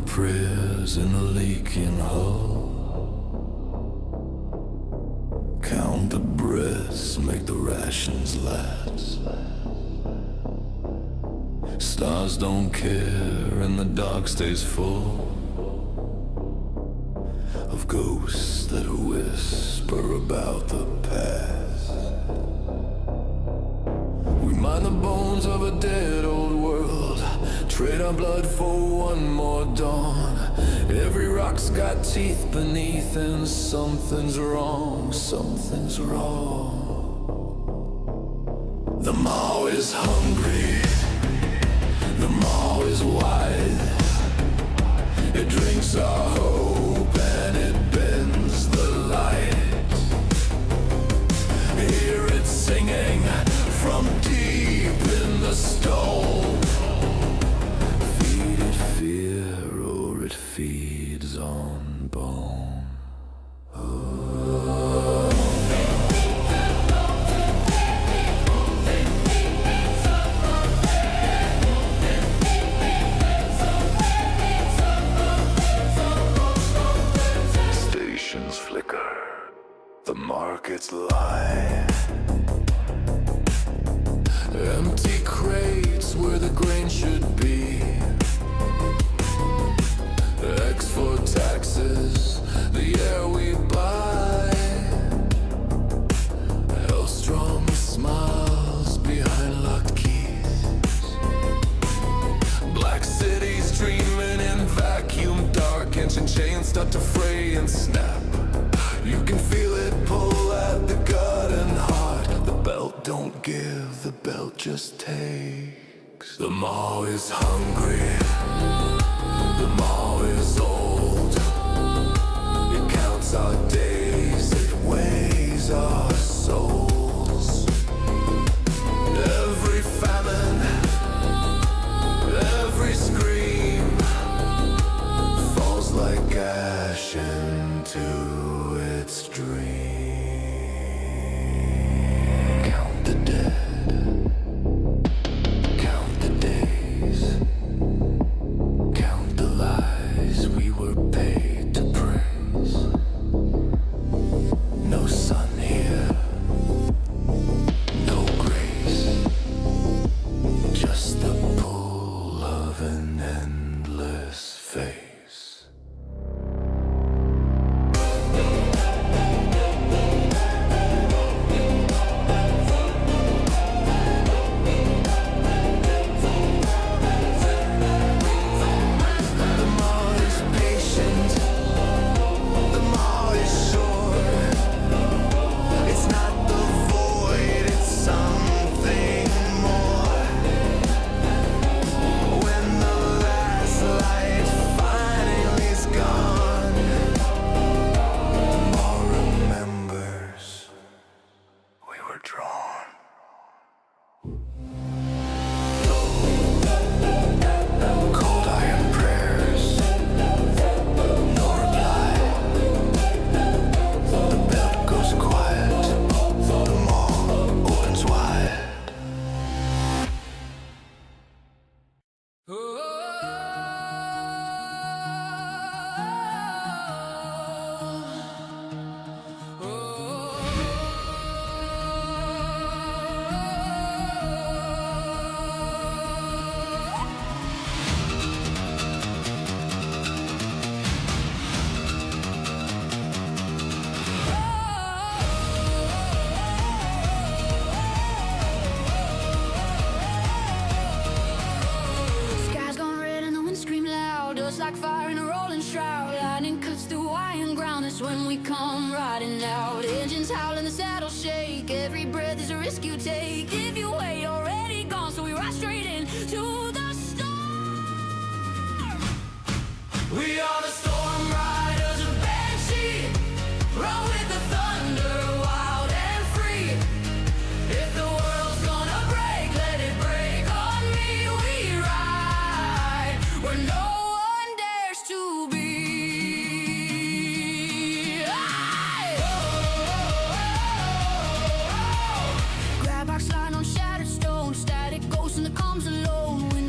prayers in a leaking hull. Count the breaths, make the rations last. Stars don't care and the dark stays full of ghosts that whisper about the past. We mine the bones of a dead old world, trade our blood for one more dawn. Every rock's got teeth beneath and something's wrong, something's wrong. The maw is hungry, the maw is wide. It drinks our hope and it bends the light. Hear it singing from deep in the stone. Feed it fear or it feeds on bone. Stations flicker, the markets lie. Empty crates where the grain should be. EXFOR taxes, the air we buy. Hellstrong smiles behind locked keys. Black cities dreaming in vacuum dark. Engine chains start to fray and snap. You can feel it pull at the gut and heart. The belt don't give, the belt just takes. The maw is hungry, the maw is old. It counts our days, it weighs our souls. Every famine, every scream falls like ash into its dream. Count the dead, count the days, count the lies we were paid to praise. No sun here, no grace, just the pull of an endless face. Like fire in a rolling shroud. Lightning cuts through iron ground. That's when we come riding out. Engines howling, the saddle shake. Every breath is a risk you take. If you wait, you're already gone. So we ride straight into the storm. We are the storm riders of Banshee. Run with the thunder, wild and free. If the world's gonna break, let it break on me. We ride where no to be. Grab our slide on shattered stone. Static ghost and the calms alone.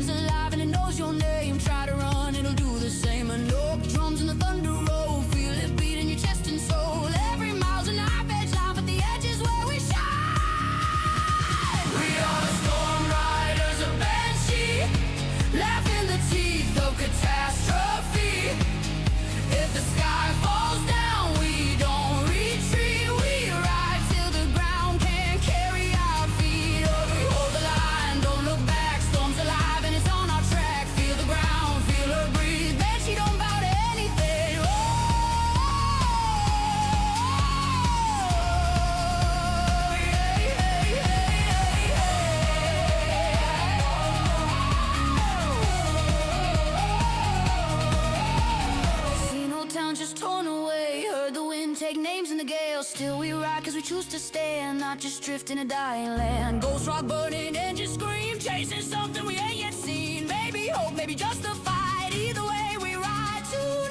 sail, still we ride, cause we choose to stay and not just drift in a dying land. Ghost rock burning, engine scream, chasing something we ain't yet seen. Maybe hope, maybe justified, either way we ride tonight.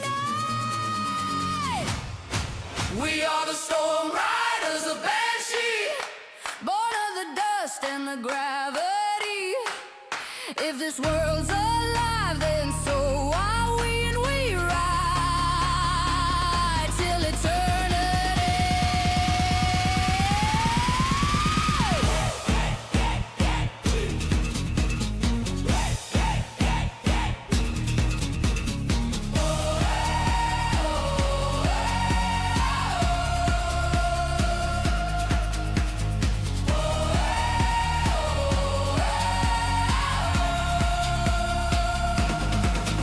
We are the storm riders of Banshee, born of the dust and the gravity. If this world's alive, then so are we, and we ride till eternity.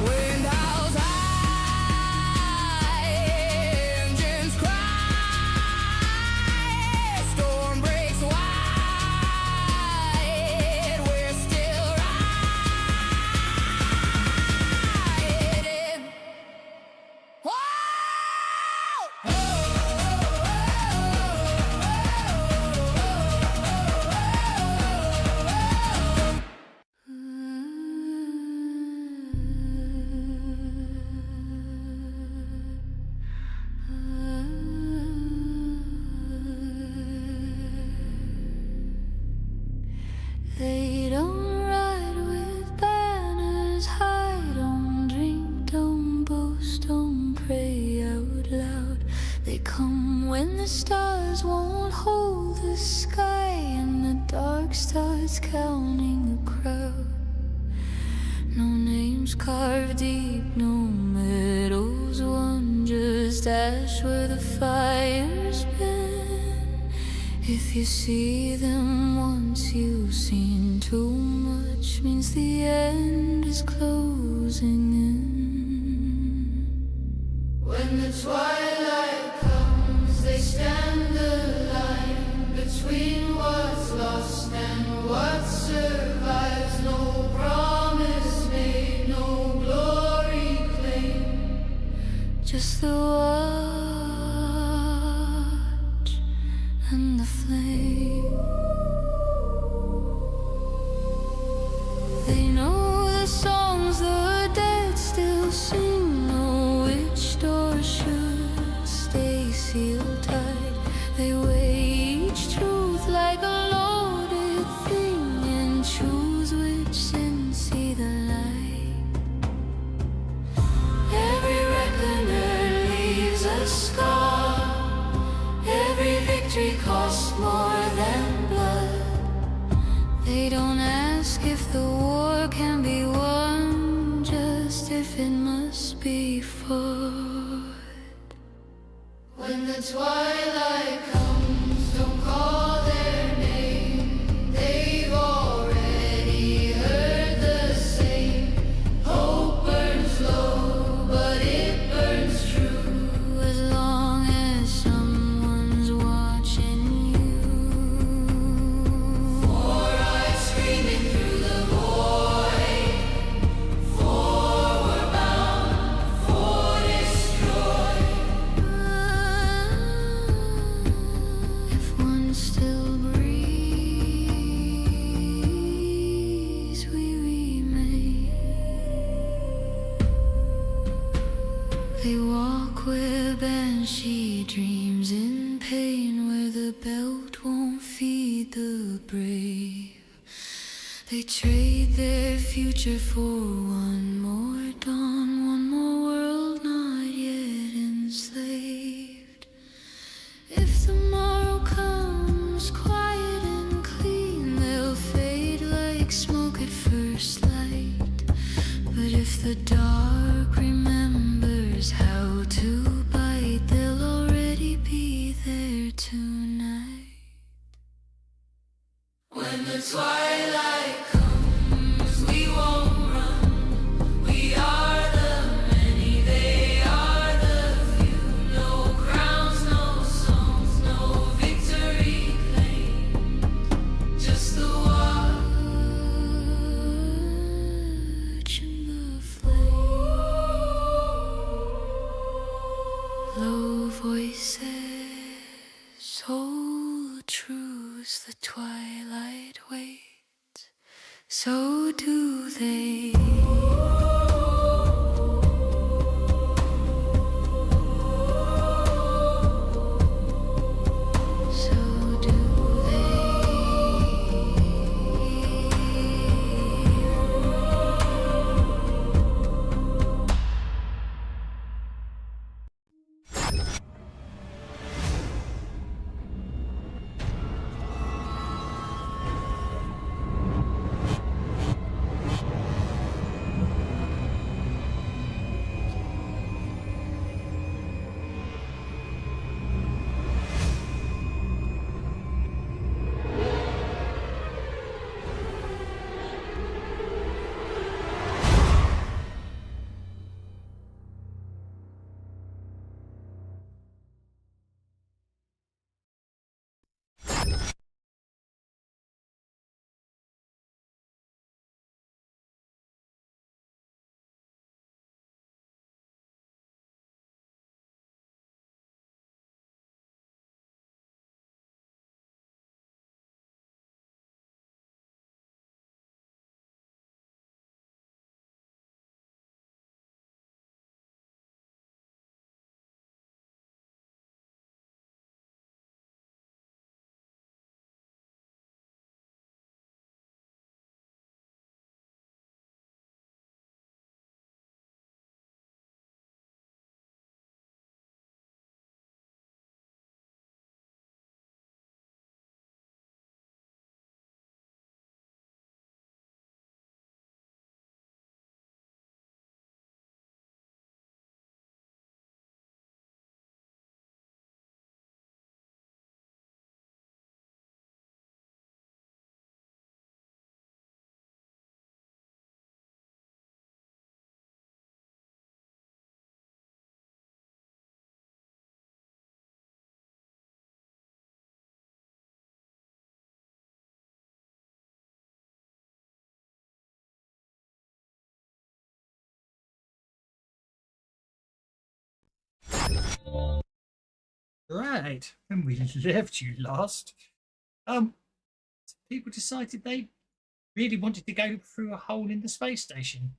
Wind howls high, engines cry, storm breaks wide, we're still riding. Whoa! They don't ride with banners high, don't drink, don't boast, don't pray out loud. They come when the stars won't hold the sky and the dark starts counting the crowd. No names carved deep, no medals won, just ash where the fire's been. If you see them once, you've seen too much, means the end is closing in. When the twilight comes, they stand the line between what's lost and what survives. No promise made, no glory claimed, just the watch and the flame. They know the songs the dead still sing, know which door should stay sealed tight. They weigh each truth like a loaded thing and choose which sin see the light. Every reckoner leaves a scar, every victory costs more than blood. They don't ask if the war can be won, just if it must be fought. When the twilight comes, don't call their name, they've already heard the same. Hope burns low, but it burns true, as long as someone's watching you. Four eyes screaming through the void, forward bound, for destroy. If one still breathes, we remain. They walk where Banshee dreams in pain, where the belt won't feed the brave. They trade their future for one more dawn, one more world not yet enslaved. If tomorrow comes quiet and clean, they'll fade like smoke at first light. But if the dark remembers how to bite, they'll already be there tonight. When the twilight comes, we won't run. We are the many, they are the few. No crowns, no songs, no victory claimed, just the watch and the flame. So do they. So do Right, when we left you last, um, people decided they really wanted to go through a hole in the space station.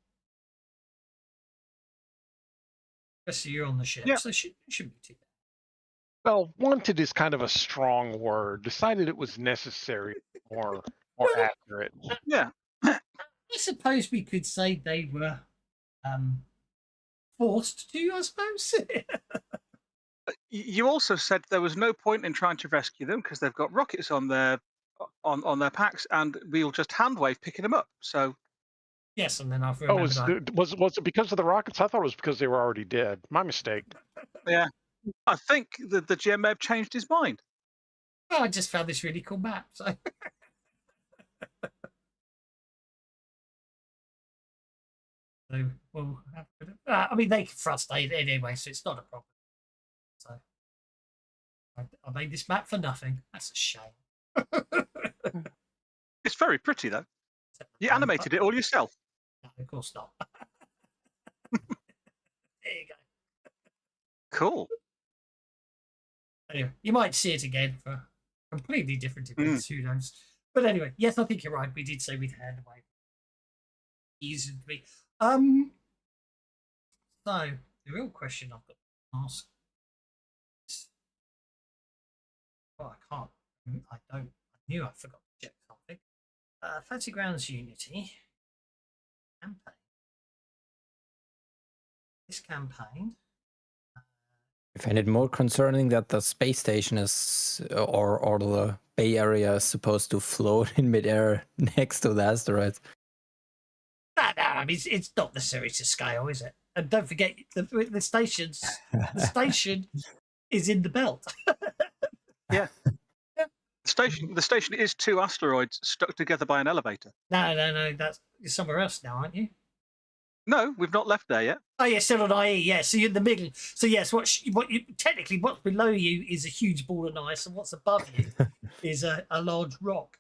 Especially you're on the ship, Yeah. so it shouldn't be too bad. Well, wanted is kind of a strong word. Decided it was necessary, more Well, accurate. Yeah. I suppose we could say they were forced to, I suppose. You also said there was no point in trying to rescue them because they've got rockets on their on their packs, and we'll just hand wave picking them up. So Yes, and then I've Oh, remembered was it because of the rockets? I thought it was because they were already dead. My mistake. yeah, I think the GM may have changed his mind. I just found this really cool map. So so we'll have I mean, they can frustrate anyway, so it's not a problem. So I made this map for nothing. That's a shame. It's very pretty though. You animated it all yourself. No, of course not. There you go. Cool. Anyway, you might see it again for completely different events. Who knows? But anyway, yes, I think you're right. We did say we'd hand away easily. So the real question I've got to ask is, well, I can't. I don't. I knew I forgot to check something. Fancy Grounds Unity campaign. This campaign. I find it more concerning that the space station is, or the Bay Area is supposed to float in midair next to the asteroids. No, I mean it's not necessary to scale, is it? And don't forget the station is in the belt. Yeah. The station is two asteroids stuck together by an elevator. No, that's you're somewhere else now, aren't you? No, we've not left there yet. Oh yeah, still on IE. Yeah, so you're in the middle. So yes, technically what's below you is a huge ball of ice, and what's above you is a large rock.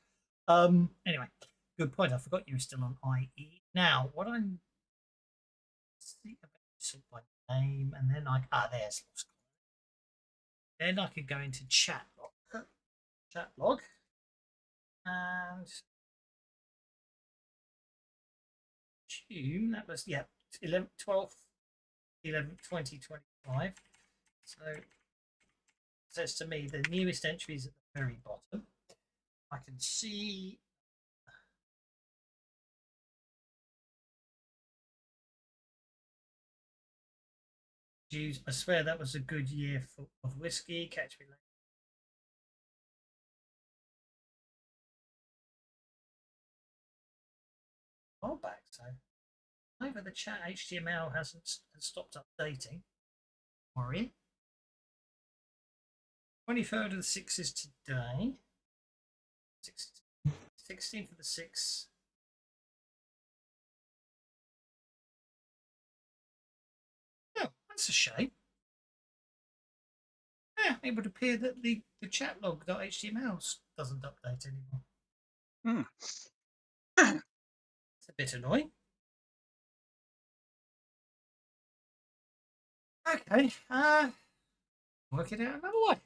Anyway, good point. I forgot you were still on IE. Now, what I'm sort by name, and then there's lost. Then I could go into chat log, and assume that was 11th, 12th, 11th, 2025. So it says to me the newest entry is at the very bottom. I can see. Jeez, I swear that was a good year of whiskey. Catch me later. Oh, back so. Over the chat, HTML has stopped updating. Worry. 23rd of the 6th is today. 16th of the 6th. Oh, that's a shame. Yeah, it would appear that the chatlog.html doesn't update anymore. It's a bit annoying. Okay, work it out another way.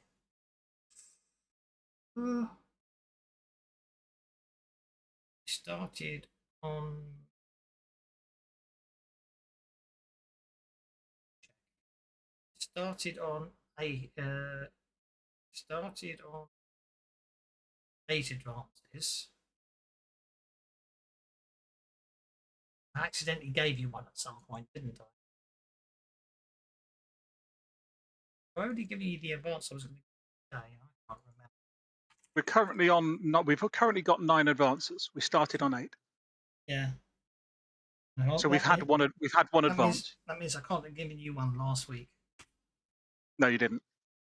Started on eight advances. I accidentally gave you one at some point, didn't I? I already given you the advance I was going to give today. I can't remember. We're currently on. We've currently got 9 advances. We started on 8. Yeah. So we've had one. We've had one advance. That means I can't have given you one last week. No, you didn't.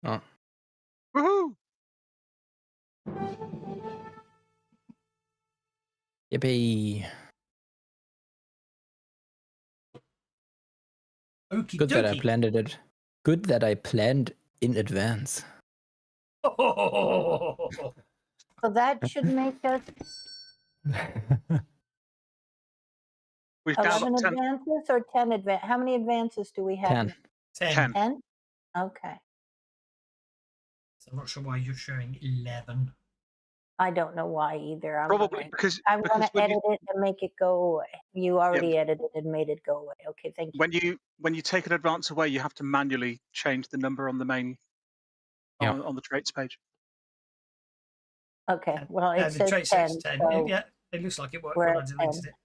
Oh. Woohoo! Yippee. Okie Good that I dokie. planned it. Good that I planned in advance. Oh, So that should make us We've now 11 got 10. advances or 10 advance. How many advances do we have? 10. now? 10. 10? Okay. So I'm not sure why you're showing 11. I don't know why either. Probably because I'm going to when edit you, it and make it go away. You already edited and made it go away. Okay, thank you. when you take an advance away, you have to manually change the number on the main Yeah. on the traits page. Okay, well, it the says trait 10. says 10. So Yeah, it looks like it worked we're when I at deleted 10. it.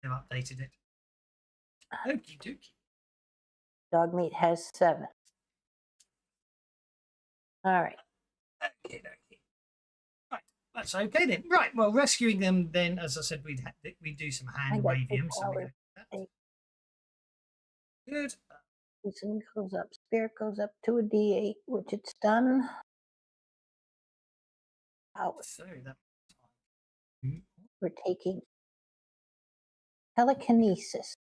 They've updated it. Okie dokie. dog meat has 7. All right. Okay, okay. Right, that's okay then. Right, well, rescuing them then, as I said, we'd do some hand got wavium. 6 So we hours. do that. Good. Poison goes up. Spirit goes up to a D8, which it's done. Power. So that. We're taking telekinesis.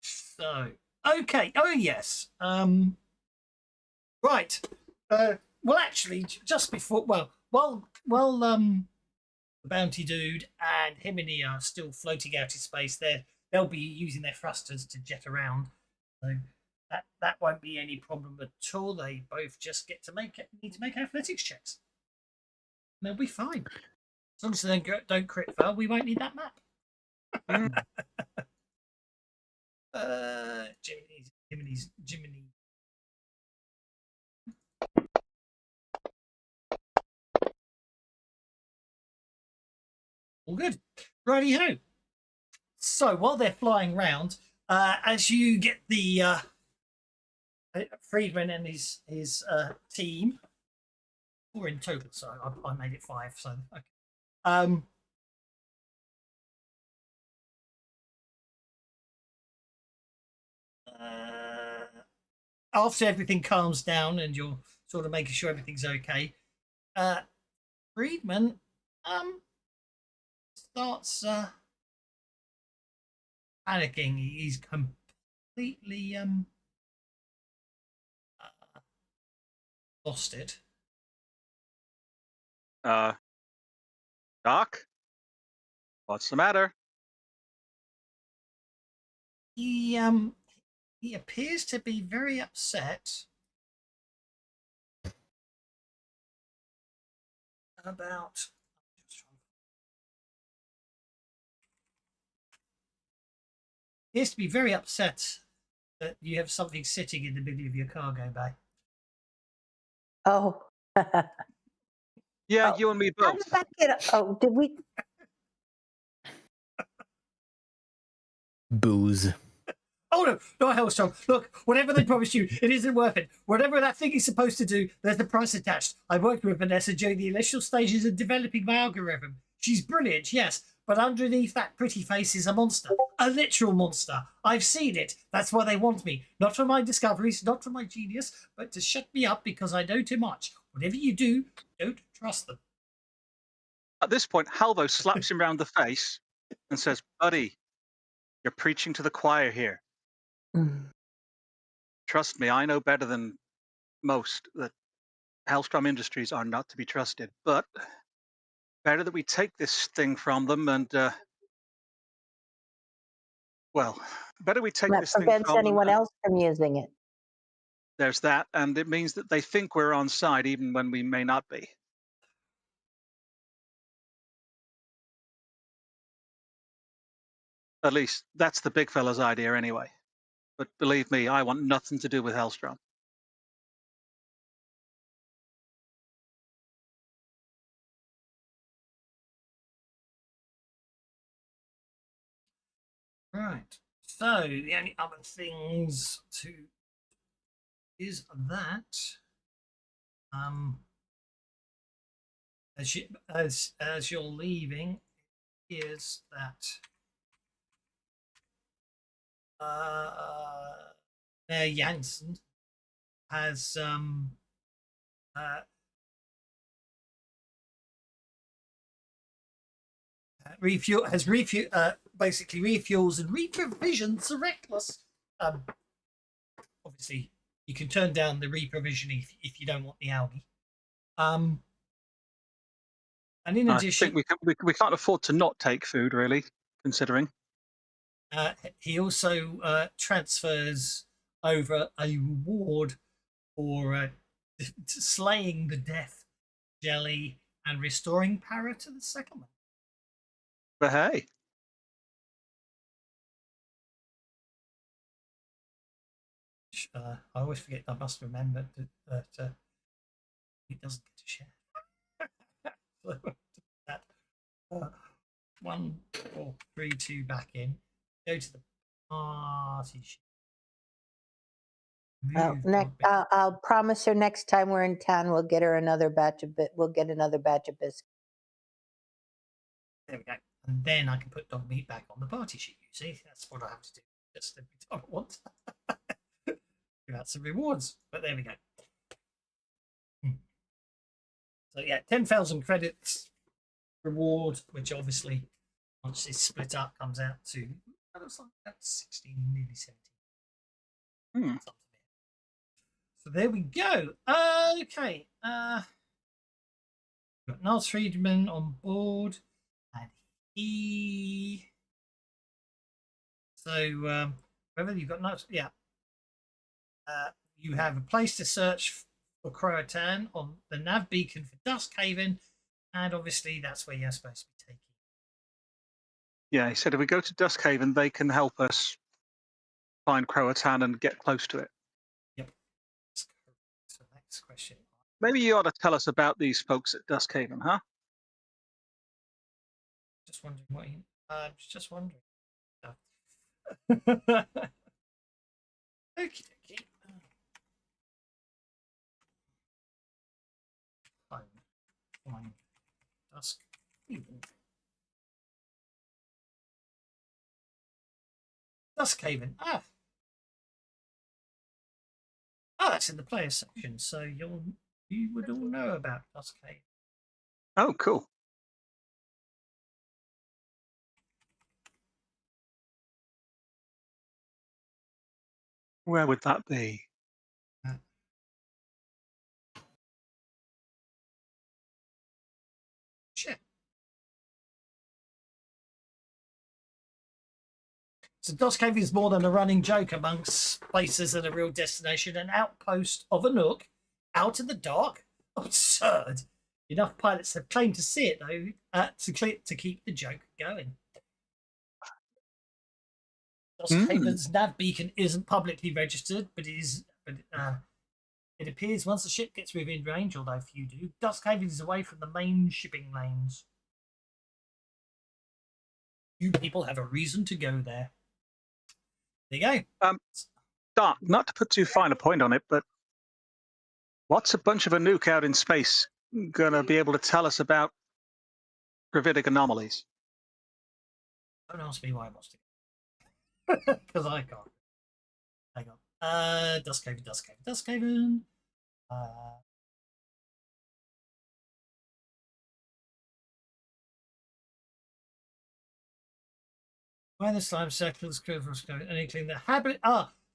So okay. Oh yes. Right. Well, actually, just before, while the bounty dude and Himini are still floating out in space, they'll be using their thrusters to jet around. So that won't be any problem at all. They both just need to make athletics checks. And they'll be fine. As long as they don't crit fail, we won't need that map. Jiminy. All good. Righty-ho. So while they're flying around, as you get the Friedman and his team, 4 in total, so I made it 5. So okay. After everything calms down and you're sort of making sure everything's okay, Friedman starts panicking. He's completely lost it. Doc, what's the matter? He appears to be very upset about appears to be very upset that you have something sitting in the middle of your cargo bay. Oh. Yeah, Oh, you and me How both. did that get? Oh, did we? Booze. Oh no, not Hellstrom. Look, whatever they promised you, it isn't worth it. Whatever that thing is supposed to do, there's the price attached. I worked with Vanessa during the initial stages of developing my algorithm. She's brilliant, yes, but underneath that pretty face is a monster. A literal monster. I've seen it. That's why they want me. Not for my discoveries, not for my genius, but to shut me up because I know too much. Whatever you do, don't trust them. At this point, Halvo slaps him round the face and says, "Buddy, you're preaching to the choir here. Mm. Trust me, I know better than most that Hellstrom Industries are not to be trusted. But better that we take this thing from them and, well, better we take That this thing prevents from them. anyone And else from using it. there's that, and it means that they think we're on side even when we may not be." At least that's the big fella's idea anyway. But believe me, I want nothing to do with Hellstrom. Right. So the only other things to is that as you're leaving is that Janssen has basically refuels and reprovisions the reckless. Obviously, you can turn down the reprovisioning if you don't want the algae. And in I addition, think we can't afford to not take food, really, considering. he also transfers over a reward for slaying the death jelly and restoring power to the settlement. But hey, I always forget. I must remember that he doesn't get to share. So, that 1, 4, 3, 2 back in. Go to the party sheet. Well, Move I'll promise her next time we're in town, we'll get her another batch of We'll get another batch of biscuits. There we go. And then I can put dog meat back on the party sheet. You see, that's what I have to do just every time I want. Give out some rewards. But there we go. So yeah, 10,000 credits reward, which obviously once it's split up comes out to that looks like that's 16, nearly 17. So there we go. Okay. Got Niles Friedman on board, and he. So whether you've got Niles, yeah. You have a place to search for Croatan on the nav beacon for Duskhaven, and obviously that's where you're supposed to be taking. yeah, he said if we go to Duskhaven, they can help us find Croatan and get close to it. Yep. So next question. Maybe you ought to tell us about these folks at Duskhaven, huh? Just wondering what you. Just wondering. Okie dokie. Fine. Duskhaven. Duskhaven. Ah, that's in the player section, so you would all know about Duskhaven. Oh, cool. Where would that be? Shit. So Duskhaven is more than a running joke amongst places and a real destination, an outpost of Anouk, out in the dark. Absurd. Enough pilots have claimed to see it though to keep the joke going. Duskhaven's nav beacon isn't publicly registered, but it appears once the ship gets within range, although few do, Duskhaven is away from the main shipping lanes. You people have a reason to go there. There you go. Doc, not to put too fine a point on it, but what's a bunch of Anouk out in space gonna be able to tell us about gravitic anomalies? Don't ask me why I watched it. Because I can't. Hang on. Duskhaven. When the slime circles, anything the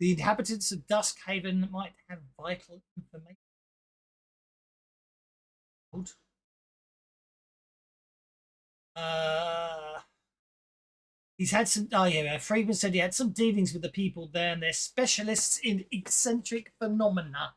inhabitants of Duskhaven might have vital information. He's had some. Oh yeah, Friedman said he had some dealings with the people there, and they're specialists in eccentric phenomena.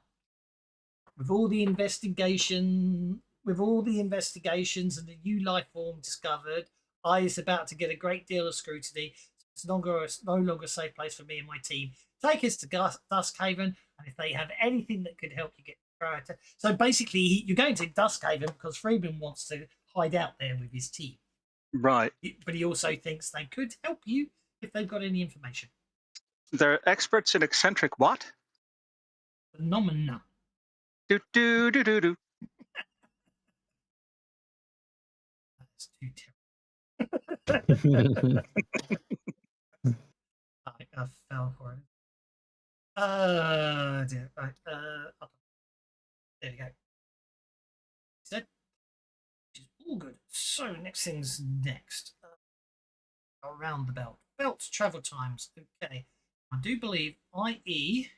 With all the investigations and the new life form discovered, I is about to get a great deal of scrutiny. It's no longer a safe place for me and my team. Take us to Duskhaven, and if they have anything that could help you get priority. So basically, you're going to Duskhaven because Friedman wants to hide out there with his team. Right. But he also thinks they could help you if they've got any information. They're experts in eccentric what? Phenomena. Do do do do do. That's too terrible. I fell for it. Dear. Right. There we go. Said, which is all good. So next thing's next. Around the belt. Belt travel times. Okay. I do believe IE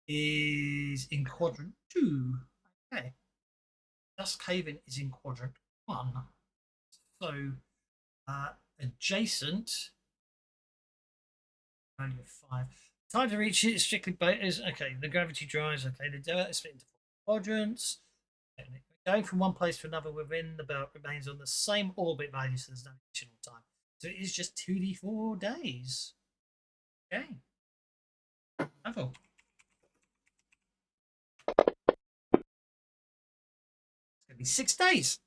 is in quadrant 2. Okay. Duskhaven is in quadrant 1. So adjacent value of 5. Time to reach it is strictly is okay. The gravity drives. Okay, the dirt is split into 4 quadrants. Okay. Going from one place to another within the belt remains on the same orbit value, so there's no additional time. So it is just 2d4 days. Okay. Travel. It's going to be 6 days.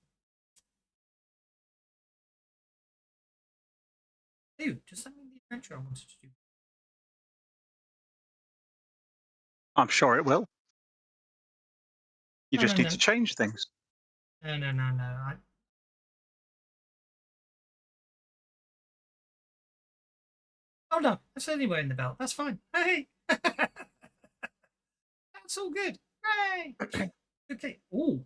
Dude, just let me the adventure I wanted to do. I'm sure it will. You just need no. to change things. No. Oh no, that's anywhere in the belt. That's fine. Hey, that's all good. Hooray! Okay. Ooh.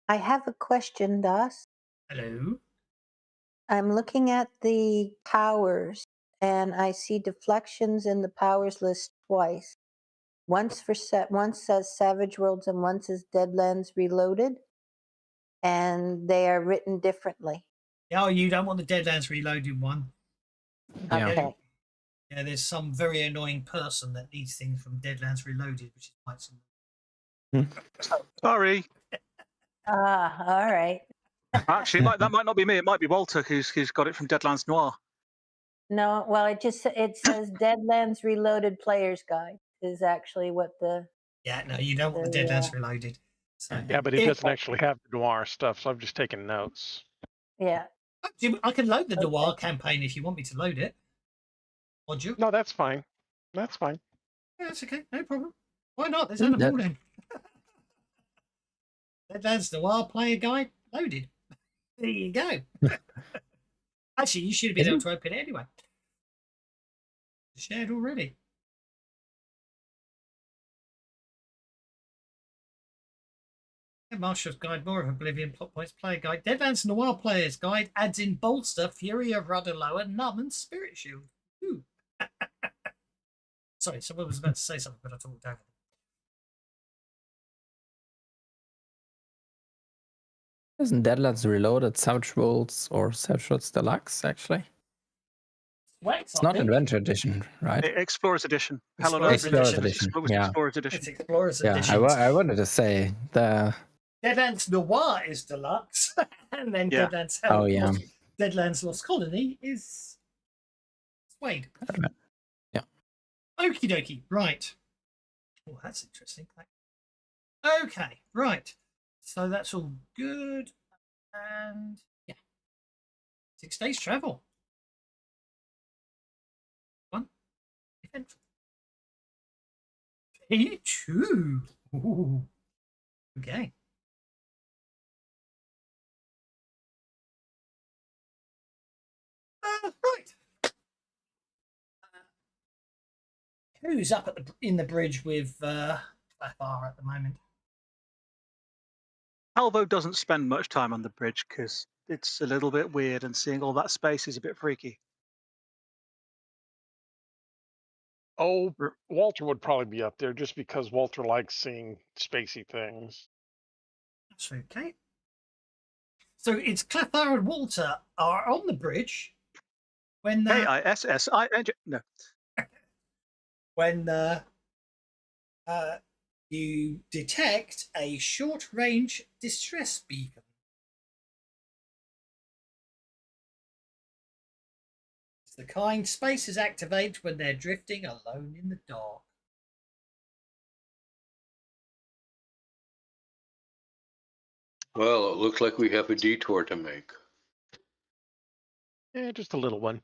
I have a question, Das. Hello. I'm looking at the powers and I see deflections in the powers list twice. Once says Savage Worlds and one says Deadlands Reloaded, and they are written differently. Oh, you don't want the Deadlands Reloaded one. Yeah. Okay. Yeah, there's some very annoying person that needs things from Deadlands Reloaded, which is quite some. Sorry. All right. Actually, that might not be me. It might be Walter who's got it from Deadlands Noir. No, well, it says Deadlands Reloaded Player's Guide is actually what the. Yeah, no, you don't want the Deadlands Reloaded. So, Yeah, but it doesn't actually have the noir stuff, so I'm just taking notes. Yeah. I can load the Noir campaign if you want me to load it. Would you? No, that's fine. That's fine. Yeah, that's okay. No problem. Why not? There's only more then. Deadlands Noir Player Guide loaded. There you go. Actually, you should have been able to open it anyway. It's shared already. Master's Guide, more of Oblivion, plot points, player guide. Deadlands Noir Player's Guide adds in Bolster, Fury of Rudder Lower, Numb, and Spirit Shield. Ooh. Sorry, someone was about to say something, but I talked over them. Isn't Deadlands Reloaded Savage Worlds or Savage Worlds Deluxe, actually? It's not Adventure Edition, right? Explorers Edition. Explorers Edition. Yeah. Explorers Edition. It's Explorers Yeah, Edition. I wanted to say the. Deadlands Noir is deluxe, and then Yeah. Deadlands Oh, yeah. Deadlands Lost Colony is Swade. Yeah. Okie dokie. Right. Oh, that's interesting. Okay. Right. So that's all good. And yeah. 6 days travel. One. Eventful. P2. Ooh. Okay. Right. Who's up at in the bridge with Clapar at the moment? Alvo doesn't spend much time on the bridge because it's a little bit weird, and seeing all that space is a bit freaky. Oh, Walter would probably be up there just because Walter likes seeing spacey things. That's okay. So it's Clapar and Walter are on the bridge when KISSI. No. when you detect a short-range distress beacon. It's the kind spacers activate when they're drifting alone in the dark. Well, it looks like we have a detour to make. Yeah, just a little one.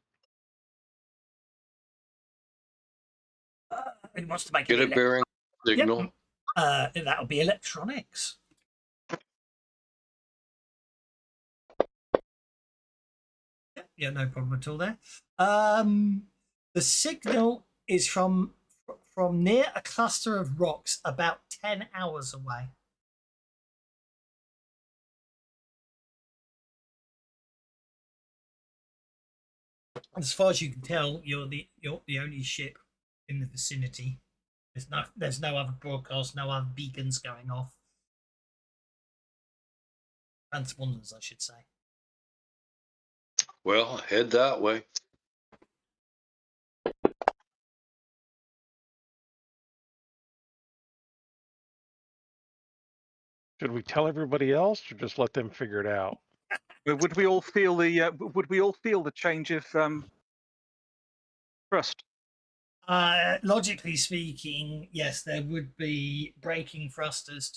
It wants to make Get a bearing signal. Yep. That'll be electronics. Yeah, no problem at all there. The signal is from near a cluster of rocks about 10 hours away. As far as you can tell, you're the only ship in the vicinity. There's no other broadcast, no other beacons going off. Transponders, I should say. Well, head that way. Should we tell everybody else or just let them figure it out? Would we all feel the change of thrust? Logically speaking, yes, there would be braking thrusters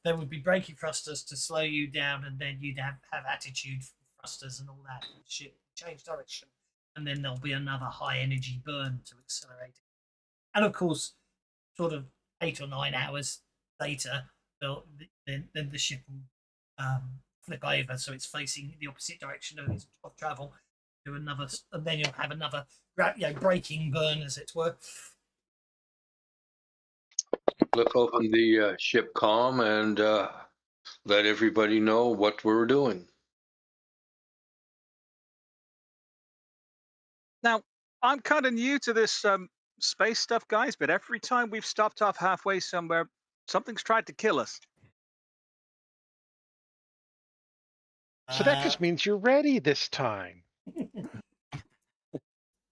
there would be braking thrusters to slow you down, and then you'd have attitude thrusters and all that. Ship change direction, and then there'll be another high energy burn to accelerate it. And of course, sort of 8 or 9 hours later, then the ship will flip over, so it's facing the opposite direction of travel. Do another, and then you'll have another braking burn, as it were. Look open the ship comm and let everybody know what we're doing. Now, I'm kind of new to this space stuff, guys, but every time we've stopped off halfway somewhere, something's tried to kill us. So that just means you're ready this time.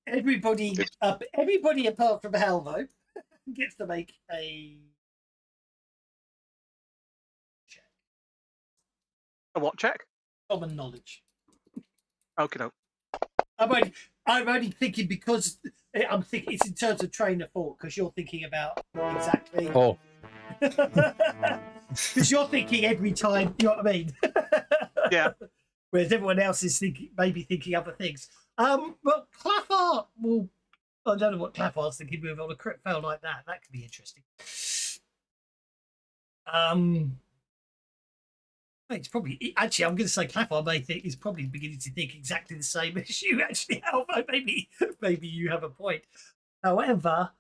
Everybody apart from Halvo gets to make a check. A what check? Common knowledge. Okay, no. I'm only thinking because I'm thinking it's in terms of train of thought, because you're thinking about exactly. Oh. Because you're thinking every time, you know what I mean? Yeah. Whereas everyone else is thinking other things. Well, Clapar will. I don't know what Clapar's thinking. Move on a crit fail like that. That could be interesting. It's probably actually. I'm going to say Clapar may think is probably beginning to think exactly the same as you. Actually, Alvo, maybe you have a point. However,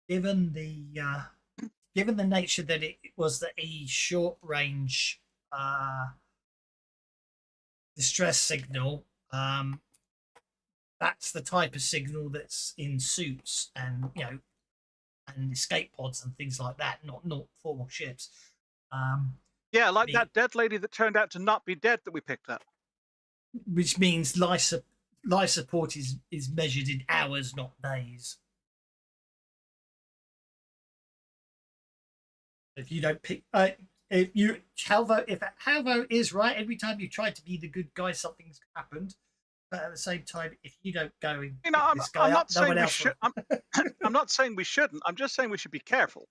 given the nature that it was a short range distress signal, that's the type of signal that's in suits and and escape pods and things like that, not formal ships. Yeah, like that dead lady that turned out to not be dead that we picked up. Which means life support is measured in hours, not days. If you don't pick, if Halvo is right, every time you try to be the good guy, something's happened. But at the same time, if you don't go and You know, get this guy I'm not up, no saying one we else should. will. I'm not saying we shouldn't. I'm just saying we should be careful.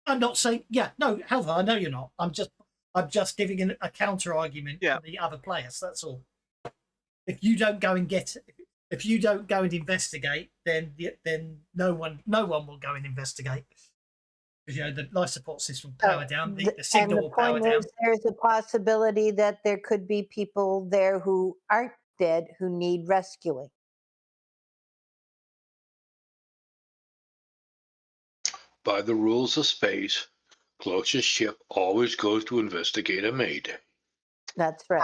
I'm not saying, yeah, no, Halvo, I know you're not. I'm just giving a counter argument Yeah. for the other players. That's all. If you don't go and investigate, then no one will go and investigate. Because the life support system will power down, the signal will power And the down. point is, there's a possibility that there could be people there who aren't dead who need rescuing. By the rules of space, closest ship always goes to investigate a mayday. That's right.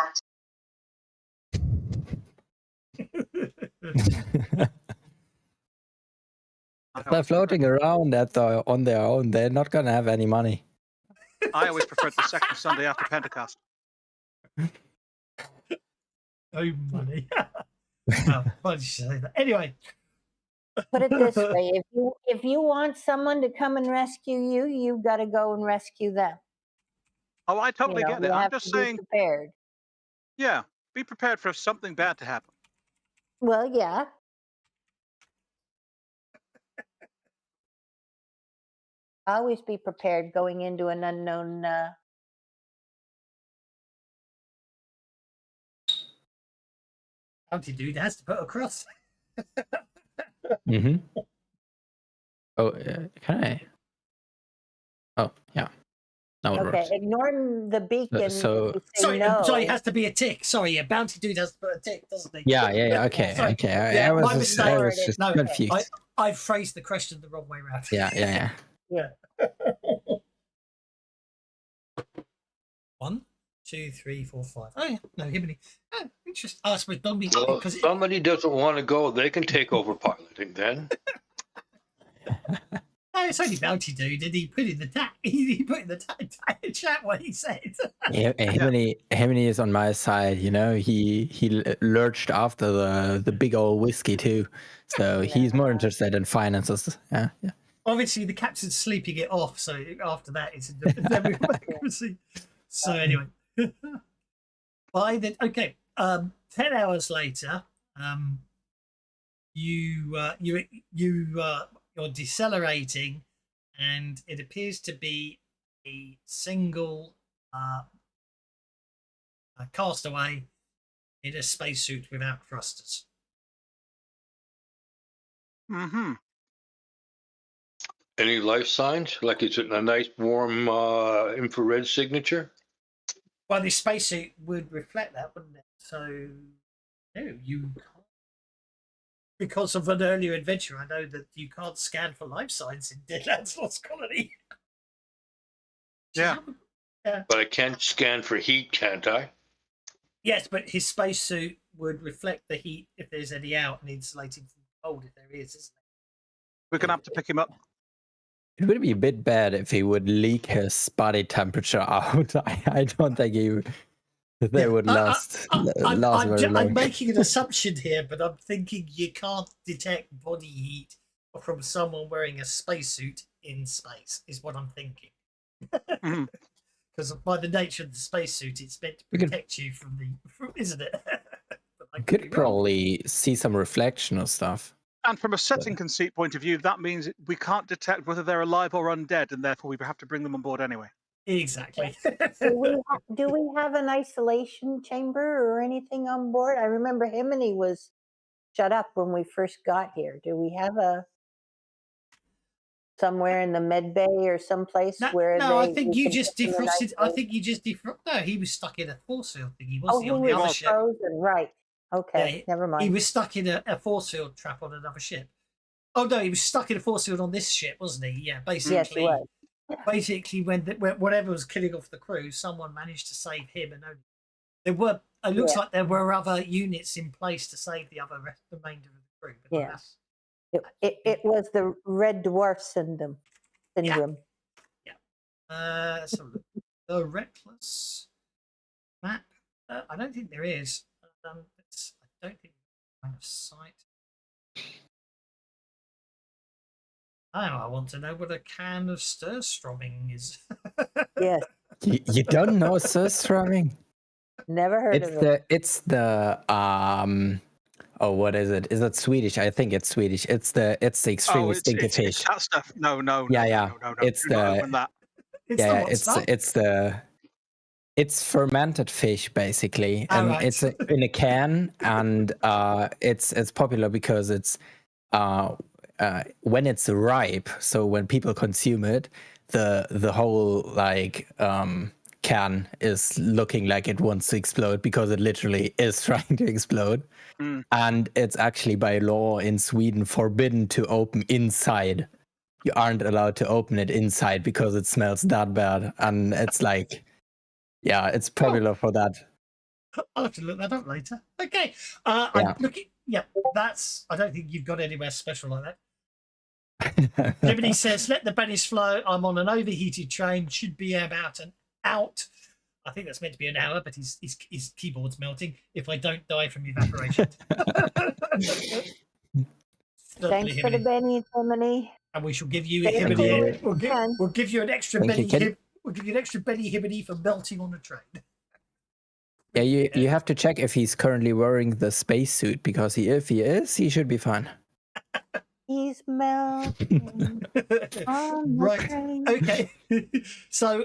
If they're floating around on their own, they're not gonna have any money. I always preferred the second Sunday after Pentecost. Oh, money. Well, why did you say that? Anyway, Put it this way: if you want someone to come and rescue you, you've got to go and rescue them. Oh, I totally You know, get it. you I'm have just to be saying, prepared. yeah, be prepared for something bad to happen. Well, yeah. Always be prepared going into an unknown. Bounty Dude has to put across. Mm-hmm. Oh, can I? Oh, yeah. Now it Okay, works. ignore the beacon. So- if you say no. Sorry, it has to be a tick. Sorry, yeah, Bounty Dude has to put a tick, doesn't he? Yeah. Okay. Sorry. Okay. Yeah, I my was mistake. just No, confused. I phrased the question the wrong way around. Yeah. Yeah. 1, 2, 3, 4, 5. Oh yeah, no, Himini. Oh, interesting. I suppose Dogby Well, because if somebody doesn't want to go, they can take over piloting then. no, it's only Bounty Dude, and he put in the he put in the chat what he said. Hemini is on my side. You know, he lurched after the big old whiskey too, so he's more interested in finances. Yeah. Obviously, the captain's sleeping it off, so after that, it's a democracy. So anyway, by 10 hours later, you're decelerating, and it appears to be a single castaway in a spacesuit without thrusters. Mm-hmm. Any life signs? Like it's a nice warm infrared signature? Well, the spacesuit would reflect that, wouldn't it? So, no, you can't. Because of an earlier adventure, I know that you can't scan for life signs in Deadlands Lost Colony. Yeah. But I can scan for heat, can't I? Yes, but his spacesuit would reflect the heat if there's any out and insulating from cold if there is, isn't We're going to have to pick him up. It would be a bit bad if he would leak his body temperature out. I don't think they would last very long. I'm making an assumption here, but I'm thinking you can't detect body heat from someone wearing a spacesuit in space, is what I'm thinking. Mhm. Because by the nature of the spacesuit, it's meant to protect you from isn't it? You could probably see some reflection or stuff. And from a setting conceit point of view, that means we can't detect whether they're alive or undead, and therefore we have to bring them on board anyway. Exactly. Do we have an isolation chamber or anything on board? I remember Himini was shut up when we first got here. Do we have somewhere in the med bay or someplace where I think you just defrosted. I think you just defrosted. No, he was stuck in a force field thing. He wasn't on the other ship. Frozen, right? Okay, never mind. He was stuck in a force field trap on another ship. Oh no, he was stuck in a force field on this ship, wasn't he? Yeah, basically. Yes, he was. Basically, when whatever was killing off the crew, someone managed to save him, and only there were. It looks like there were other units in place to save the remainder of the crew. But Yes, it was the red dwarf syndrome. Yeah. So the reckless map. I don't think there is. I don't think line of sight. I want to know what a can of stir-stroming is. Yes. You don't know surströmming? Never heard of it. It's the oh, what is it? Is it Swedish? I think it's Swedish. It's the extremely stinky it's fish. that stuff. No, Yeah, yeah. It's Do not the open that. It's yeah, the what stuff? it's fermented fish basically, All and right. it's in a can, and it's popular because it's when it's ripe. So when people consume it, the whole like can is looking like it wants to explode because it literally is trying to explode. Mm. And it's actually by law in Sweden forbidden to open inside. You aren't allowed to open it inside because it smells that bad. And it's like, yeah, it's popular for that. I'll have to look that up later. Okay. Yeah. I'm looking. Yeah, that's. I don't think you've got anywhere special like that. Jiminy says, "Let the bennies flow. I'm on an overheated train. Should be about an out. I think that's meant to be an hour, but his keyboard's melting. If I don't die from evaporation." Thanks for the benny, Jiminy. And we shall give you a Thank hibbity. you. We'll give you an extra Thank benny. you. We'll give you an extra benny hibbity for melting on the train. Yeah, you have to check if he's currently wearing the spacesuit, because if he is, he should be fine. He's melting on the Right. train. Okay. So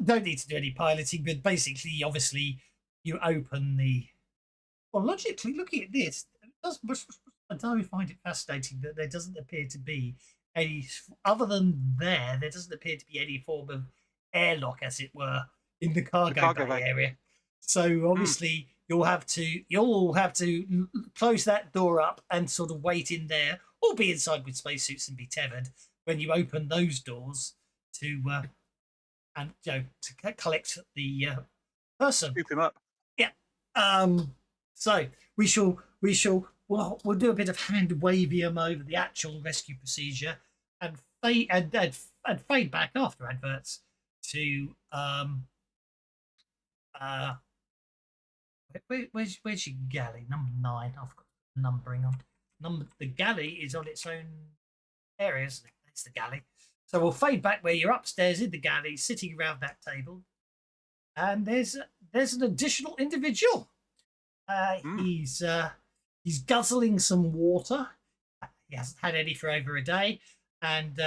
don't need to do any piloting, but basically, obviously, you open the. Well, logically, looking at this, I do find it fascinating that there doesn't appear to be any, other than there doesn't appear to be any form of airlock, as it were, in the cargo bay area. So obviously, you'll have to close that door up and sort of wait in there, or be inside with spacesuits and be tethered when you open those doors to collect the person. Scoop him up. Yeah. So we'll do a bit of hand wavium over the actual rescue procedure and fade back after adverts to where's your galley? Number 9. I've got the numbering on. The galley is on its own area, isn't it? It's the galley. So we'll fade back where you're upstairs in the galley, sitting around that table, and there's an additional individual. He's guzzling some water. He hasn't had any for over a day, and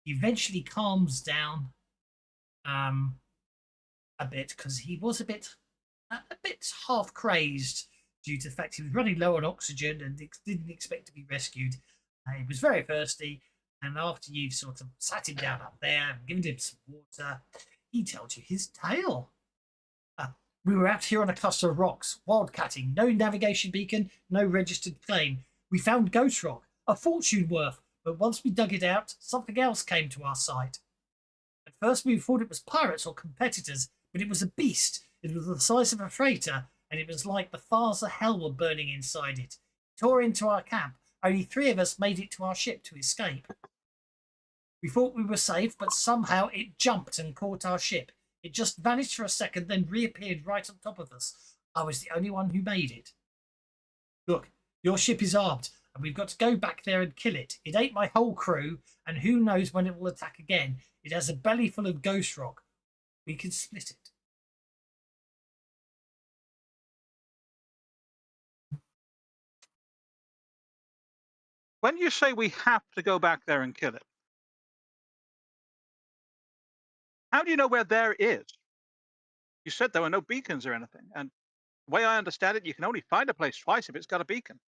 eventually calms down a bit, because he was a bit half crazed due to the fact he was running low on oxygen and didn't expect to be rescued. He was very thirsty, and after you've sort of sat him down up there and given him some water, he tells you his tale. We were out here on a cluster of rocks, wildcatting, no navigation beacon, no registered plane. We found ghost rock, a fortune worth, but once we dug it out, something else came to our sight. At first we thought it was pirates or competitors, but it was a beast. It was the size of a freighter, and it was like the fires of hell were burning inside it. It tore into our camp. Only 3 of us made it to our ship to escape. We thought we were safe, but somehow it jumped and caught our ship. It just vanished for a second, then reappeared right on top of us. I was the only one who made it. Look, your ship is armed, and we've got to go back there and kill it. It ate my whole crew, and who knows when it will attack again. It has a belly full of ghost rock. We can split it. When you say we have to go back there and kill it, how do you know where there is? You said there were no beacons or anything, and the way I understand it, you can only find a place twice if it's got a beacon.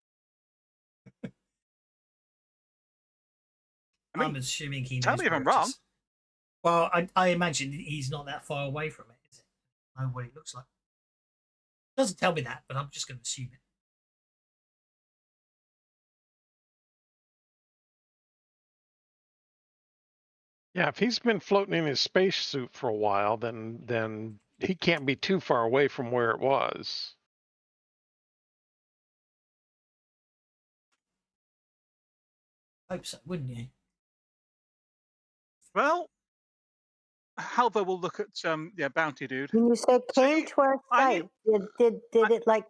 I'm assuming he knows. Tell me if where I'm it wrong. is. Well, I imagine he's not that far away from it, is it? I know what it looks like. Doesn't tell me that, but I'm just going to assume it. Yeah, if he's been floating in his spacesuit for a while, then he can't be too far away from where it was. Hope so, wouldn't you? Well, Halva will look at Bounty Dude. When you say came See, to our I sight, did it like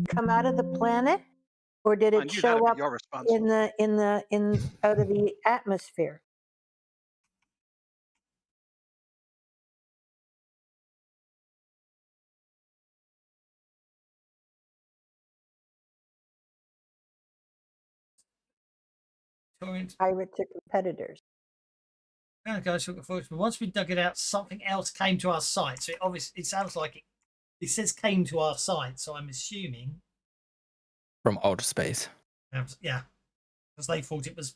come out of the planet, or did I it knew that'd show be up your response. in out of the atmosphere? Torrent. Pirates are competitors. Guys, but once we dug it out, something else came to our site. So it sounds like it says came to our site. So I'm assuming, From outer space. yeah, because they thought it was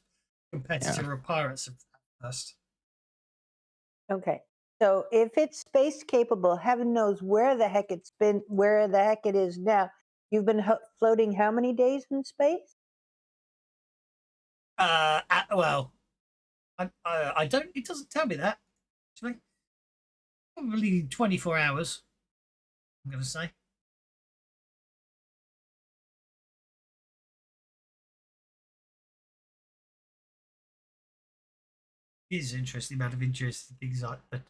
competitor of pirates at first. Okay. So if it's space capable, heaven knows where the heck it's been, where the heck it is now. You've been floating how many days in space? Well, I don't. It doesn't tell me that. Actually, probably 24 hours. I'm going to say. It is interesting amount of interesting things like that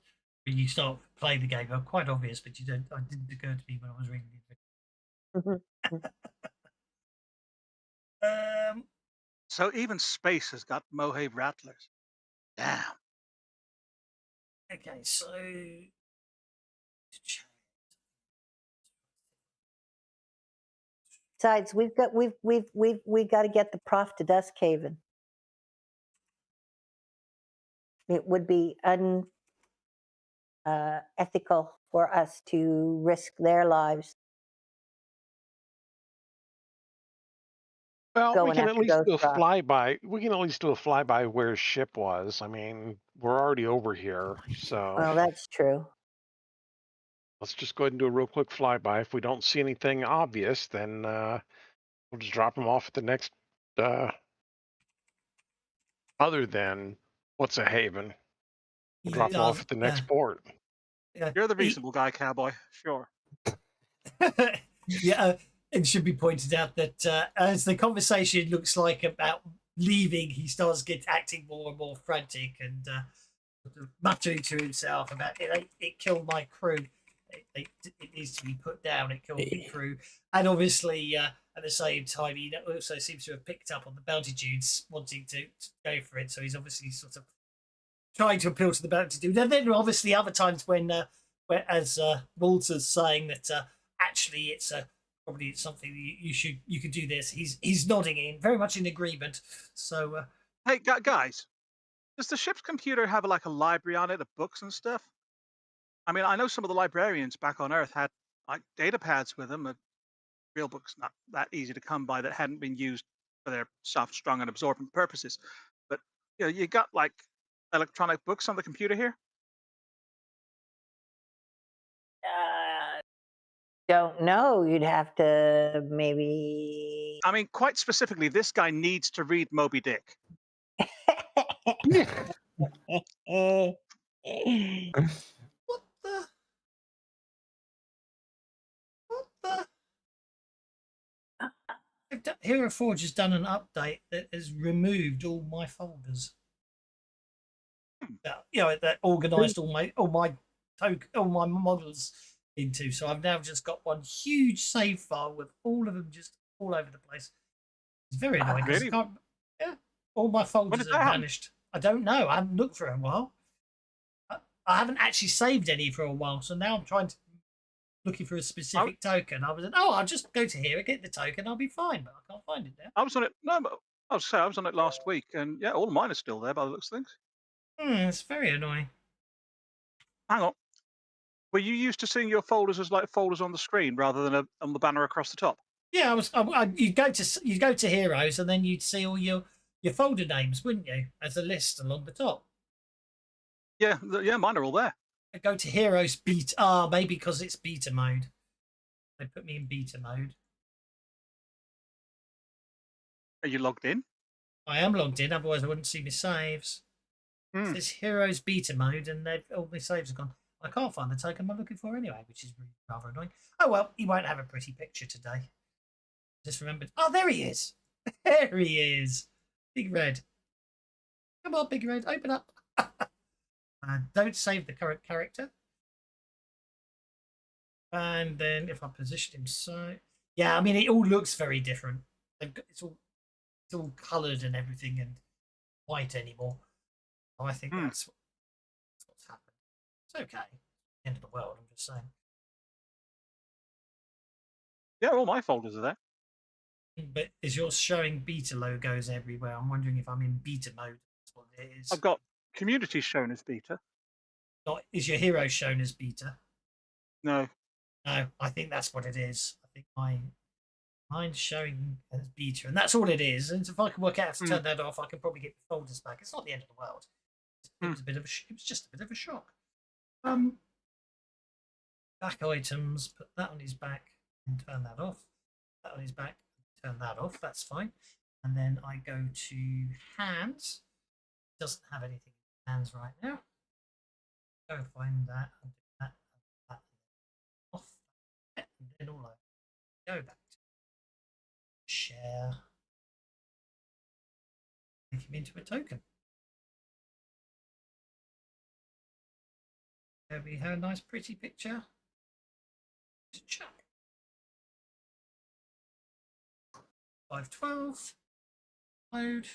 when you start playing the game. Are quite obvious, but you don't. It didn't occur to me when I was reading it. So even space has got Mohave rattlers. Damn. Okay, so Besides, we've got to get the prof to Duskhaven. It would be unethical for us to risk their lives. Well, we Going can at after least do a Ghost Rock. flyby. We can at least do a flyby where his ship was. I mean, we're already over here, so Well, that's true. let's just go ahead and do a real quick flyby. If we don't see anything obvious, then we'll just drop him off at the next. Other than what's a haven, we'll drop him off at the next port. Yeah. You're the reasonable guy, cowboy. Sure. Yeah, it should be pointed out that as the conversation looks like about leaving, he starts acting more and more frantic and muttering to himself about it killed my crew. It needs to be put down. It killed the crew, and obviously at the same time, he also seems to have picked up on the bounty dudes wanting to go for it. So he's obviously sort of trying to appeal to the bounty dude. And then obviously other times when as Walter's saying that actually it's probably something you could do this. He's nodding in, very much in agreement. So Hey, guys, does the ship's computer have like a library on it of books and stuff? I mean, I know some of the librarians back on Earth had like data pads with them. Real books not that easy to come by that hadn't been used for their soft, strong, and absorbent purposes. But you got like electronic books on the computer here. Don't know. You'd have to maybe. I mean, quite specifically, this guy needs to read Moby Dick. what the? Hero Forge has done an update that has removed all my folders. That organised all my models into. So I've now just got one huge save file with all of them just all over the place. It's very annoying. Really? All my folders have vanished. I don't know. I haven't looked for a while. I haven't actually saved any for a while, so now I'm looking for a specific token. I was I'll just go to here, get the token, I'll be fine, but I can't find it now. I was on it. No, but I was on it last week, and yeah, all mine are still there by the looks of things. It's very annoying. Hang on. Were you used to seeing your folders as like folders on the screen rather than on the banner across the top? Yeah, you'd go to Heroes, and then you'd see all your folder names, wouldn't you, as a list along the top. Yeah, mine are all there. I go to Heroes beta. Maybe because it's beta mode. They put me in beta mode. Are you logged in? I am logged in, otherwise I wouldn't see my saves. It's Heroes beta mode, and all my saves are gone. I can't find the token I'm looking for anyway, which is rather annoying. Oh well, he won't have a pretty picture today. Just remembered. Oh, there he is. There he is. Big Red. Come on, Big Red, open up. Don't save the current character. And then if I position him so, yeah, I mean it all looks very different. It's all coloured and everything and white anymore. So I think that's what's happened. It's okay. End of the world. I'm just saying. Yeah, all my folders are there. But is yours showing beta logos everywhere? I'm wondering if I'm in beta mode. That's what it is. I've got community shown as beta. Not, is your hero shown as beta? No. No, I think that's what it is. I think mine's showing as beta, and that's all it is. And if I can work out how to turn that off, I can probably get the folders back. It's not the end of the world. It was a bit of it was just a bit of a shock. Back items. Put that on his back and turn that off. That on his back. Turn that off. That's fine. And then I go to hands. Doesn't have anything in hands right now. Go find that and do that and that off. And then all over. Go back to share. Make him into a token. There we have a nice pretty picture. Check. 512. Load.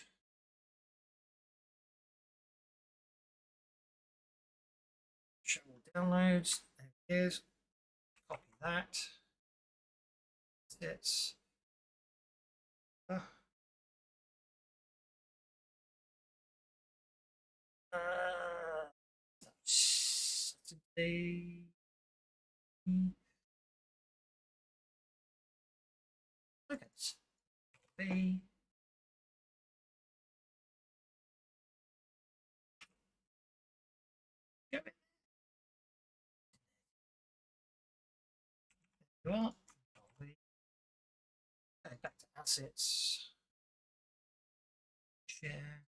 Show all downloads. There it is. Copy that. It's Saturday. Seconds. B. Go it. There you are. Go back to assets. Share.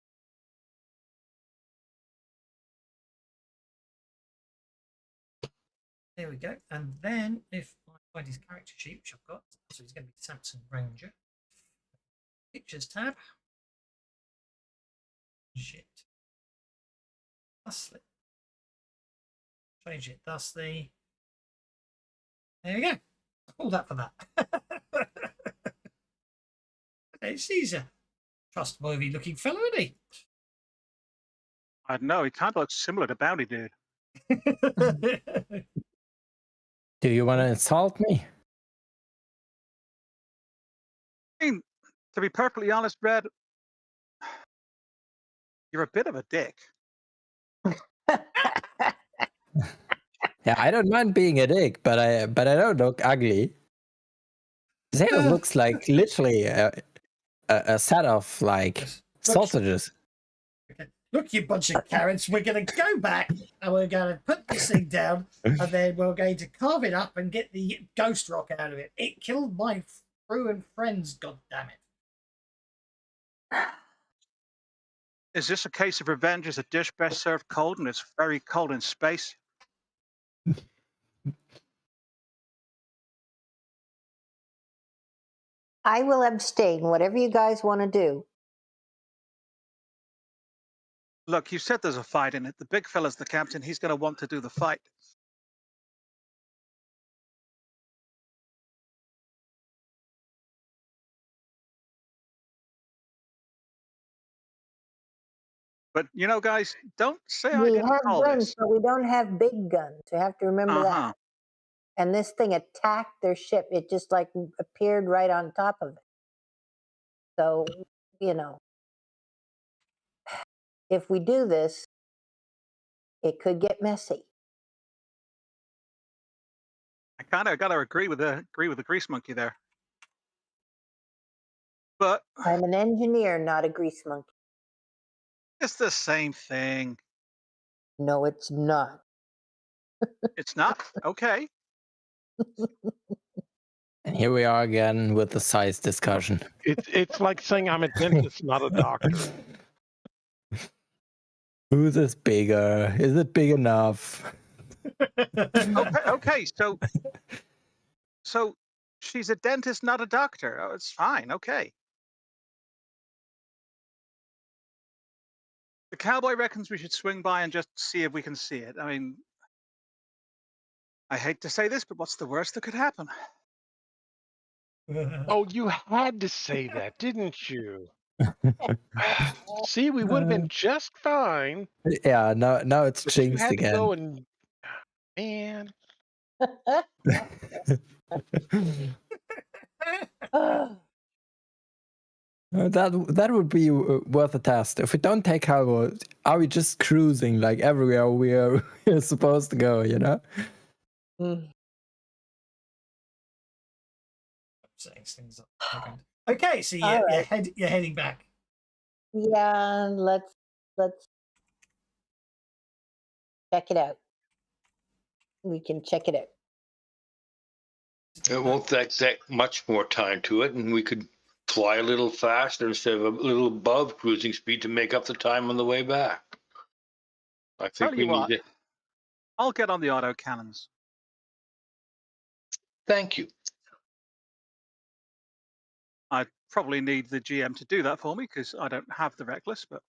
There we go. And then if I find his character sheet, which I've got, so he's going to be Samson Ranger. Pictures tab. Shit. Thusly. Change it thusly. There we go. All that for that. He's a trustworthy looking fellow, isn't he? I don't know. He kind of looks similar to Bounty Dude. Do you want to insult me? I mean, to be perfectly honest, Red, you're a bit of a dick. Yeah, I don't mind being a dick, but I don't look ugly. His hair looks like literally a set of like sausages. Okay. Look, you bunch of carrots, we're going to go back and we're going to put this thing down and then we're going to carve it up and get the ghost rock out of it. It killed my crew and friends, god damn it. Is this a case of revenge as a dish best served cold and it's very cold in space? I will abstain, whatever you guys want to do. Look, you said there's a fight in it. The big fella's the captain. He's going to want to do the fight. But, you know, guys, don't say I We didn't have call guns, this. but we don't have big guns. You have to remember that. And this thing attacked their ship. It just like appeared right on top of it. So, you know, if we do this, it could get messy. I kind of got to agree with the grease monkey there. But I'm an engineer, not a grease monkey. it's the same thing. No, it's not. It's not? Okay. And here we are again with the size discussion. It's like saying I'm a dentist, not a doctor. Who's is bigger? Is it big enough? Okay. So she's a dentist, not a doctor. Oh, it's fine. Okay. The cowboy reckons we should swing by and just see if we can see it. I mean, I hate to say this, but what's the worst that could happen? Oh, you had to say that, didn't you? See, we would have been just fine. Yeah, now it's But you jinxed had to again. go and man. That would be worth a test. If we don't take cargo, are we just cruising like everywhere we're supposed to go? You know. Mm. Setting things up. Okay, so All you're right. you're heading back. Yeah, let's check it out. We can check it out. It won't take much more time to it, and we could fly a little faster instead of a little above cruising speed to make up the time on the way back. I think Tell we you need what, to. I'll get on the auto cannons. Thank you. I probably need the GM to do that for me because I don't have the reckless, but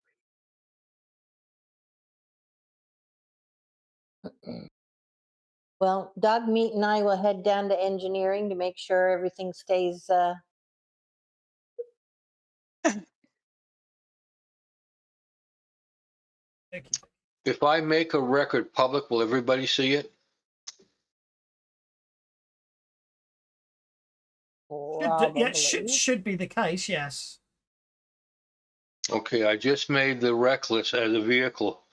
Well, Dog Meat and I will head down to engineering to make sure everything stays. Okay. If I make a record public, will everybody see it? Should be the case. Yes. Okay, I just made the reckless as a vehicle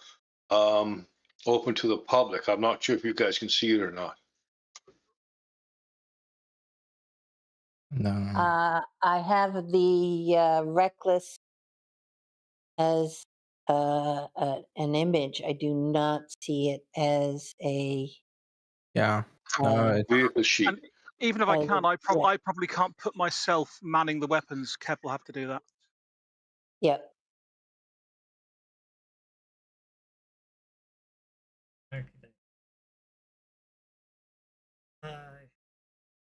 open to the public. I'm not sure if you guys can see it or not. No. I have the reckless as an image. I do not see it as a. Yeah. No, Vehicle sheet. and even if I can, I yeah. probably can't put myself manning the weapons. Kev will have to do that. Yep. Okay.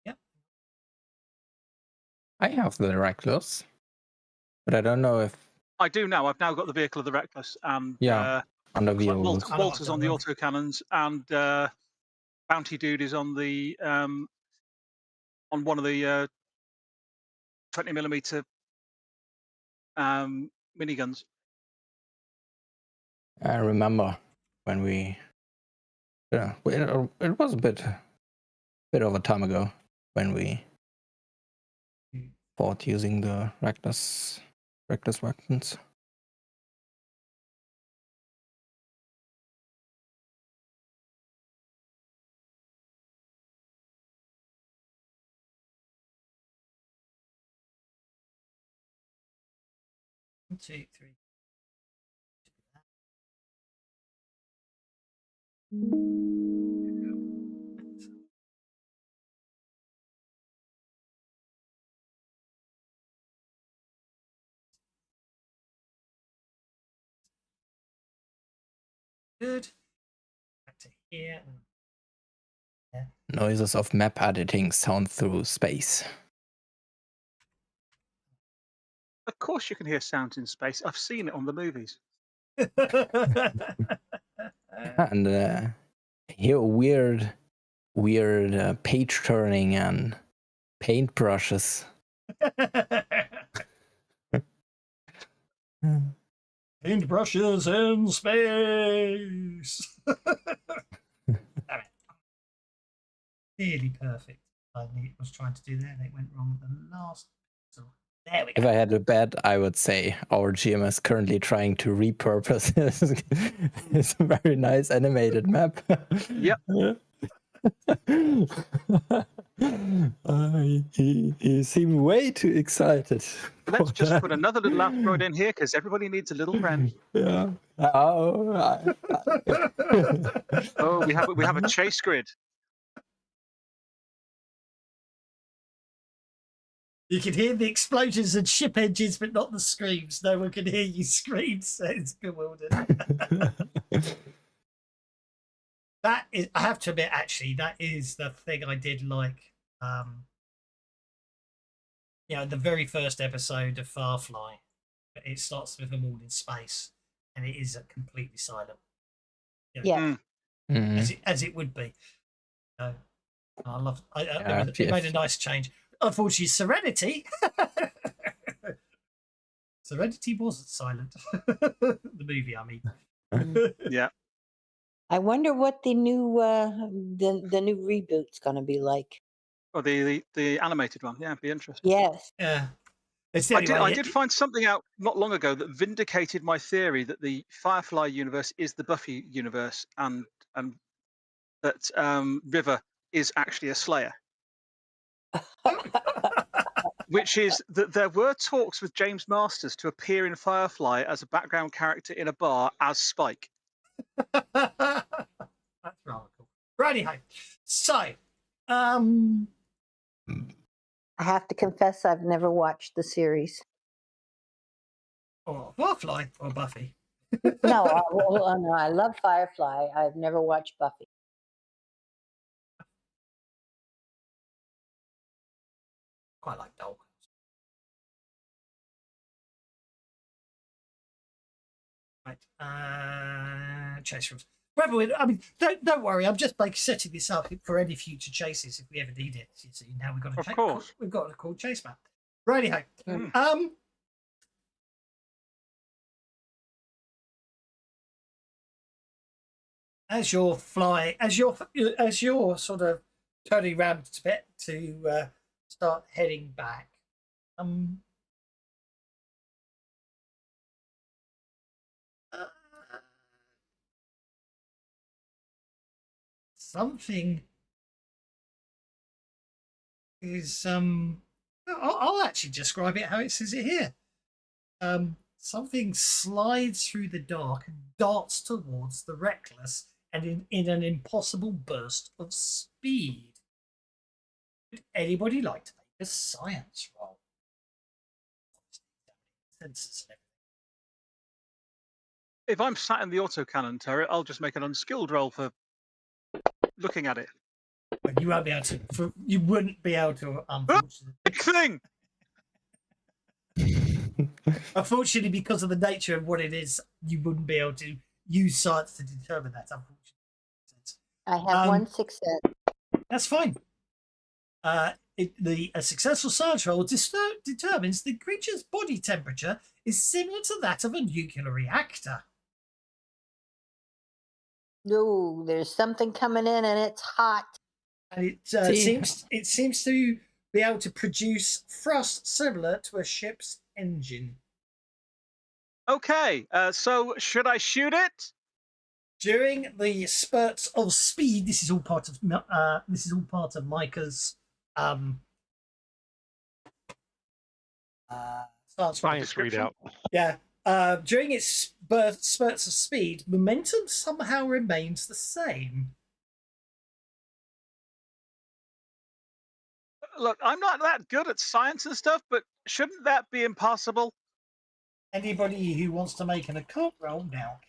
Yep. I have the reckless, but I don't know if. I do now. I've now got the vehicle of the reckless, and On the wheel. Walter's on the auto cannons, and Bounty Dude is on the on one of the 20mm miniguns. I remember when we. Yeah, it was a bit of a time ago when we fought using the reckless weapons. One, two, three. Good. Back to here. Yeah. Noises of map editing sound through space. Of course, you can hear sounds in space. I've seen it on the movies. And I hear weird page turning and paintbrushes. Paintbrushes in space. Nearly perfect. I was trying to do that and it went wrong with the last. So there we go. If I had a bet, I would say our GM is currently trying to repurpose his very nice animated map. Yep. He seemed way too excited. Let's just put another little asteroid in here because everybody needs a little friend. Yeah. Oh, we have a chase grid. You can hear the explosions and ship engines, but not the screams. No one can hear you scream, so it's bewildering. That is, I have to admit, actually, that is the thing I did like. The very first episode of Firefly, it starts with them all in space, and it is completely silent. Yeah. As it would be. I love. It made a nice change. Unfortunately, Serenity wasn't silent. The movie, I mean. Yeah. I wonder what the new the new reboot's going to be like. Or the animated one. Yeah, it'd be interesting. Yes. Yeah. It's the I only did. way. I did find something out not long ago that vindicated my theory that the Firefly universe is the Buffy universe, and that River is actually a Slayer. Which is that there were talks with James Masters to appear in Firefly as a background character in a bar as Spike. That's rather cool. Righty-ho. So, I have to confess, I've never watched the series. or Firefly or Buffy. No, no, I love Firefly. I've never watched Buffy. Quite like Dog. Right. Chase rules. I mean, don't worry. I'm just like setting this up for any future chases if we ever need it. You see, now we've got Of course. we've got a cool chase map. Righty-ho. Mm. As you're sort of turning around a bit to start heading back, something is I'll actually describe it how it says it here. Something slides through the dark and darts towards the reckless, and in an impossible burst of speed. Would anybody like to make a science roll? Sensors and If I'm sat in the autocannon turret, I'll just make an unskilled roll for looking at it. everything. You won't be able to. You wouldn't be able to, unfortunately. Big thing. Unfortunately, because of the nature of what it is, you wouldn't be able to use science to determine that. Unfortunately, I have one success. that's fine. A successful science roll determines the creature's body temperature is similar to that of a nuclear reactor. No, there's something coming in and it's hot. And it seems to be able to produce thrust similar to a ship's engine. Okay, so should I shoot it? During the spurts of speed, this is all part of Micah's Science readout. Yeah. During its spurts of speed, momentum somehow remains the same. Look, I'm not that good at science and stuff, but shouldn't that be impossible? Anybody who wants to make an occult roll now.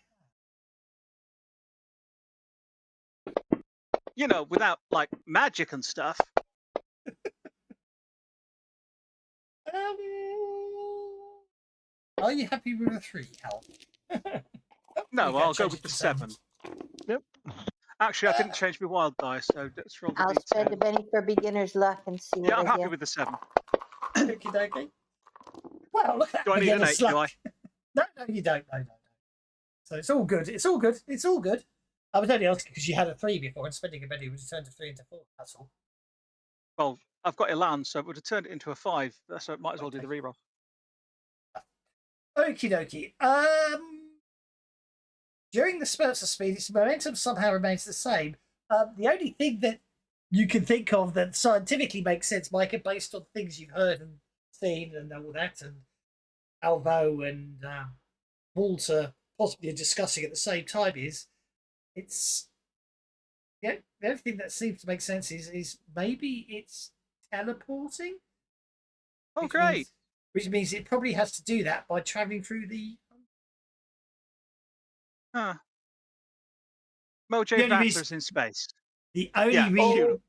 You know, without like magic and stuff. Are you happy with a 3, Hal? No, I'll go with the 7. Yep. Actually, I didn't change my wild die, so let's roll the I'll spend a D10. penny for beginner's luck and see what Yeah, I'm I happy get. with the 7. Okie dokie. Well, look at that. Do I need an beginner's 8, do I? luck. No, you don't. No. So it's all good. It's all good. It's all good. I was only asking because you had a 3 before, and spending a penny would have turned a 3 into 4. That's all. Well, I've got Elan, so it would have turned it into a 5. So I might as well do the reroll. Okie dokie. During the spurts of speed, its momentum somehow remains the same. The only thing that you can think of that scientifically makes sense, Micah, based on things you've heard and seen and all that, and Alvo and Walter possibly are discussing at the same time, is the only thing that seems to make sense is maybe it's teleporting. Oh, great. Which means it probably has to do that by traveling through the. Huh. The Mojang only Raptors reason- in space. The only Yeah, reason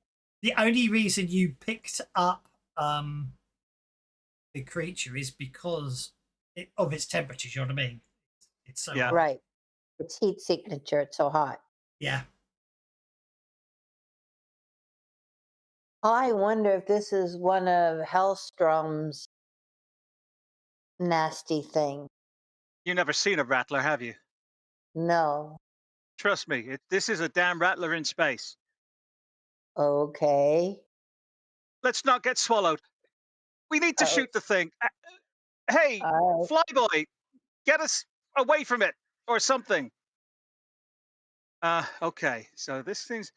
the only reason you picked up the creature is because of its temperature. You know what I mean? It's so Yeah. hot. Right. It's heat signature. It's so hot. Yeah. I wonder if this is one of Hellstrom's nasty thing. You've never seen a rattler, have you? No. Trust me, this is a damn rattler in space. Okay. Let's not get swallowed. We need to Uh-oh. shoot the thing. Hey, All right. Flyboy, get us away from it or something. Okay, so this thing's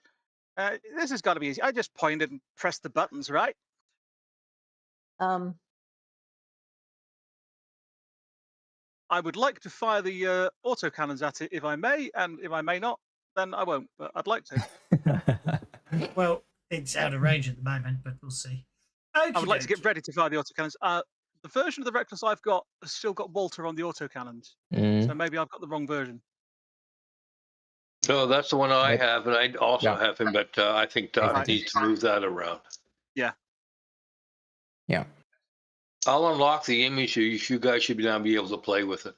this has got to be easy. I just pointed and pressed the buttons, right? Um, I would like to fire the autocannons at it if I may, and if I may not, then I won't. But I'd like to. Well, it's out of range at the moment, but we'll see. I would like to Okey-dokey. get ready to fire the autocannons. The version of the Reckless I've got has still got Walter on the autocannons, so maybe I've got the wrong version. No, that's the one I Yep. have, and I also Yeah. have him, but I think Doc Right. needs to move that around. Yeah. Yeah. I'll unlock the image. You guys should now be able to play with it.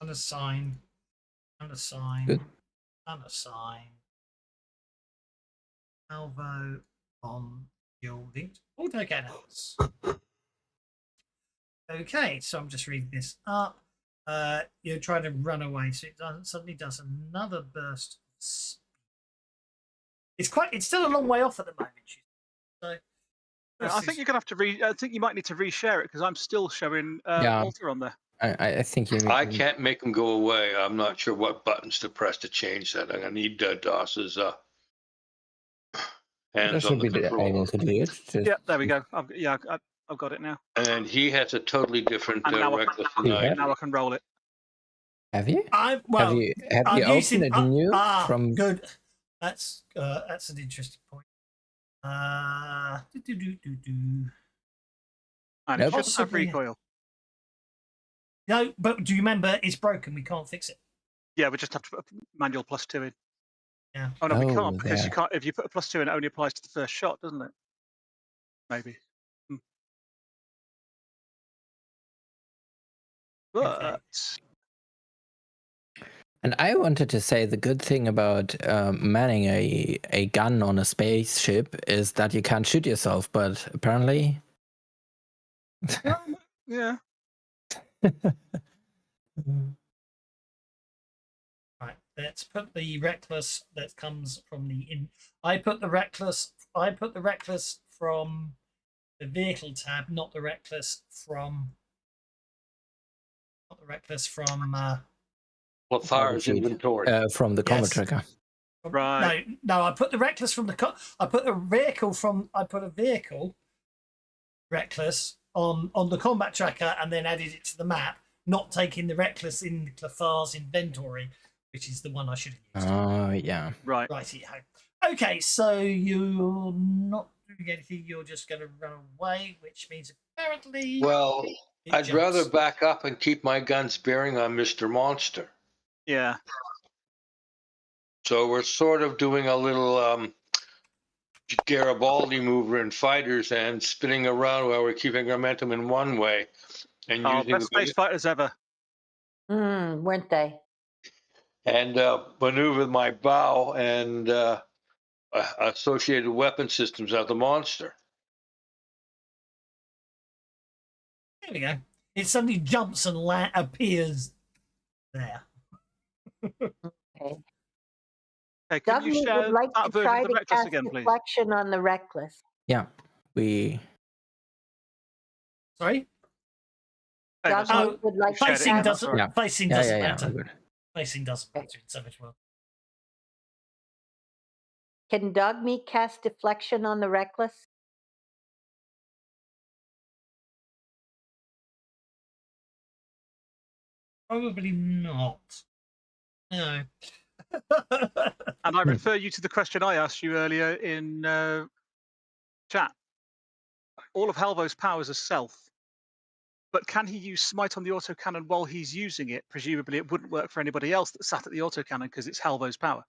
Unassign. Unassign. Good. Unassign. Salvo on yielding autocannons. Okay, so I'm just reading this up. You're trying to run away, so it suddenly does another burst. It's still a long way off at the moment. So I think you're gonna have to I think you might need to reshare it because I'm still showing Yeah. Walter on there. I think you. I can't make him go away. I'm not sure what buttons to press to change that. I'm gonna need Doss's That hands on should the be able controller. to do it. Just, Yeah, there we go. I've got it now. And he has a totally different And now, Reckless I, than I Yeah. do. now I can roll it. Have you? I'm have you I'm opened using, it new from? good. That's an interesting point. And Nope. it shouldn't have Possibly. recoil. No, but do you remember it's broken? We can't fix it. Yeah, we just have to put a manual +2 in. Yeah. Oh no, we Oh, can't because there. you can't. If you put a +2 in, it only applies to the first shot, doesn't it? Maybe. But And I wanted to say the good thing about manning a gun on a spaceship is that you can't shoot yourself, but apparently. yeah, Right. Let's put the reckless that comes from the in. I put the reckless from the vehicle tab, not the reckless from. Not the reckless from. Well, fire's sheet. inventory. From the combat Yes. tracker. right. No. I put the reckless from the. I put a vehicle from. I put a vehicle. Reckless on the combat tracker and then added it to the map, not taking the reckless in Clefar's inventory, which is the one I should have used. Oh yeah. Right. Righty ho. Okay, so you're not doing anything. You're just going to run away, which means apparently. Well, it I'd jumps. rather back up and keep my guns bearing on Mr. Monster. Yeah. So we're sort of doing a little Garibaldi mover in fighters and spinning around while we're keeping our momentum in one way and Oh, using best space fighters ever. weren't they? and maneuver my bow and associated weapon systems of the monster. There we go. It suddenly jumps and appears there. Okay. Hey, can you Douglas share would like that to version try of the to Reckless cast again, please? deflection on the reckless. Yeah. We. Sorry? Hey, Douglas so- would like to shared it, Facing yeah, doesn't, Yeah. facing Yeah, doesn't yeah, matter. we're good. Facing doesn't matter in Savage World. Can Dogmeat cast deflection on the reckless? Probably not. No. And I refer you to the question I asked you earlier in chat. All of Halvo's powers are self, but can he use smite on the autocannon while he's using it? Presumably, it wouldn't work for anybody else that sat at the autocannon because it's Halvo's power.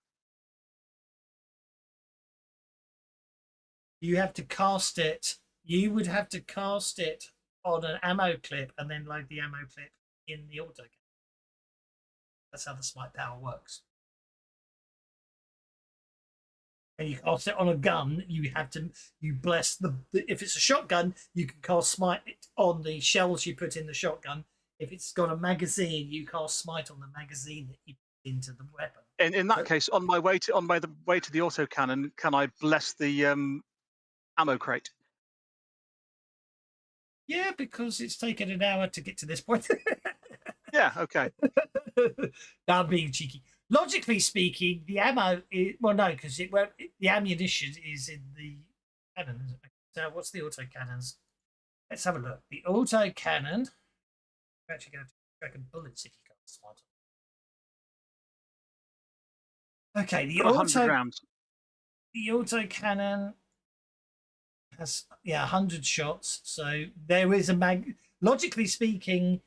You have to cast it. You would have to cast it on an ammo clip and then load the ammo clip in the auto. That's how the smite power works. And you cast it on a gun. You have to. You bless the. If it's a shotgun, you can cast smite on the shells you put in the shotgun. If it's got a magazine, you cast smite on the magazine that you put into the weapon. In that case, on my way to the autocannon, can I bless the ammo crate? Yeah, because it's taken an hour to get to this point. Yeah, okay. Now I'm being cheeky. Logically speaking, the ammo is well, no, because it won't. The ammunition is in the cannon. Isn't it? So what's the auto cannons? Let's have a look. The auto cannon. You're actually going to dragon bullets if you can't smart them. Okay, the Got 100 auto rounds. the auto cannon has 100 shots. So there is a mag. Logically speaking,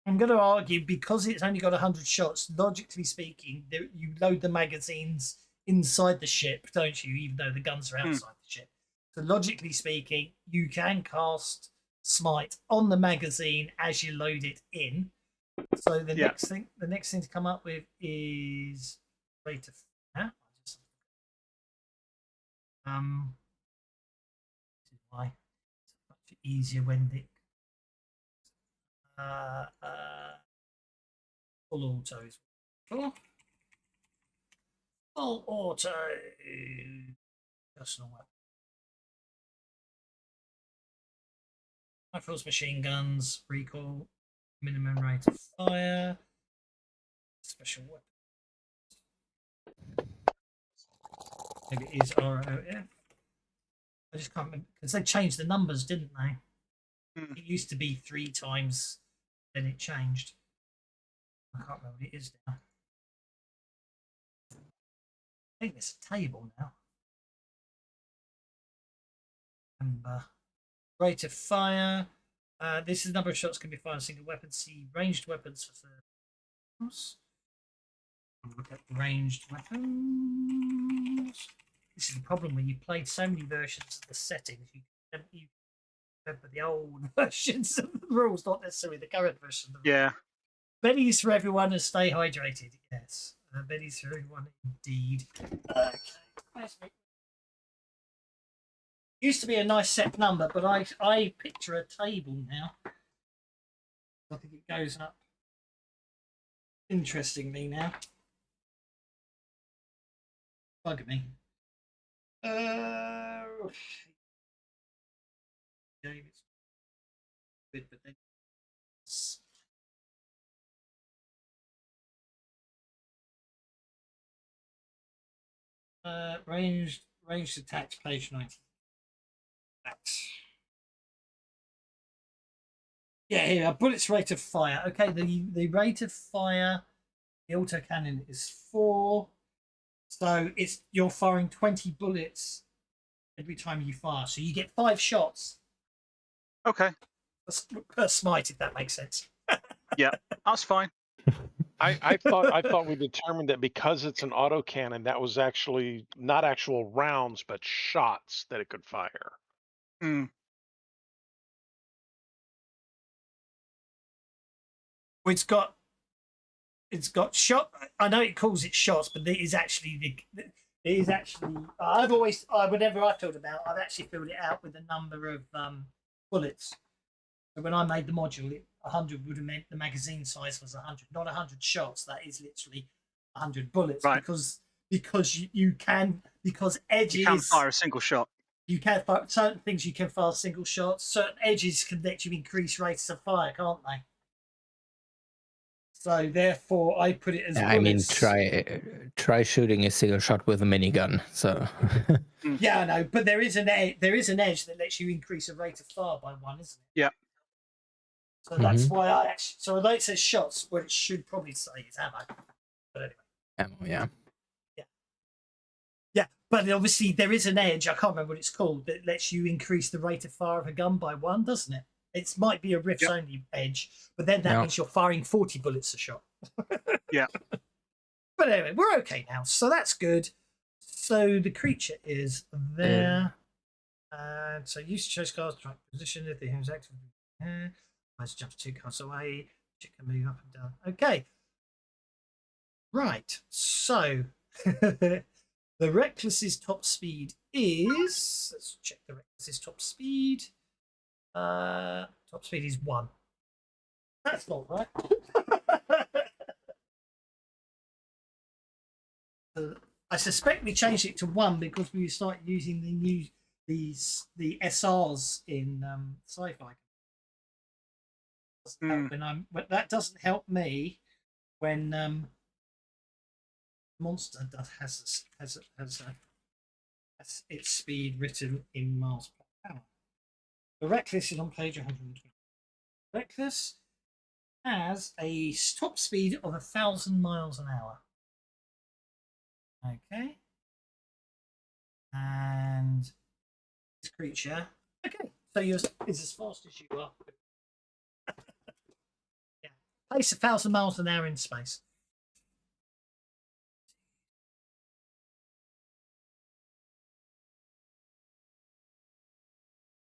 I'm going to argue because it's only got 100 shots. Logically speaking, you load the magazines inside the ship, don't you? Even though the guns are outside the ship. So logically speaking, you can cast smite on the magazine as you load it in. So the next thing to come up with is rate of fire. This is why it's much easier when the full autos. Full auto personal weapon. Rifles, machine guns, recoil, minimum rate of fire, special weapon. Maybe it is ROF. I just can't remember because they changed the numbers, didn't they? It used to be 3 times, then it changed. I can't remember what it is now. I think there's a table now. Rate of fire. This is the number of shots can be fired on a single weapon. See ranged weapons for third. Look at ranged weapons. This is the problem when you played so many versions of the settings. You remember the old versions of the rules, not necessarily the current version. Of the rules. Bennies for everyone and stay hydrated. Yes, bennies for everyone indeed. Okay. Used to be a nice set number, but I picture a table now. I think it goes up interestingly now. Bug me. Good, but then ranged attacks, page 90. Yeah, here, bullets rate of fire. Okay, the rate of fire, the autocannon is 4. So you're firing 20 bullets every time you fire. So you get 5 shots. Okay. Per smite, if that makes sense. Yeah, that's fine. I thought we determined that because it's an autocannon, that was actually not actual rounds, but shots that it could fire. It's got shot. I know it calls it shots, but it is actually whenever I've filled them out, I've actually filled it out with the number of bullets. So when I made the module, 100 would have meant the magazine size was 100, not 100 shots. That is literally 100 bullets, right? Because you can edges. You can fire a single shot. You can fire certain things. You can fire single shots. Certain edges can let you increase rates of fire, can't they? So therefore, I put it as. I mean, try shooting a single shot with a minigun. So. Yeah, I know, but there is an edge that lets you increase a rate of fire by 1, isn't it? Yeah. So that's why I actually. So although it says shots, what it should probably say is ammo. But anyway. Ammo, yeah. Yeah, but obviously there is an edge. I can't remember what it's called that lets you increase the rate of fire of a gun by 1, doesn't it? It might be a rifts only edge, but then that means you're firing 40 bullets a shot. Yeah. But anyway, we're okay now, so that's good. So the creature is there. And so use to choose cards to right position if the hymn is active. Let's jump 2 cards away. It can move up and down. Okay. Right. So the Reckless's top speed is. Let's check the Reckless's top speed. Top speed is 1. That's not right. I suspect we changed it to 1 because we start using the SRs in sci-fi Doesn't help but that doesn't help me when monster has its speed written in miles per hour. The Reckless is on page 120. Reckless has a top speed of 1,000 miles an hour. Okay. And this creature. Okay. So yours is as fast as you are. Yeah. Place 1,000 miles an hour in space.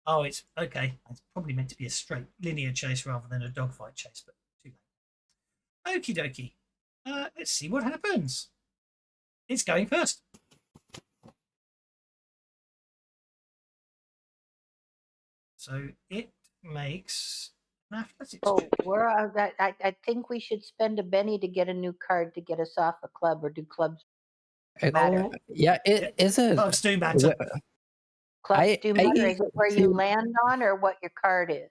Oh, it's okay. It's probably meant to be a straight linear chase rather than a dogfight chase, but too late. Okie dokie. Let's see what happens. It's going first. So it makes an athletics Oh, check. I think we should spend a Benny to get a new card to get us off a club, or do clubs matter? Yeah, is it? Clubs do matter. Clubs do matter. Is it where you feel- land on or what your card is?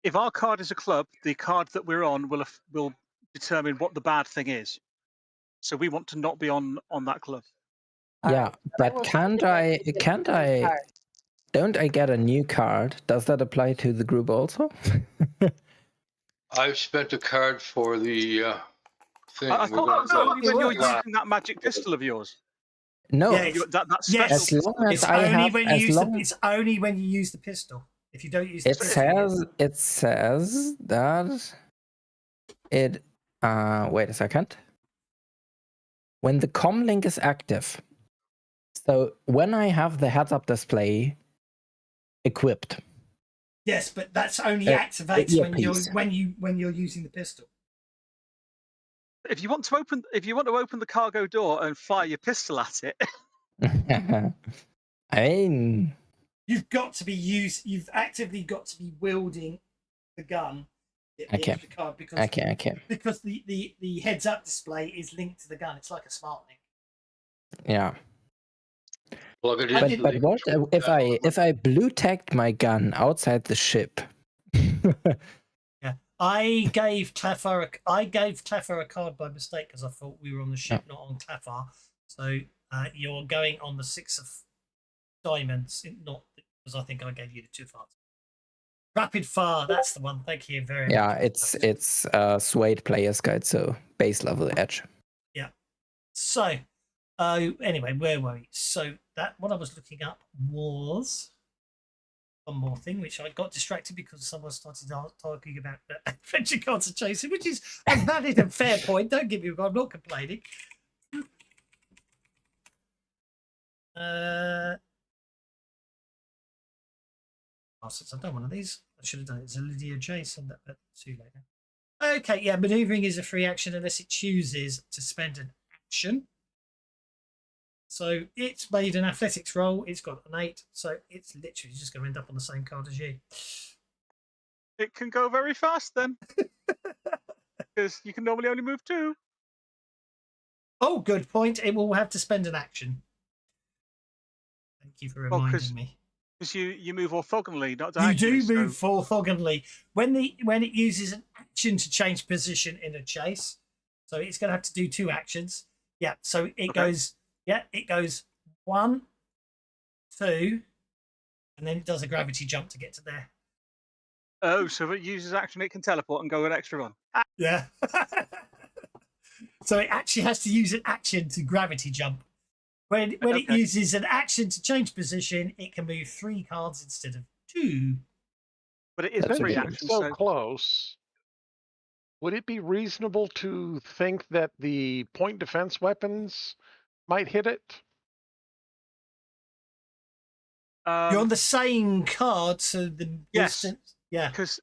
If our card is a club, the card that we're on will determine what the bad thing is. So we want to not be on that club. Yeah, but can't I? Don't I get a new card? Does that apply to the group also? I've spent a card for the thing. I thought that was only when you're Yeah. using that magic pistol of yours. No. Yeah, That's yes. special. As long as It's I only have, when you as use long it's only when you use the pistol. If you don't use the pistol, it says that it. Wait a second. When the comlink is active, so when I have the heads-up display equipped. yes, but that's only The activates earpiece. when you're using the pistol. If you want to open the cargo door and fire your pistol at it, I mean, You've actively got to be wielding the gun at the Okay. end of the card because because the heads up display is linked to the gun. It's like a smart link. yeah. Plug it But- into But the what control if I blue tagged my gun outside the ship? Yeah, I gave Clefar a card by mistake because I thought we were on the ship, not on Clefar. So you're going on the 6 of diamonds, not because I think I gave you the 2 cards. Rapid fire, that's the one. Thank you very Yeah, much. it's Suede Player's Guide, so base level edge. Yeah. So, anyway, where were we? So that what I was looking up was one more thing, which I got distracted because someone started talking about adventure cards and chasing, which is a valid and fair point. Don't get me wrong, I'm not complaining. Since I've done one of these, I should have done it as a Lydia Jason, but too late now. Okay, yeah, maneuvering is a free action unless it chooses to spend an action. So it's made an athletics roll. It's got an 8, so it's literally just going to end up on the same card as you. it can go very fast then, because you can normally only move 2. Oh, good point. It will have to spend an action. Thank you for reminding me. Because you move orthogonally, not You diagonally. do move orthogonally when it uses an action to change position in a chase. So it's going to have to do 2 actions. Yeah. So it goes. Yeah, it goes 1, 2, and then it does a gravity jump to get to there. Oh, so if it uses action, it can teleport and go an extra run. Yeah. So it actually has to use an action to gravity jump. When it uses an action to change position, it can move 3 cards instead of 2. But it is That's a free good action. So So close. Would it be reasonable to think that the point defense weapons might hit it? You're on the same card, so the Yes. distance. Yeah. because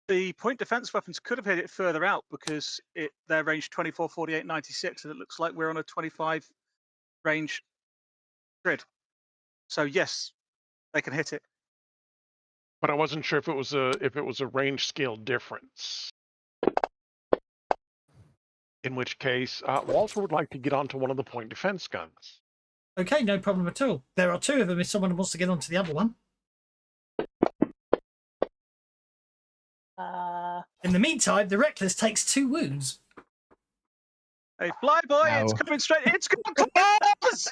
the point defense weapons could have hit it further out because their range 24, 48, 96, and it looks like we're on a 25 range grid. So yes, they can hit it. But I wasn't sure if it was a range scale difference. In which case, Walter would like to get onto one of the point defense guns. Okay, no problem at all. There are 2 of them if someone wants to get onto the other one. In the meantime, the Reckless takes 2 wounds. Hey, flyboy, it's Ow. coming straight. It's going to close.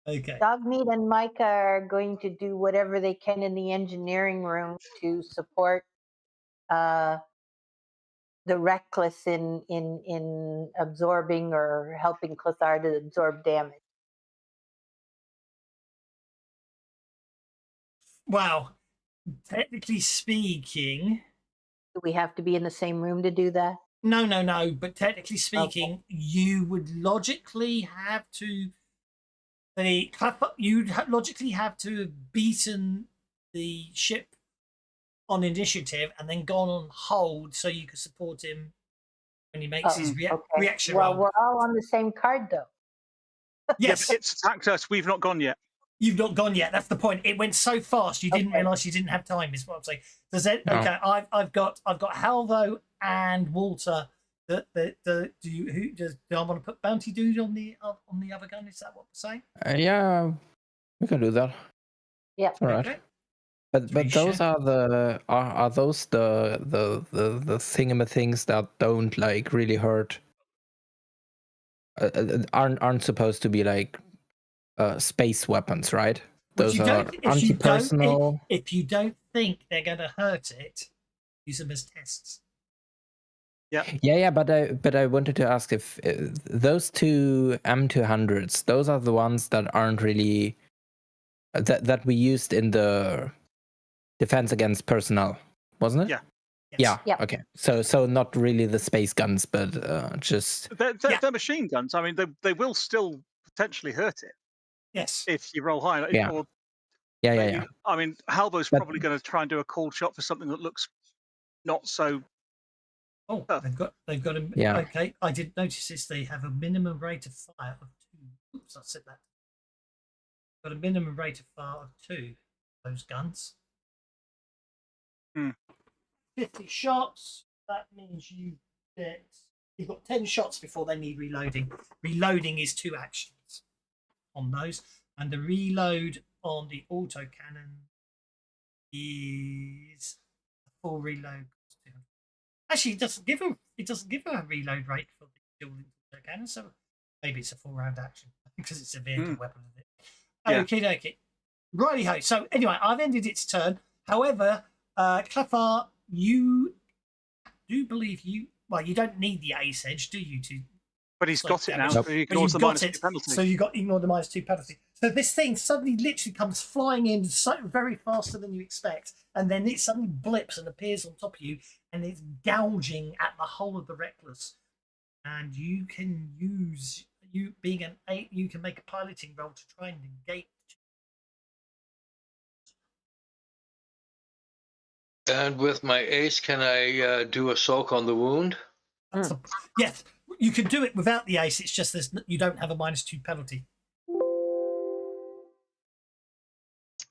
Okay. Dogmeat and Micah are going to do whatever they can in the engineering room to support the Reckless in absorbing or helping Clothar to absorb damage. Wow. Technically speaking, Do we have to be in the same room to do that? no. But technically speaking, you would logically have to. Logically have to have beaten the ship on initiative and then gone on hold so you could support him when he makes his reaction Well, roll. we're all on the same card, though. Yes, Yeah, it's attacked us. We've not gone yet. you've not gone yet. That's the point. It went so fast you didn't Okay. realise you didn't have time. Is what I'm saying. Does it? No. Okay, I've got Halvo and Walter. Do I want to put Bounty Dude on the other gun? Is that what we're saying? Yeah, we can do that. Yeah. All right. Okay. But Three those ship. are those the thingamathings that don't like really hurt? Aren't supposed to be like space weapons, right? But Those you are don't- if you don't- anti-personal. If you don't think they're going to hurt it, use them as tests. Yeah, but I wanted to ask if those 2 M200s, those are the ones that aren't really that we used in the defense against personnel, wasn't it? Yeah. Yes. Yeah. Yeah. Okay. So not really the space guns, but just They're machine guns. I mean, they will still potentially hurt it Yes. if you roll high. Yeah. Or yeah. maybe, I mean, Halbo's But- probably going to try and do a cold shot for something that looks not so. Oh, they've got a. Yeah. Okay, I did notice this. They have a minimum rate of fire of 2. Oops, I said that. Got a minimum rate of fire of 2. Those guns. 50 shots. That means you've got 10 shots before they need reloading. Reloading is 2 actions on those, and the reload on the autocannon is a full reload. Actually, it doesn't give her a reload rate for the dual autocannon, so maybe it's a 4-round action because it's a vehicle weapon. Isn't it? Yeah. Okie dokie. Righty ho. So anyway, I've ended its turn. However, Clefar, you do believe you don't need the ace edge, do you? But he's Like got it now, damage. so you can But also you've got minus it, the penalty. so you got ignore the -2 penalty. So this thing suddenly literally comes flying in so very faster than you expect, and then it suddenly blips and appears on top of you, and it's gouging at the whole of the Reckless. And you can use you can make a piloting roll to try and negate. And with my ace, can I do a soak on the wound? Yes, you can do it without the ace. It's just you don't have a -2 penalty.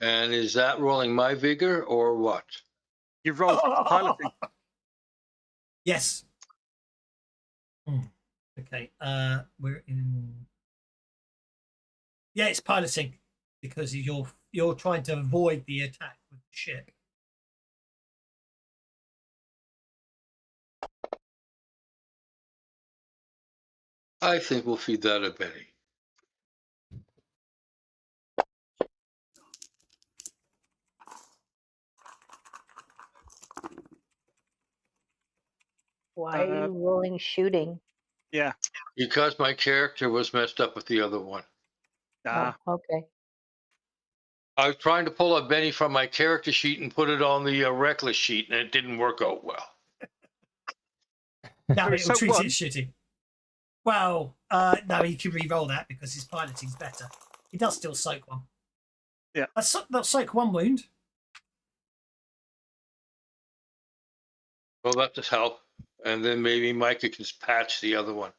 And is that rolling my vigor or what? You've rolled piloting. Yes. Okay. We're in. Yeah, it's piloting because you're trying to avoid the attack with the ship. I think we'll feed that a Betty. Why are you rolling shooting? Yeah. Because my character was messed up with the other one. Nah. Oh, okay. I was trying to pull a Benny from my character sheet and put it on the Reckless sheet, and it didn't work out well. Now Sorry, it'll so treat one. it as shooting. Well, no, he can re-roll that because his piloting's better. He does still soak 1. Yeah. That'll soak 1 wound. Well, that just help. And then maybe Micah can patch the other one.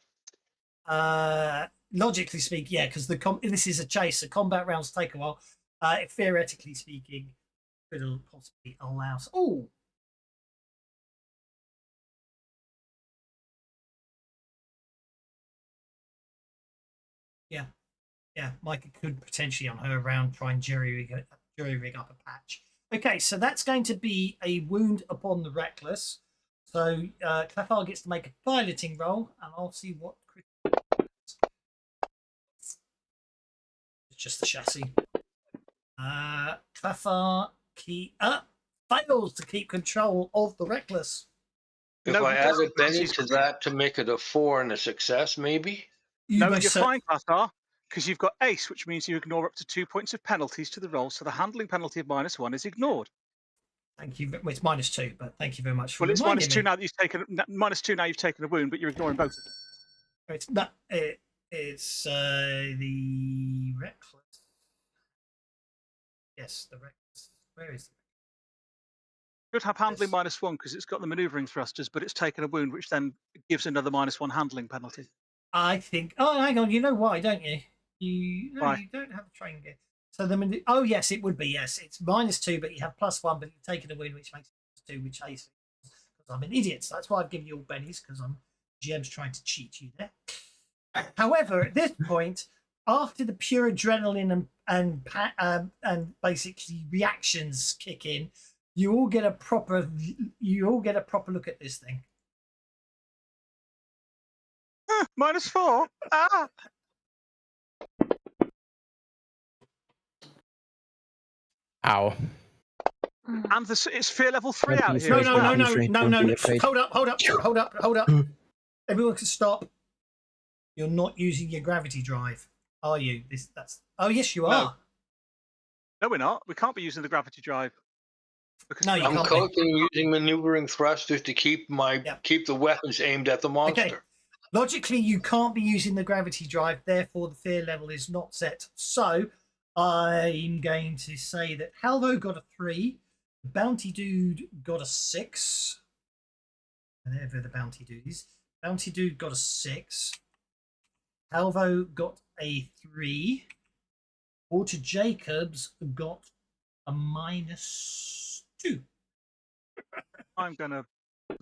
Logically speaking, yeah, because this is a chase, so combat rounds take a while. Theoretically speaking, could possibly allow. Oh, yeah, Micah could potentially on her round try and jury rig up a patch. Okay, so that's going to be a wound upon the reckless. So Clefar gets to make a piloting roll, and I'll see what. It's just the chassis. Clefar fails to keep control of the reckless. If No, I he add a doesn't, Benny he's- to that to make it a 4 and a success, maybe? No, most you're cer- fine, Clastar, because you've got ace, which means you ignore up to 2 points of penalties to the roll, so the handling penalty of -1 is ignored. Thank you. Well, it's -2, but thank you very much for Well, it's reminding -2 me. now that you've taken -2 now you've taken a wound, but you're ignoring both of them. It's not. It's the reckless. Yes, the reckless. Where is the Should have handling Yes. -1 because it's got the manoeuvring thrusters, but it's taken a wound, which then gives another -1 handling penalty. I think. Oh, hang on. You know why, don't you? Why? You don't have a train gear. So oh yes, it would be yes. It's -2, but you have +1, but you've taken a win, which makes it +2, which ace. Because I'm an idiot. So that's why I've given you all bennies, because I'm GM's trying to cheat you there. However, at this point, after the pure adrenaline and basically reactions kick in, you all get a proper look at this thing. -4. Ah. Ow. And it's fear level 3 out here. No, as no, well. no, no, Afraid, no, don't no. be afraid. Hold up. Everyone can stop. You're not using your gravity drive, are you? Oh yes, you are. No, we're not. We can't be using the gravity drive. Because No, you I'm can't be. coaching using maneuvering thrusters to keep keep the weapons aimed at the monster. Okay. Logically, you can't be using the gravity drive, therefore the fear level is not set. So I'm going to say that Halvo got a 3, Bounty Dude got a 6. Whatever the Bounty Dude is. Bounty Dude got a 6. Halvo got a 3. Walter Jacobs got a -2. I'm going to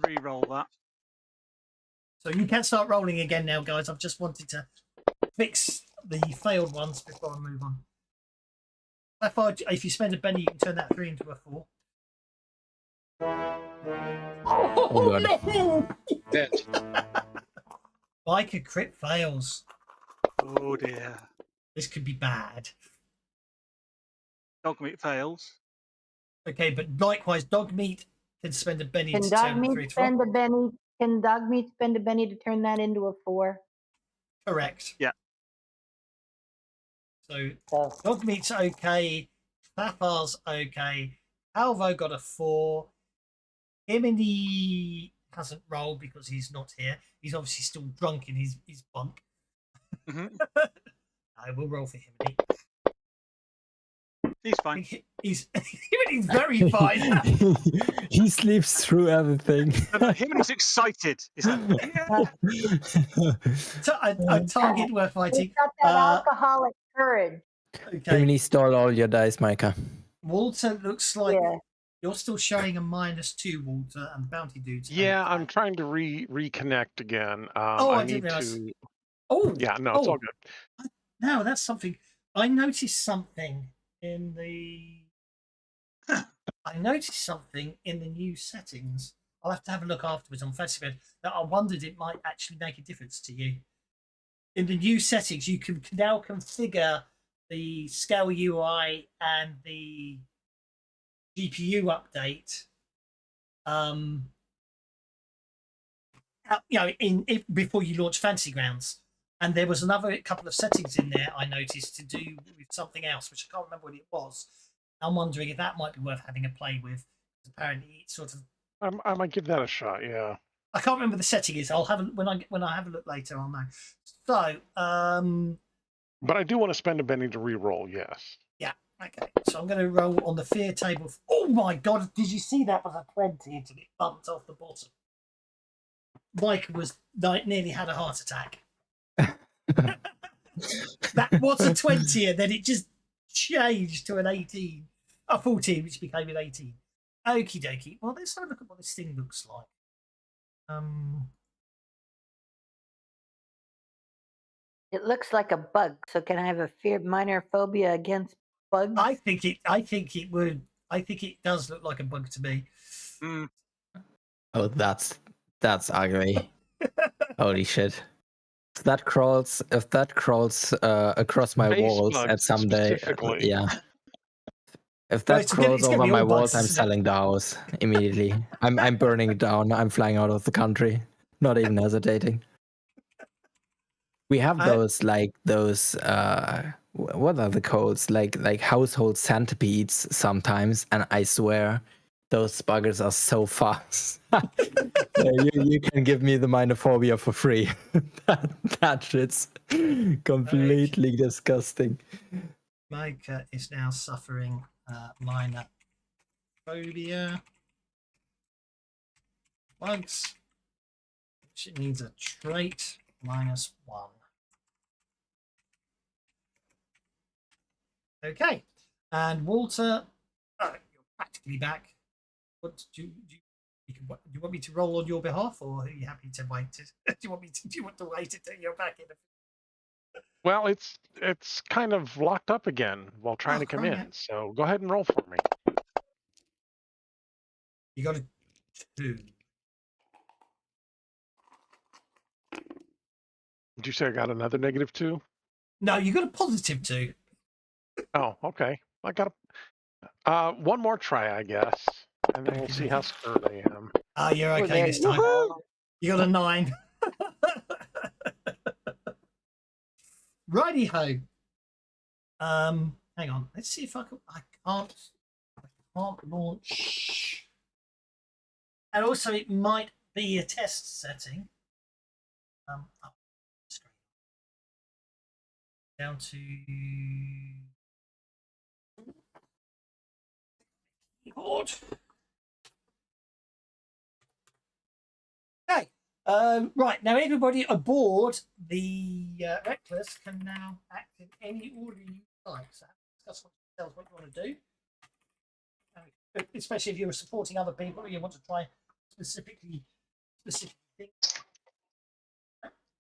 re-roll that. So you can start rolling again now, guys. I've just wanted to fix the failed ones before I move on. If you spend a penny, you can turn that 3 into a 4. Oh, God. No! Yes. Biker crit fails. Oh dear. This could be bad. Dog meat fails. Okay, but likewise, dog meat can spend a penny Can to dog turn 3 meat to 4. spend a penny? Can dog meat spend a penny to turn that into a 4? Correct. Yeah. So dog meat's okay. Fafar's okay. Alvo got a 4. Himini hasn't rolled because he's not here. He's obviously still drunk in his bunk. Mhm. I will roll for Himini. He's fine. He's very fine. He sleeps through everything. Him and he's excited. He's like, A target worth He's fighting. got that alcoholic courage. Okay. He stole all your dice, Micah. Walter looks like Yeah. you're still showing a -2, Walter, and Bounty Dude's. Yeah, okay. I'm trying to reconnect again. I didn't need realise. to. Oh, Yeah, no, it's all good. No, that's something. I noticed something in the. I noticed something in the new settings. I'll have to have a look afterwards on Fantasy that I wondered it might actually make a difference to you. In the new settings, you can now configure the scale UI and the GPU update. Before you launch Fantasy Grounds. And there was another couple of settings in there I noticed to do with something else, which I can't remember what it was. I'm wondering if that might be worth having a play with. Apparently, it's sort of. I might give that a shot. Yeah. I can't remember the setting is. I'll have when I have a look later. I'll know. So. But I do want to spend a penny to re-roll. Yes. Yeah. Okay. So I'm going to roll on the fear table. Oh my God! Did you see that was a 20 until it bumped off the bottom? Mike was nearly had a heart attack. That was a 20, and then it just changed to an 18, a 14, which became an 18. Okie dokie. Well, let's have a look at what this thing looks like. It looks like a bug. So can I have a minor phobia against bugs? I think it would. I think it does look like a bug to me. Mm, Oh, that's ugly. Holy shit. If that crawls across my Face walls bugs at some day, specifically. yeah. If Well, that crawls it's gonna over be my all walls, bugs, I'm isn't it? selling the house immediately. I'm burning it down. I'm flying out of the country. Not even hesitating. We have those what are the codes? Like household centipedes sometimes, and I swear those buggers are so fast. You can give me the minophobia for free. that shit's completely disgusting. Micah is now suffering minor phobia. Bugs. She needs a trait -1. Okay. And Walter, you're practically back. What do you want me to roll on your behalf, or are you happy to wait? Do you want to wait until you're back in? Well, it's kind of locked up again while trying to come crying in. out. So go ahead and roll for me. You got a 2. Did you say I got another -2? No, you got a +2. Oh, okay. I got one more try, I guess, and then we'll see how screwed I am. You're Oh, okay there this you time. go. You got a 9. Righty ho. Hang on. Let's see if I can't launch. And also, it might be a test setting. Screen. Down to keyboard. Okay. Right, now everybody aboard the Reckless can now act in any order you like. So discuss what you want to do. Especially if you're supporting other people or you want to try specific things.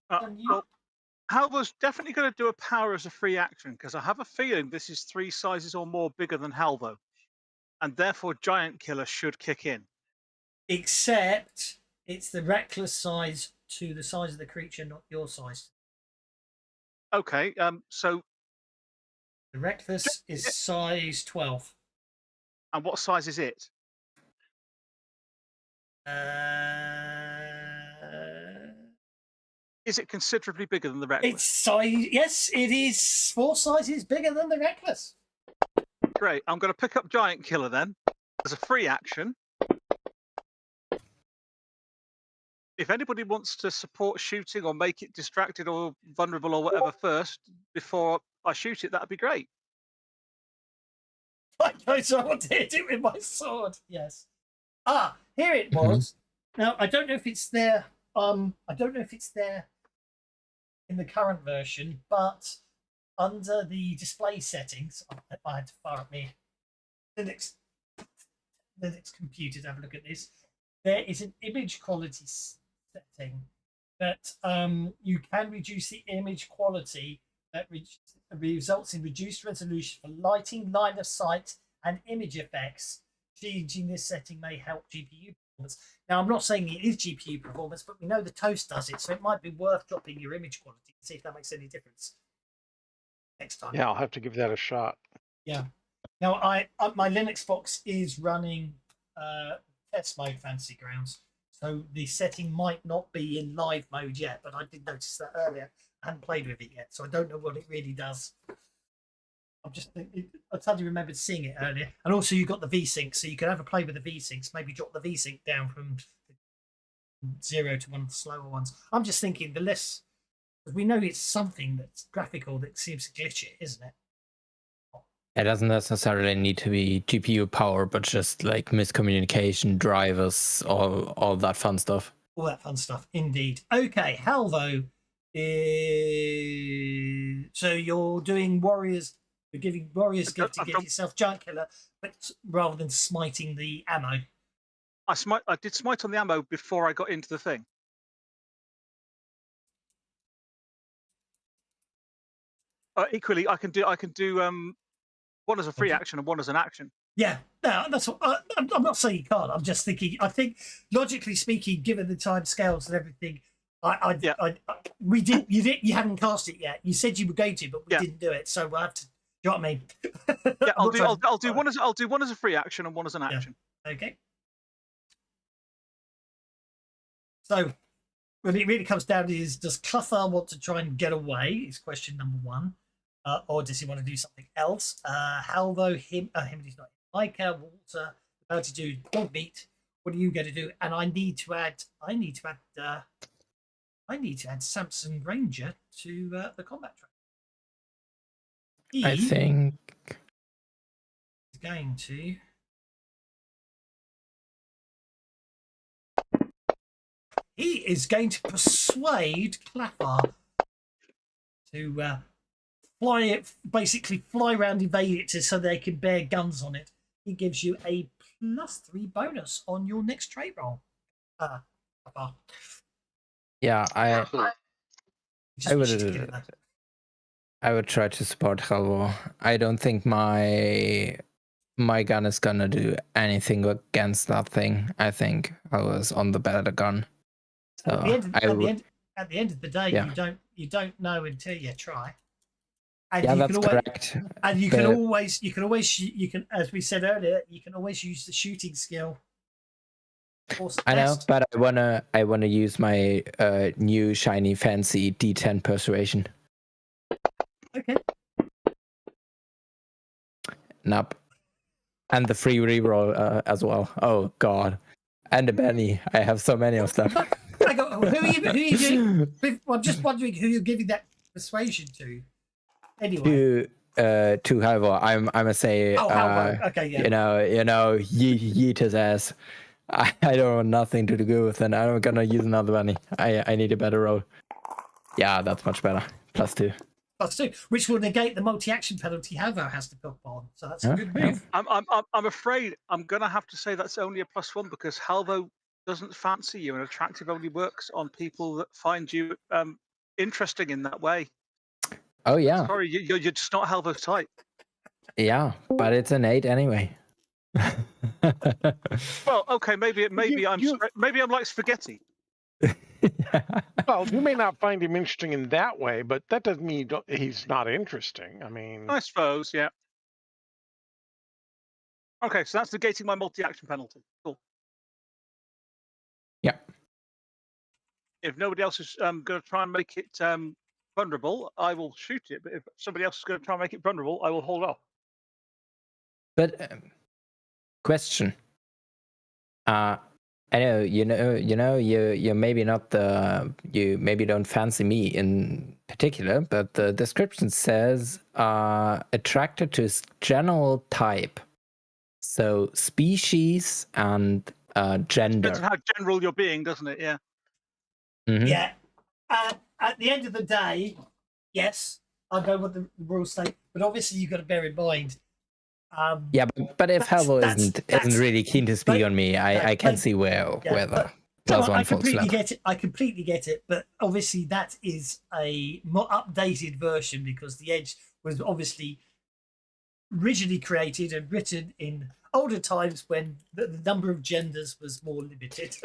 well, Halvo's definitely going to do a power as a free action because I have a feeling this is 3 sizes or more bigger than Halvo, and therefore Giant Killer should kick in. Except it's the Reckless size to the size of the creature, not your size. Okay, so The Reckless is size 12. and what size is it? Is it considerably bigger than the Reckless? It's size. Yes, it is 4 sizes bigger than the Reckless. Great. I'm going to pick up Giant Killer then as a free action. If anybody wants to support shooting or make it distracted or vulnerable or whatever first before I shoot it, that'd be great. I know someone to hit it with my sword. Yes. Here it was. Now I don't know if it's there. I don't know if it's there in the current version, but under the display settings, I had to fire up my Linux computer to have a look at this. There is an image quality setting that you can reduce the image quality that results in reduced resolution for lighting, line of sight, and image effects. Changing this setting may help GPU performance. Now, I'm not saying it is GPU performance, but we know the Toast does it, so it might be worth dropping your image quality and see if that makes any difference next time. Yeah, I'll have to give that a shot. Yeah. Now, my Linux box is running test mode Fantasy Grounds, so the setting might not be in live mode yet, but I did notice that earlier. I hadn't played with it yet, so I don't know what it really does. I suddenly remembered seeing it earlier. And also you got the VSync, so you could have a play with the VSyncs, maybe drop the VSync down from 0 to one of the slower ones. I'm just thinking the less, because we know it's something that's graphical that seems to glitch it, isn't it? It doesn't necessarily need to be GPU power, but just like miscommunication, drivers, all that fun stuff. All that fun stuff, indeed. Okay, Halvo, so you're doing warriors. You're giving warriors gift to get yourself Giant Killer, but rather than smiting the ammo. I did smite on the ammo before I got into the thing. Equally, I can do one as a free action and one as an action. Yeah, no, that's what I'm not saying you can't. I'm just thinking. I think logically speaking, given the time scales and everything, Yeah. we did. You haven't cast it yet. You said you were going to, but we Yeah. didn't do it. So we'll have to. Do you know what I mean? Yeah, I'm not trying to- I'll do one as a free action and one as an action. Okay. So when it really comes down to is, does Clothar want to try and get away? Is question number one. Or does he want to do something else? Halvo, him is not. Micah, Walter, about to do dog meat. What are you going to do? And I need to add Samson Granger to the combat track. I think He's going to. He is going to persuade Clapper to fly around, evade it so they can bear guns on it. He gives you a +3 bonus on your next trait roll. yeah, I Just would try to support Halvor. I don't think my gun is gonna do anything against that thing. I think I was on the better gun. So at the end of the day, Yeah. you don't know until you try. And Yeah, you that's can always, correct. And you But- can always, as we said earlier, you can always use the shooting skill. I know, but I wanna use my new shiny fancy D10 persuasion. Okay. Nope. And the free reroll as well. Oh god. And the Benny. I have so many of them. Hang on, who are you doing? I'm just wondering who you're giving that persuasion to. Anyway. To Halvor. I'm gonna say Halvor. Okay, yeah. yeet his ass. I don't want nothing to do with it. I'm gonna use another bunny. I need a better roll. Yeah, that's much better. +2. +2, which will negate the multi-action penalty Halvor has to put on. So that's a good move. I'm afraid I'm gonna have to say that's only a +1 because Halvo doesn't fancy you, and attractive only works on people that find you interesting in that way. Oh yeah. Sorry, you're just not Halvo's type. Yeah, but it's an 8 anyway. Well, okay, maybe I'm like spaghetti. Well, you may not find him interesting in that way, but that doesn't mean he's not interesting. I mean, I suppose, yeah. Okay, so that's negating my multi-action penalty. Cool. Yeah. If nobody else is going to try and make it vulnerable, I will shoot it. But if somebody else is going to try and make it vulnerable, I will hold off. But question. I know you maybe not you maybe don't fancy me in particular, but the description says attracted to general type, so species and gender. Depends on how general you're being, doesn't it? Yeah. Mhm. Yeah. At the end of the day, yes, I know what the rules say, but obviously you've got to bear in mind. Yeah, but if Halvor isn't really keen to speak on me, I can see where the +1 I falls completely flat. get it. I completely get it. But obviously, that is a more updated version because the Edge was obviously originally created and written in older times when the number of genders was more limited.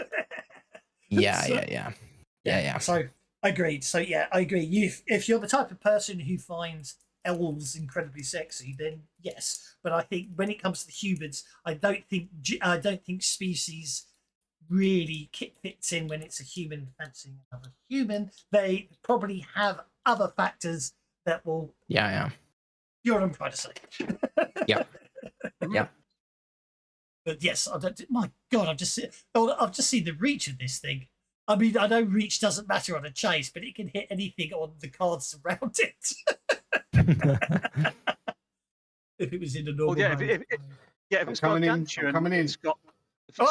Yeah. So agreed. So yeah, I agree. If you're the type of person who finds elves incredibly sexy, then yes. But I think when it comes to the humans, I don't think species really fits in when it's a human fancying another human. They probably have other factors that will. Yeah. You know what I'm trying to say. Yeah. Yeah. But yes, I don't. My God, I've just seen the reach of this thing. I mean, I know reach doesn't matter on a chase, but it can hit anything on the cards around it. If it was in a normal. Well, yeah, if it's gargantuan, it's got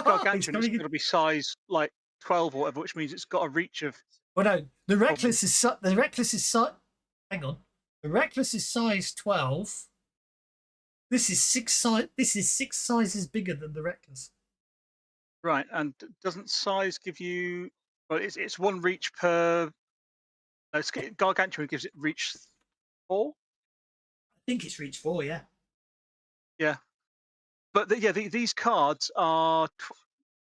gargantuan, it's going to be size like 12 or whatever, which means it's got a reach of. Well, no, the reckless is hang on, the reckless is size 12. This is six sizes bigger than the reckless. Right, and doesn't size give you? Well, it's one reach per. Gargantuan gives it reach 4. I think it's reach 4, yeah. Yeah. But these cards are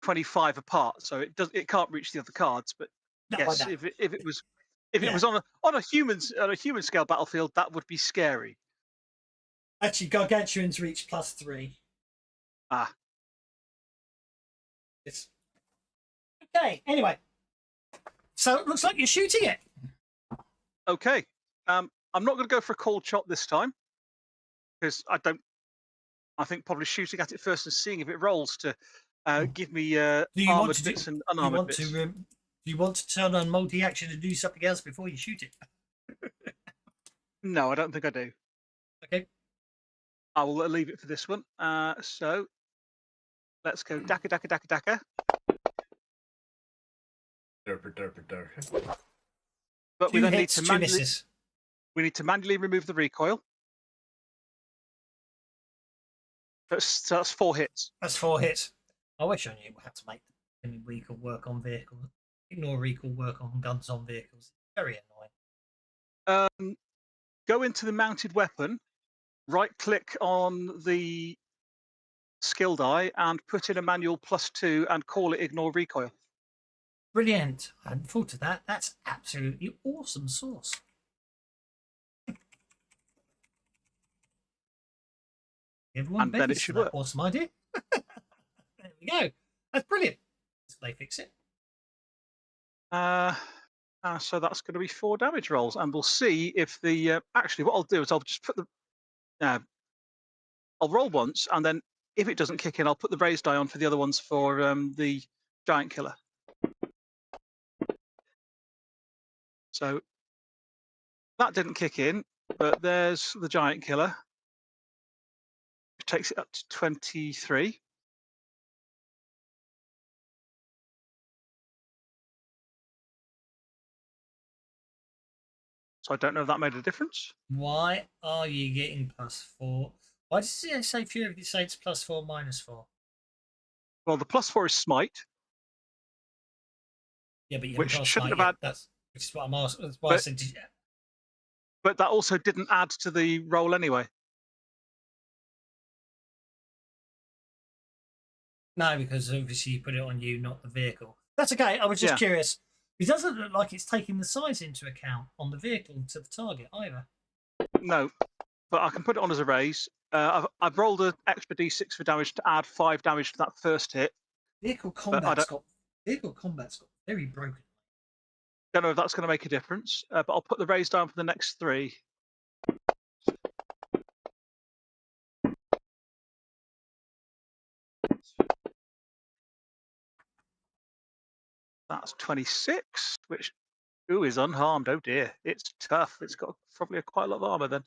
25 apart, so it can't reach the other cards. But No, I yes, know. if it was if it Yeah. was on a human scale battlefield, that would be scary. Actually, gargantuans reach +3. Ah, It's okay. Anyway, so it looks like you're shooting it. okay. I'm not going to go for a cold shot this time because I think probably shooting at it first and seeing if it rolls to give me Do you want armored to bits and do you unarmored want bits. to do you want to turn on multi-action and do something else before you shoot it? No, I don't think I do. Okay. I will leave it for this one. So let's go Daka Daka Daka Daka. But we Two then need hits, to two misses. manually remove the recoil. So that's 4 hits. That's 4 hits. I wish I knew how to make any recall work on vehicles. Ignore recall work on guns on vehicles. Very annoying. Go into the mounted weapon, right click on the skill die and put in a manual +2 and call it ignore recoil. Brilliant. I hadn't thought of that. That's absolutely awesome sauce. Everyone And then beggars it should for that work. awesome idea. There we go. That's brilliant. So they fix it. So that's going to be 4 damage rolls, and we'll see if the actually what I'll do is I'll just put the I'll roll once, and then if it doesn't kick in, I'll put the raised die on for the other ones for the giant killer. So that didn't kick in, but there's the giant killer, which takes it up to 23. So I don't know if that made a difference. Why are you getting +4? Why does it say few of you say it's +4, -4? Well, the +4 is smite, Yeah, but you which haven't got a shouldn't smite have yet. had, That's which is what I'm asking. That's why I but said but that also didn't add to the roll anyway. no, because obviously you put it on you, not the vehicle. That's okay. I was just Yeah. curious. It doesn't look like it's taking the size into account on the vehicle to the target either. No, but I can put it on as a raise. I've rolled an extra d6 for damage to add 5 damage to that first hit. Vehicle I combat's got very broken. Don't know if that's going to make a difference, but I'll put the raise down for the next 3. That's 26, which is unharmed. Oh dear, it's tough. It's got probably quite a lot of armor then.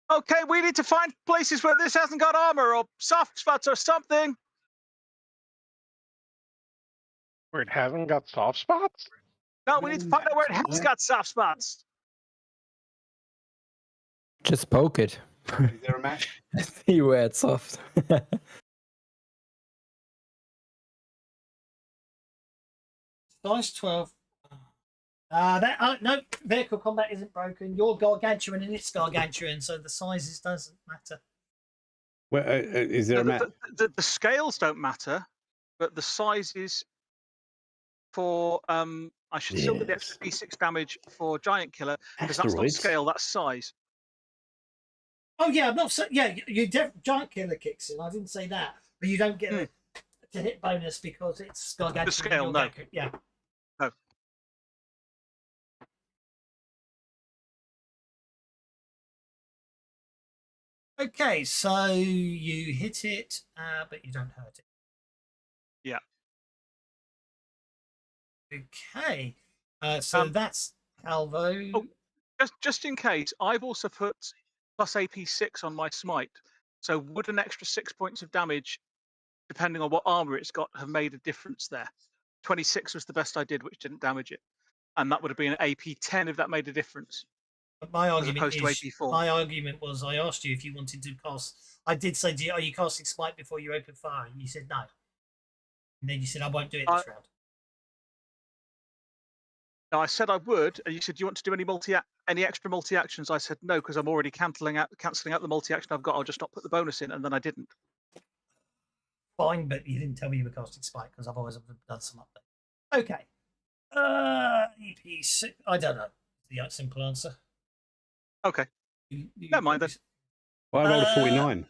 Okay, we need to find places where this hasn't got armor or soft spots or something. Where it hasn't got soft spots? No, we need to find out where it has got soft spots. Just poke it. Is there a match? See where it's soft. Size 12. No, vehicle combat isn't broken. You're gargantuan and it's gargantuan, so the sizes doesn't matter. Well, is there a match? The scales don't matter, but the sizes for I should still get the extra d6 damage for giant killer because that's not Asteroids? scale, that's size. Oh yeah, I'm not so yeah. Giant killer kicks in. I didn't say that, but you don't get a to hit bonus because it's gargantuan. scale, no. Yeah. No. Okay, so you hit it, but you don't hurt it. Yeah. Okay, so that's Alvo. Oh, just in case, I've also put plus AP6 on my smite. So would an extra 6 points of damage, depending on what armor it's got, have made a difference there? 26 was the best I did, which didn't damage it. And that would have been an AP10 if that made a difference. But my argument opposed to is, AP4. my argument was, I asked you if you wanted to cast. I did say, are you casting smite before you open fire? And you said no. And then you said, I won't do it this round. Now I said I would, and you said, "Do you want to do any extra multi actions?" I said no, because I'm already cancelling out the multi action I've got. I'll just not put the bonus in, and then I didn't. Fine, but you didn't tell me you were casting spike because I've always done some update. Okay. EP6. I don't know. The simple answer. Okay. Never mind then. Well, I rolled a 49.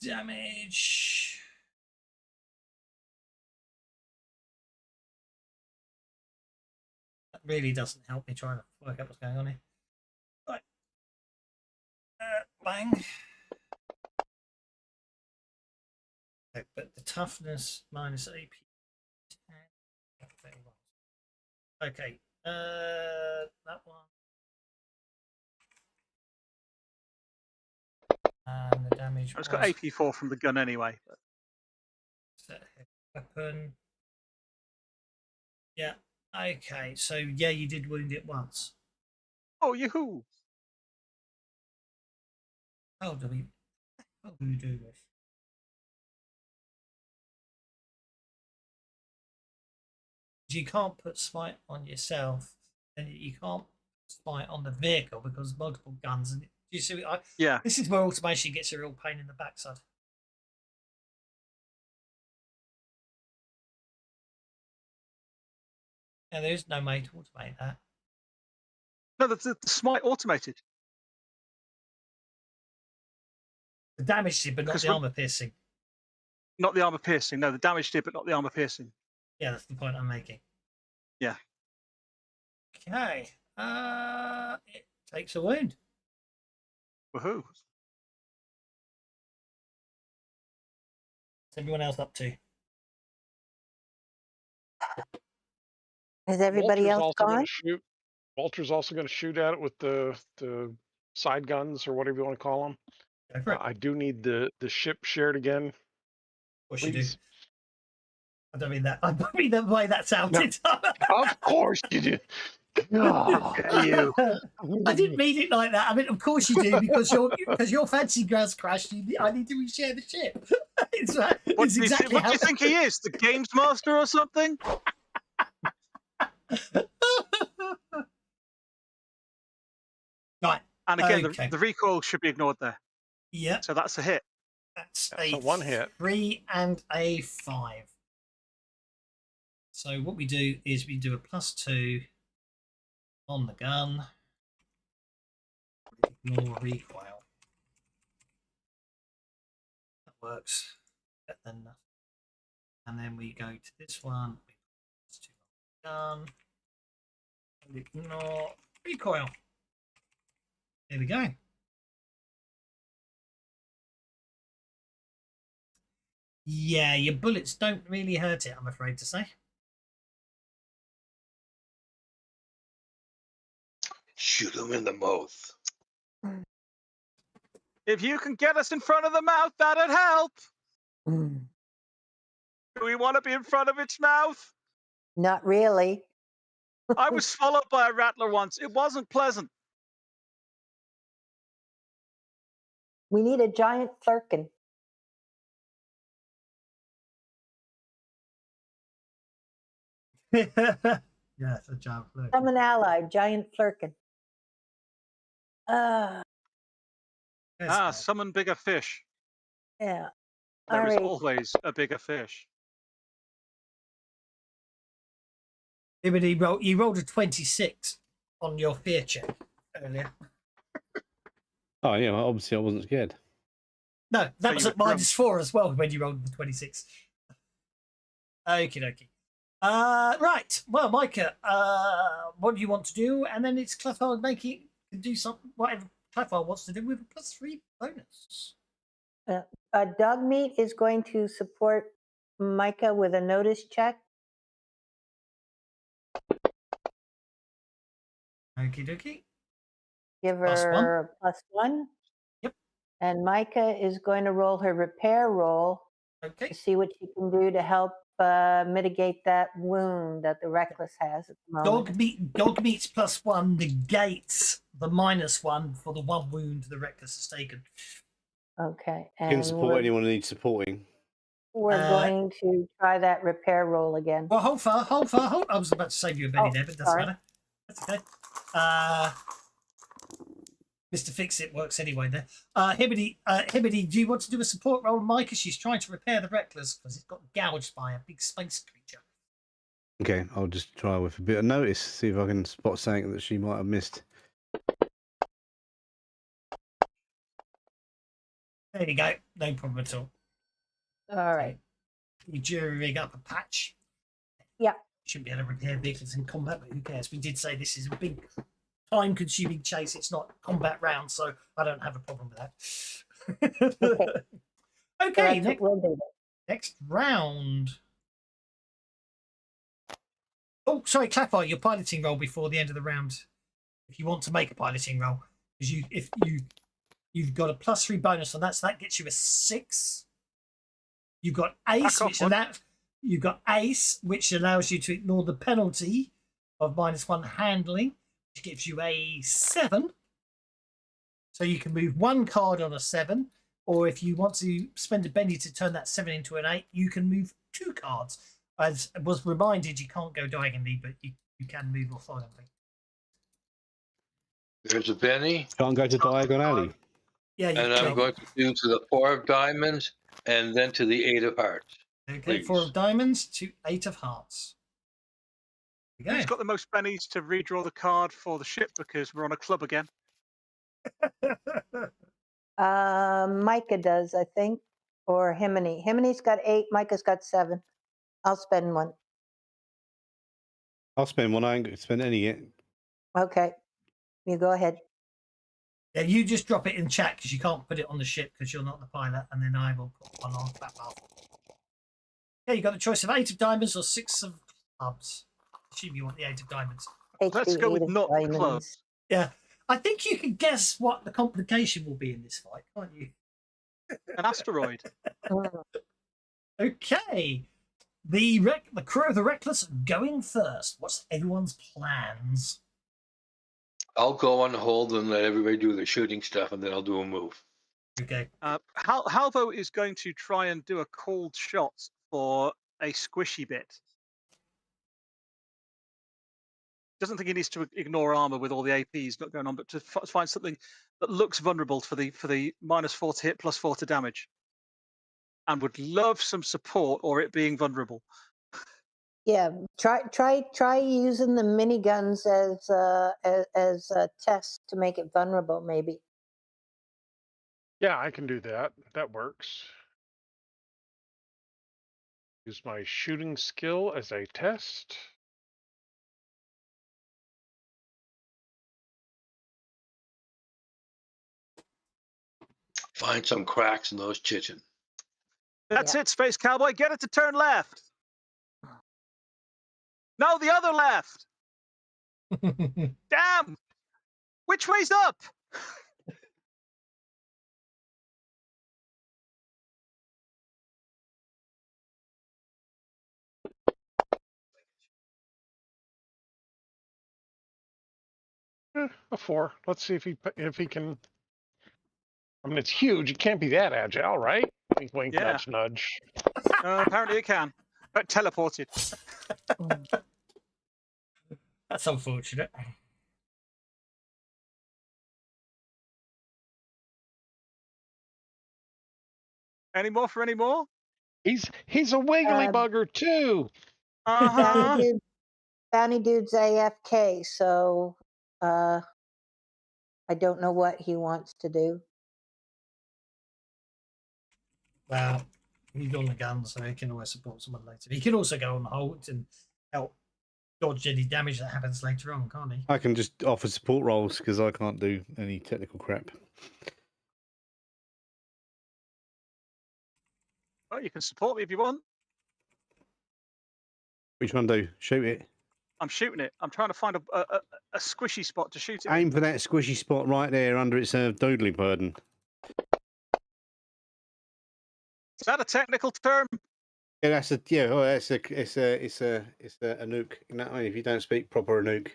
Damage. That really doesn't help me trying to work out what's going on here. Right. Bang. Okay, but the toughness minus AP 10. Okay. That one. And the damage. It's got AP4 from the gun anyway. Weapon. Yeah. Okay. So yeah, you did wound it once. Oh, yoo-hoo! How do we do this? You can't put smite on yourself, and you can't smite on the vehicle because multiple guns. And you see, Yeah. This is where automation gets a real pain in the backside. Yeah, there is no way to automate that. No, the smite automated. The damage did, but not the armor piercing. Not the armor piercing. No, the damage did, but not the armor piercing. Yeah, that's the point I'm making. Yeah. Okay. It takes a wound. Woohoo! What's everyone else up to? Is everybody else gone? Walter's also going to shoot at it with the side guns or whatever you want to call them. Go for it. I do need the ship shared again. Of course you do. Please. I don't mean that. I don't mean the way that sounded. Of course you do. You. I didn't mean it like that. I mean, of course you do, because your fancy grounds crashed. I need to reshare the ship. What do you think he is? The games master or something? Right. And again, Okay. the recoil should be ignored there. Yeah. So that's a hit. That's a one hit. 3 and a 5. So what we do is we do a +2 on the gun. Ignore recoil. That works. And then we go to this one. +2 on the gun. And ignore recoil. There we go. Yeah, your bullets don't really hurt it, I'm afraid to say. Shoot him in the mouth. If you can get us in front of the mouth, that'd help. Mm, Do we want to be in front of its mouth? not really. I was swallowed by a rattler once. It wasn't pleasant. We need a giant flurkin. Yeah, it's a giant fluke. I'm an ally, giant flurkin. Summon bigger fish. Yeah. There is Alright. always a bigger fish. You rolled a 26 on your fear check earlier. Oh, yeah, well, obviously I wasn't scared. No, that So was you at were drunk. -4 as well when you rolled the 26. Okie dokie. Right. Well, Micah, what do you want to do? And then it's Clefar making do something, whatever Clefar wants to do with a +3 bonus. Dog meat is going to support Micah with a notice check. Okie dokie. Give +1. her +1. Yep. And Micah is going to roll her repair roll Okay. to see what she can do to help mitigate that wound that the reckless has at the moment. Dog meats +1 negates the -1 for the 1 wound the reckless has taken. Okay, You can and support anyone who needs supporting. we're going to try that repair roll again. Well, hold far. I was about to save you a Benny there, but it doesn't sorry. matter. That's okay. Mr. Fix-It works anyway there. Hibbity, do you want to do a support roll, Mike, as she's trying to repair the reckless because it got gouged by a big space creature? Okay, I'll just try with a bit of notice, see if I can spot something that she might have missed. There you go. No problem at all. All right. You jury rig up a patch. Yeah. Shouldn't be able to repair vehicles in combat, but who cares? We did say this is a big time-consuming chase. It's not combat round, so I don't have a problem with that. Okay, So next round. Oh, sorry, Clapper, your piloting roll before the end of the round. If you want to make a piloting roll, because you've got a +3 bonus on that, so that gets you a 6. You've got ace, you've got ace, which allows you to ignore the penalty of -1 handling, which gives you a 7. So you can move 1 card on a 7, or if you want to spend a Benny to turn that 7 into an 8, you can move 2 cards. As was reminded, you can't go diagonally, but you can move orthogonally. There's a Benny. Can't go to diagonally. Yeah, you And I'm going to do to the 4 of diamonds and then to the 8 of hearts. Okay, please. 4 of diamonds to 8 of hearts. There you Who's got the most pennies to redraw the card for the ship because we're on a club again? Micah does, I think, or Himini. Himini's got 8, Micah's got 7. I'll spend 1. I'll spend 1. I ain't spent any yet. Okay, you go ahead. Yeah, you just drop it in chat because you can't put it on the ship because you're not the pilot, and then I will put 1 on that bar. Yeah, you got the choice of 8 of diamonds or 6 of clubs. Assume you want the 8 of diamonds. Let's go with not clubs. Yeah, I think you can guess what the complication will be in this fight, can't you? An asteroid. Okay, the crew of the Reckless going first. What's everyone's plans? I'll go on hold and let everybody do the shooting stuff, and then I'll do a move. Okay. Halvo is going to try and do a cold shot for a squishy bit. Doesn't think he needs to ignore armor with all the APs not going on, but to find something that looks vulnerable for the -4 to hit, +4 to damage, and would love some support or it being vulnerable. Yeah, try using the miniguns as a test to make it vulnerable, maybe. Yeah, I can do that. That works. Use my shooting skill as a test. Find some cracks in those chitin. That's it, Space Cowboy. Get it to turn left. No, the other left. Damn. Which way's up? A 4. Let's see if he can. I mean, it's huge. It can't be that agile, right? Wink, wink, Yeah. nudge, nudge. Apparently it can. But teleported. That's unfortunate. Any more for any more? He's a wiggly bugger too. Bounty Dude's AFK, so I don't know what he wants to do. Well, he's on the gun, so he can always support someone later. He can also go on hold and help dodge any damage that happens later on, can't he? I can just offer support roles because I can't do any technical crap. Well, you can support me if you want. Which one do? Shoot it. I'm shooting it. I'm trying to find a squishy spot to shoot it. Aim for that squishy spot right there under its doodly burden. Is that a technical term? Yeah, that's a yeah. Oh, it's a Anouk. You know what I mean? If you don't speak proper Anouk,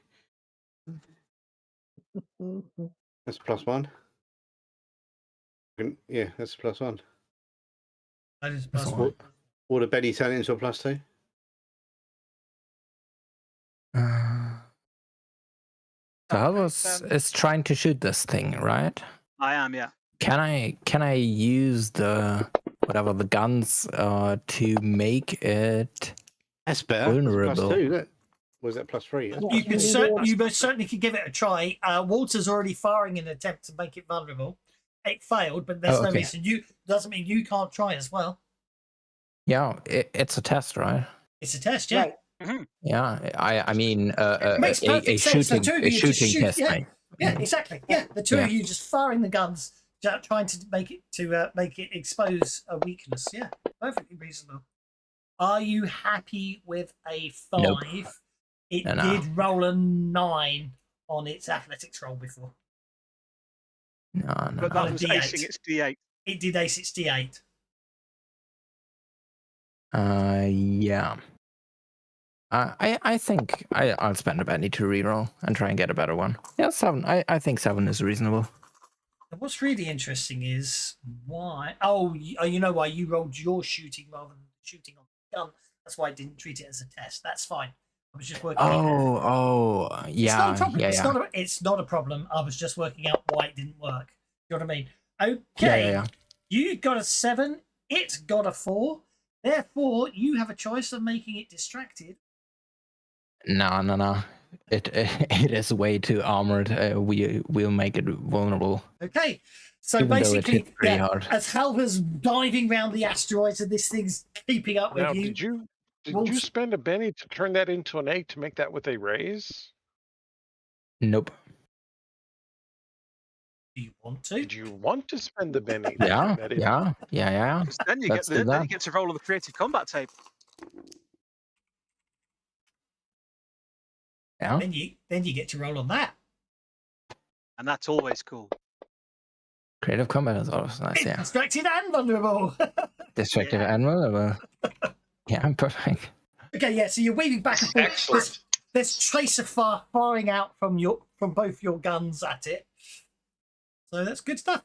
that's +1. Yeah, that's +1. That is That's +1. Or the Betty turn it into a +2. So I Okay, is trying to shoot this thing, right? I am, yeah. Can I use the whatever the guns to make it That's better. vulnerable? That's +2. Look. Was that +3? Yeah? You most certainly could give it a try. Walter's already firing in an attempt to make it vulnerable. It failed, but there's no reason doesn't mean you can't try as well. Yeah, it's a test, right? It's a test, yeah. Right. Yeah, I mean Makes a perfect sense. The shooting two of you just shoot, test, yeah. right? Yeah, exactly. Yeah, the two of you just firing the guns, trying to make it expose a weakness. Yeah, perfectly reasonable. Are you happy with a 5? Nope. It No. did roll a 9 on its athletics roll before. No. But On that a was D8. acing its D8. It did ace its D8. Yeah. I think I'll spend a penny to reroll and try and get a better one. Yeah, 7. I think 7 is reasonable. And what's really interesting is why. Oh, you know why you rolled your shooting rather than shooting on the gun. That's why I didn't treat it as a test. That's fine. I was just working. Yeah. It's not a problem. Yeah. It's not a problem. I was just working out why it didn't work. You know what I mean? Okay. Yeah. You got a 7. It got a 4. Therefore, you have a choice of making it distracted. No. It is way too armored. We'll make it vulnerable. Okay. So Even though it basically, hit pretty hard. as Halva's diving around the asteroids and this thing's keeping up Now, with you. did you spend a penny to turn that into an 8 to make that with a raise? Nope. Do you want to? Did you want to spend the penny? to Yeah. turn that into- Yeah. Because then you Let's do then that. you get to roll on the creative combat table. Yeah. Then you get to roll on that. And that's always cool. Creative combat is always nice. Yeah. Distracted and vulnerable. Destructive and vulnerable. Yeah, perfect. Okay, yeah. So you're weaving back and forth. Excellent. There's tracer firing out from both your guns at it. So that's good stuff.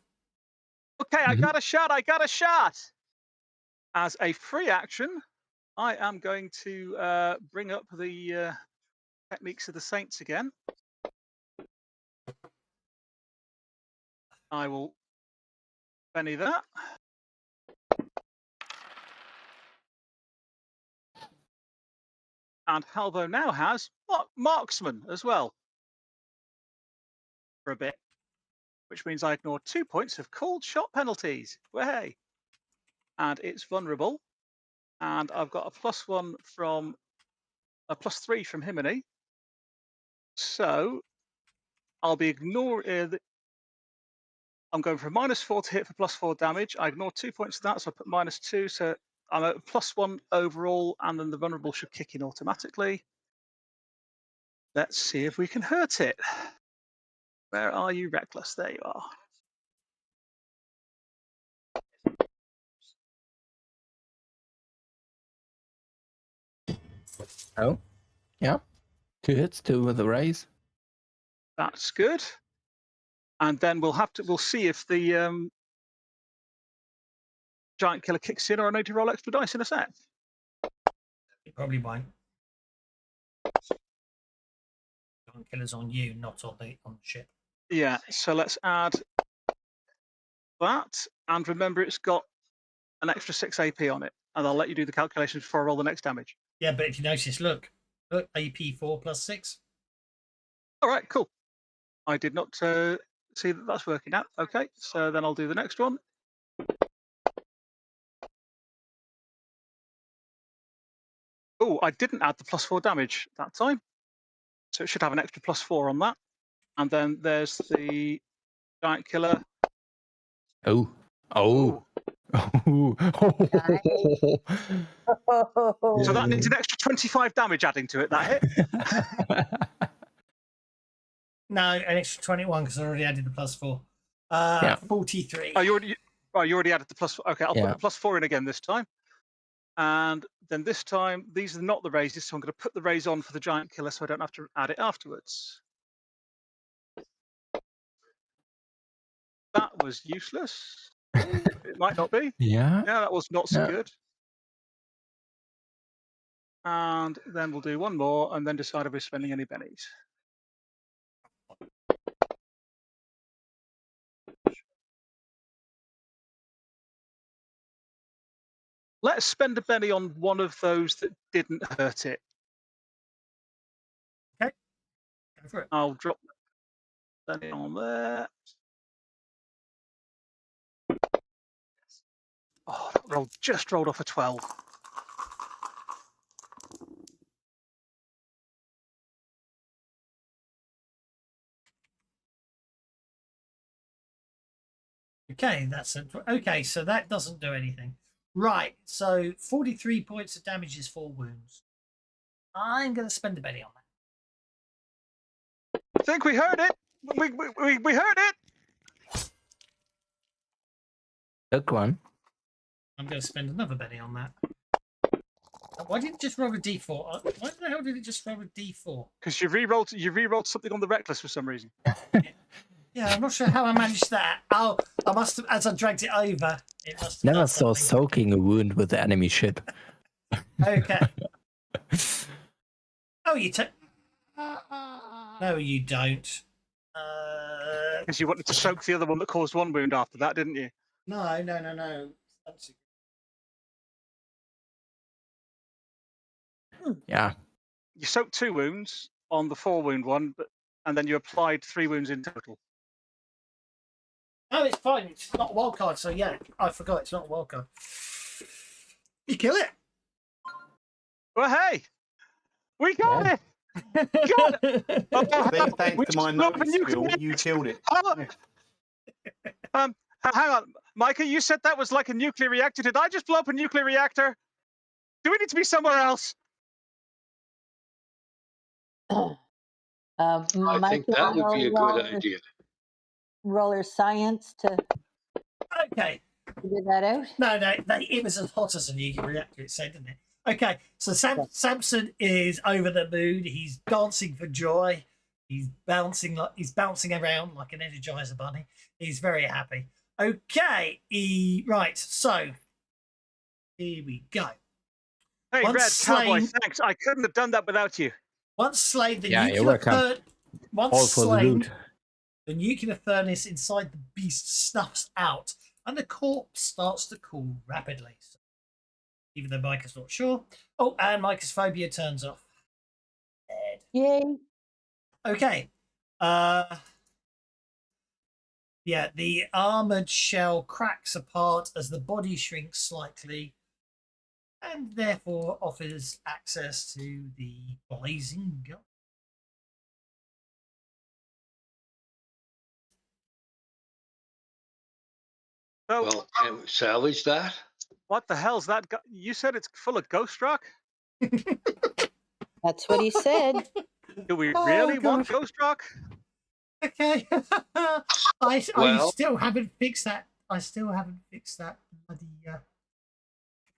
Okay, I got a shot. As a free action, I am going to bring up the techniques of the saints again. I will penny that. And Halvo now has marksman as well for a bit, which means I ignore 2 points of cold shot penalties. Way. And it's vulnerable. And I've got a +1 from a +3 from Himini. So I'll be ignoring. I'm going for a -4 to hit for +4 damage. I ignore 2 points of that, so I put -2. So I'm at +1 overall, and then the vulnerable should kick in automatically. Let's see if we can hurt it. Where are you, Reckless? There you are. Oh, yeah. 2 hits, 2 with a raise. That's good. And then we'll see if the giant killer kicks in, or I need to roll extra dice in a sec. It probably won't. Giant killer's on you, not on the ship. Yeah. So let's add that, and remember it's got an extra 6 AP on it, and I'll let you do the calculations before I roll the next damage. Yeah, but if you notice, look, AP 4 + 6. All right, cool. I did not see that that's working out. Okay, so then I'll do the next one. Oh, I didn't add the +4 damage that time, so it should have an extra +4 on that. And then there's the giant killer. Oh. So that needs an extra 25 damage adding to it. That hit. No, an extra 21 because I already added the +4. 43. Oh, you already added the +4. Okay, I'll put the +4 in again this time. And then this time, these are not the raises, so I'm going to put the raise on for the giant killer so I don't have to add it afterwards. That was useless. It might not be. Yeah. Yeah, that was not so Yeah. good. And then we'll do one more and then decide if we're spending any bennies. Let's spend a penny on one of those that didn't hurt it. Okay. Go for it. I'll drop that penny on there. Oh, that roll just rolled off a 12. Okay, that's it. Okay, so that doesn't do anything. Right, so 43 points of damage is 4 wounds. I'm going to spend a penny on that. I think we heard it. We heard it. Good one. I'm going to spend another penny on that. Why didn't it just roll a d4? Why the hell did it just roll a d4? Because you re-rolled something on the reckless for some reason. Yeah, I'm not sure how I managed that. Oh, I must have, as I dragged it over, it must have Never done saw something. soaking a wound with the enemy ship. Okay. Oh, you take. No, you don't. Because you wanted to soak the other one that caused one wound after that, didn't you? No. That's Yeah. You soaked 2 wounds on the 4 wound one, and then you applied 3 wounds in total. No, it's fine. It's not a wild card, so yeah, I forgot it's not a wild card. You kill it. Well, hey, we got it. Got it. Oh, Thanks we to my just blew up a notice, nuclear Phil, you killed it. Hang on, Micah, you said that was like a nuclear reactor. Did I just blow up a nuclear reactor? Do we need to be somewhere else? I think that would be a good idea. Roller science to Okay. figure that out. No, it was as hot as a nuclear reactor, it said, didn't it? Okay, so Samson is over the moon. He's dancing for joy. He's bouncing around like an Energizer bunny. He's very happy. Okay, right, so here we go. Hey, Once Red Cowboy, slain- thanks. I couldn't have done that without you. Once slain, the Yeah, you're nuclear welcome. once All for the slain, loot. the nuclear furnace inside the beast snuffs out, and the corpse starts to cool rapidly. So, even though Mike is not sure. Oh, and Mike's phobia turns off. Dead. Yay. Okay. Yeah, the armored shell cracks apart as the body shrinks slightly, and therefore offers access to the blazing gun. So, Well, can we salvage that? what the hell's that? You said it's full of ghost rock? That's what he said. Do we Oh, really want God. ghost rock? Okay. I Well- still haven't fixed that. I still haven't fixed that bloody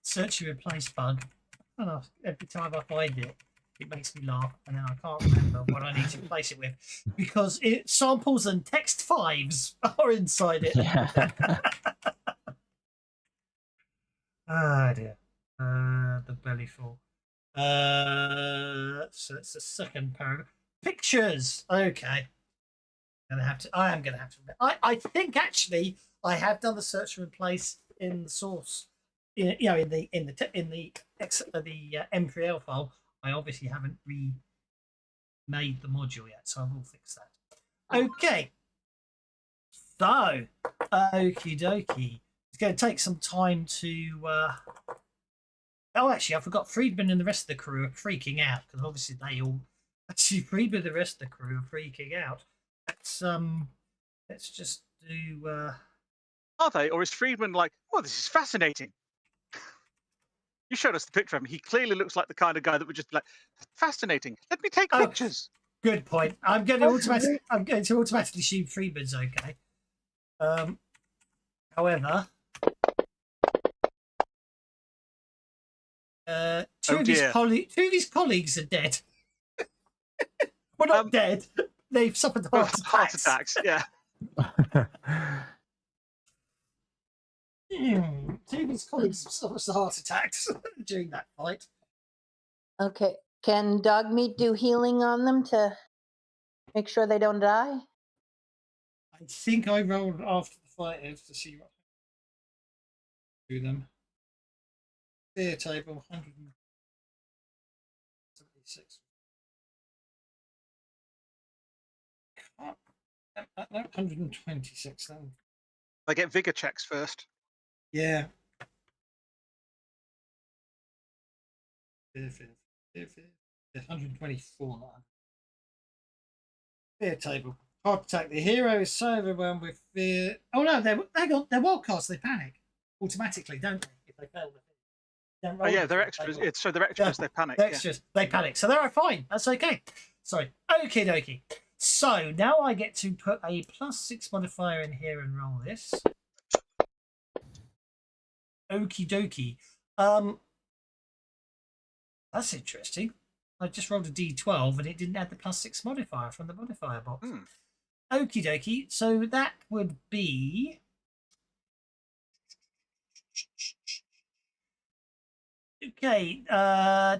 search and replace bug. I don't know, every time I find it, it makes me laugh, and then I can't remember what I need to replace it with because it samples and text fives are inside it. Yeah. Oh dear. The belly full. So it's the second paragraph. Pictures. Okay. I am gonna have to. I think actually I have done the search and replace in the source. In the M3L file. I obviously haven't remade the module yet, so I will fix that. Okay. So, okie dokie. It's going to take some time to. Oh, actually, I forgot. Friedman and the rest of the crew are freaking out because obviously they all. Actually, Friedman and the rest of the crew are freaking out. Let's just do. Are they? Or is Friedman like, oh, this is fascinating? You showed us the picture of him. He clearly looks like the kind of guy that would just be like, fascinating. Let me take Oh. pictures. Good point. I'm going to automatically assume Friedman's okay. However, Two Oh, of his dear. colleagues are dead. Well, not dead. They've suffered heart Heart attacks. attacks. Yeah. Two of his colleagues suffered heart attacks during that fight. Okay. Can dog meat do healing on them to make sure they don't die? I think I rolled after the fight to see what do them. Fear table 176. No, 126 then. They get vigor checks first. Yeah. Fear, 124. Fear table. Heart attack. The hero is so overwhelmed with fear. Oh no, they're wildcards. They panic automatically, don't they? If they fail the thing. Don't roll Oh, yeah, the they're thing, extras. they So they're extras. They panic. They're Yeah. extras. They panic. So they're fine. That's okay. Sorry. Okie dokie. So now I get to put a +6 modifier in here and roll this. Okie dokie. That's interesting. I just rolled a d12 and it didn't add the +6 modifier from the modifier box. Okie dokie. So that would be. Okay,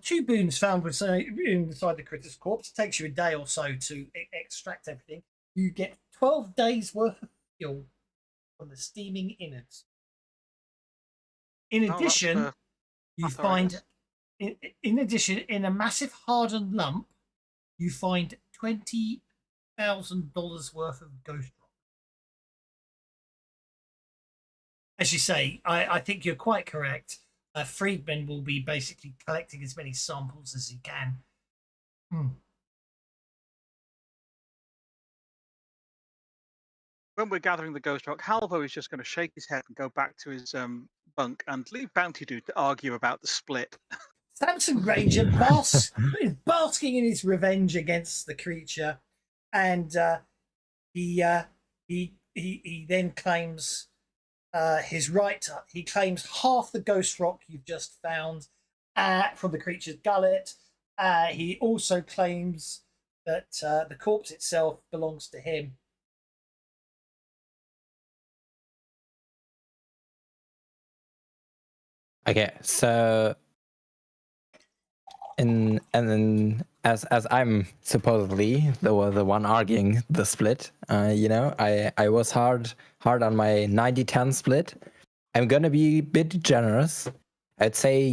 2 boons found inside the critter's corpse. It takes you a day or so to extract everything. You get 12 days worth of fuel from the steaming innards. In addition, you find, in addition, in a massive hardened lump, you find $20,000 worth of ghost rock. As you say, I think you're quite correct. Friedman will be basically collecting as many samples as he can. When we're gathering the ghost rock, Halvo is just going to shake his head and go back to his bunk and leave Bounty Dude to argue about the split. Samson Granger is basking in his revenge against the creature, and he then claims his right. He claims half the ghost rock you've just found from the creature's gullet. He also claims that the corpse itself belongs to him. Okay, so and then as I'm supposedly the one arguing the split, I was hard on my 90-10 split. I'm gonna be a bit generous. I'd say,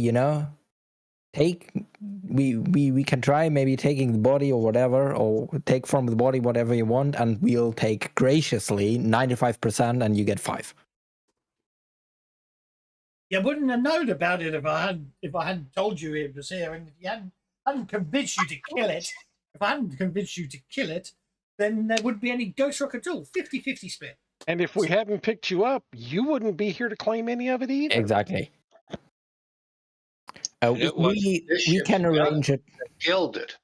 we can try maybe taking the body or whatever, or take from the body whatever you want, and we'll take graciously 95% and you get 5. You wouldn't have known about it if I hadn't told you it was here, and if you hadn't convinced you to kill it. If I hadn't convinced you to kill it, then there wouldn't be any ghost rock at all. 50-50 split. And if we hadn't picked you up, you wouldn't be here to claim any of it either. Exactly. We can arrange it. Killed it.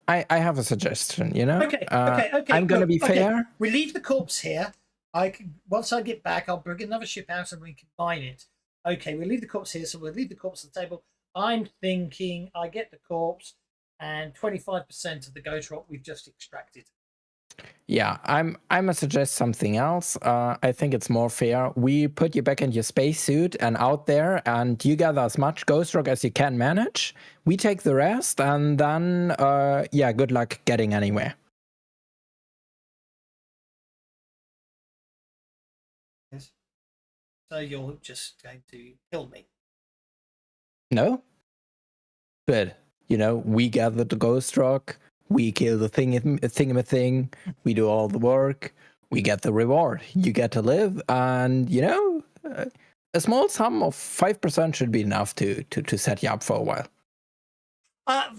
I have a suggestion. Okay. I'm gonna be fair. We leave the corpse here. Once I get back, I'll bring another ship out and recombine it. Okay, we'll leave the corpse here, so we'll leave the corpse on the table. I'm thinking I get the corpse and 25% of the ghost rock we've just extracted. Yeah, I'm gonna suggest something else. I think it's more fair. We put you back in your spacesuit and out there, and you gather as much ghost rock as you can manage. We take the rest, and then good luck getting anywhere. Yes. So you're just going to kill me? No. But we gather the ghost rock. We kill the thing. We do all the work. We get the reward. You get to live, and a small sum of 5% should be enough to set you up for a while.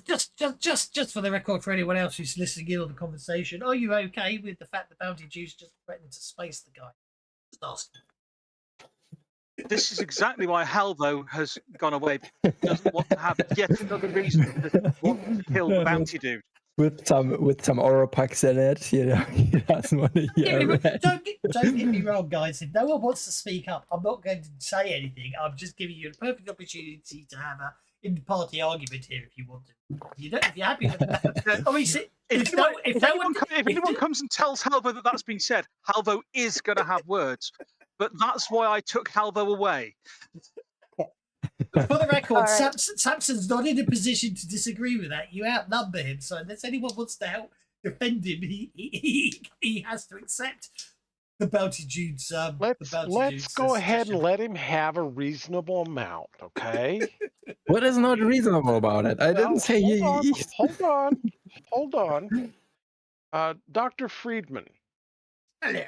Just for the record, for anyone else who's listening in on the conversation, are you okay with the fact that Bounty Juice just threatened to space the guy? Just asking. This is exactly why Halvo has gone away. He doesn't want to have yet another reason to want to kill the Bounty Dude. with some Oropax in it, he doesn't want to hear it. Don't get me wrong, guys. If no one wants to speak up, I'm not going to say anything. I'm just giving you a perfect opportunity to have a in-party argument here if you want to. If you're happy with that. I mean, if anyone comes and tells Halvo that that's been said, Halvo is going to have words. But that's why I took Halvo away. For the record, Right. Samson's not in a position to disagree with that. You outnumber him, so unless anyone wants to help defend him, he has to accept the Bounty Dude's. Let's go ahead and let him have a reasonable amount, okay? What is not reasonable about it? I didn't say Hold on. Dr. Friedman, Hello.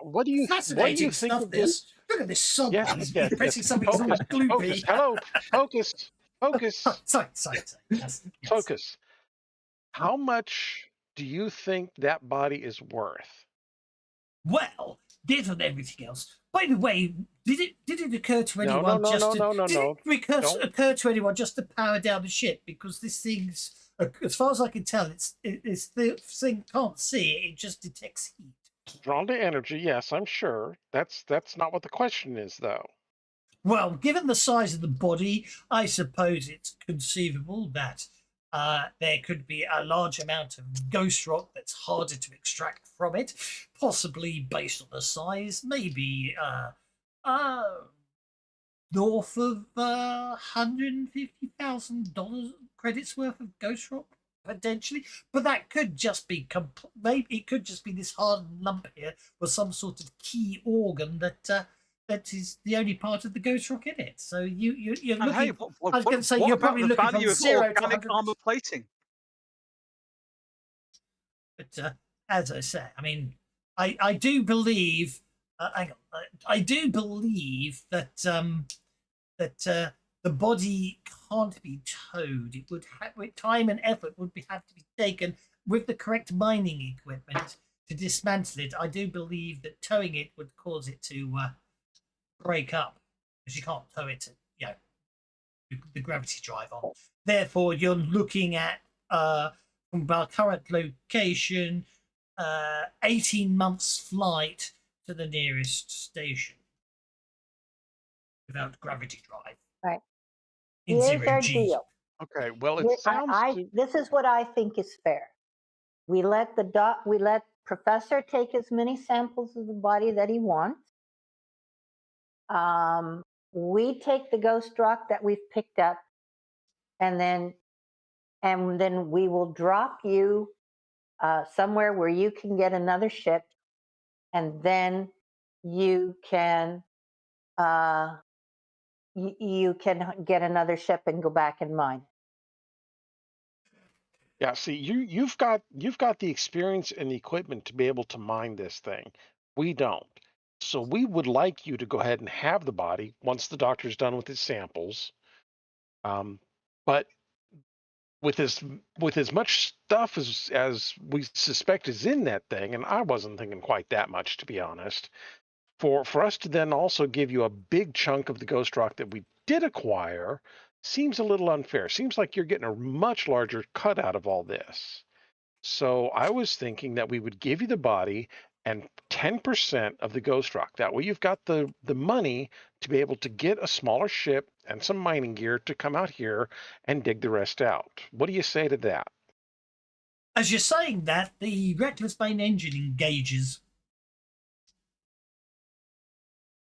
what do you Fascinating think stuff. of this? Look at this sub. Yes, He's yes, pressing yes. something that's almost gloopy. Hello, focus. Sorry. Yes. Focus. How much do you think that body is worth? Well, this and everything else. By the way, did it occur to No, anyone no, just no, to no, no, did no. it occur to anyone just to power down the ship? Because this thing's, as far as I can tell, it's the thing can't see it. It just detects heat. Drawn to energy, yes, I'm sure. That's not what the question is, though. Well, given the size of the body, I suppose it's conceivable that there could be a large amount of ghost rock that's harder to extract from it, possibly based on the size, maybe north of $150,000 credits worth of ghost rock, potentially. But that could just be maybe it could just be this hard lump here with some sort of key organ that is the only part of the ghost rock in it. So you're looking. And hey, I was going to say you're probably looking from 0 to organic 100. armor plating. But as I say, I mean, I do believe. Hang on, I do believe that the body can't be towed. It would with time and effort would have to be taken with the correct mining equipment to dismantle it. I do believe that towing it would cause it to break up because you can't tow it. The gravity drive on. Therefore, you're looking at from our current location, 18 months flight to the nearest station without gravity drive. Right. In Here's zero our G. deal. Okay, well, it Here- sounds... this is what I think is fair. We let Professor take as many samples of the body that he wants. We take the ghost rock that we've picked up, and then we will drop you somewhere where you can get another ship, and then you can you can get another ship and go back and mine. Yeah, see, you've got the experience and the equipment to be able to mine this thing. We don't. So we would like you to go ahead and have the body once the doctor's done with his samples. But with as much stuff as we suspect is in that thing, and I wasn't thinking quite that much, to be honest, for us to then also give you a big chunk of the ghost rock that we did acquire seems a little unfair. Seems like you're getting a much larger cut out of all this. So I was thinking that we would give you the body and 10% of the ghost rock. That way you've got the money to be able to get a smaller ship and some mining gear to come out here and dig the rest out. What do you say to that? As you're saying that, the Reckless main engine engages.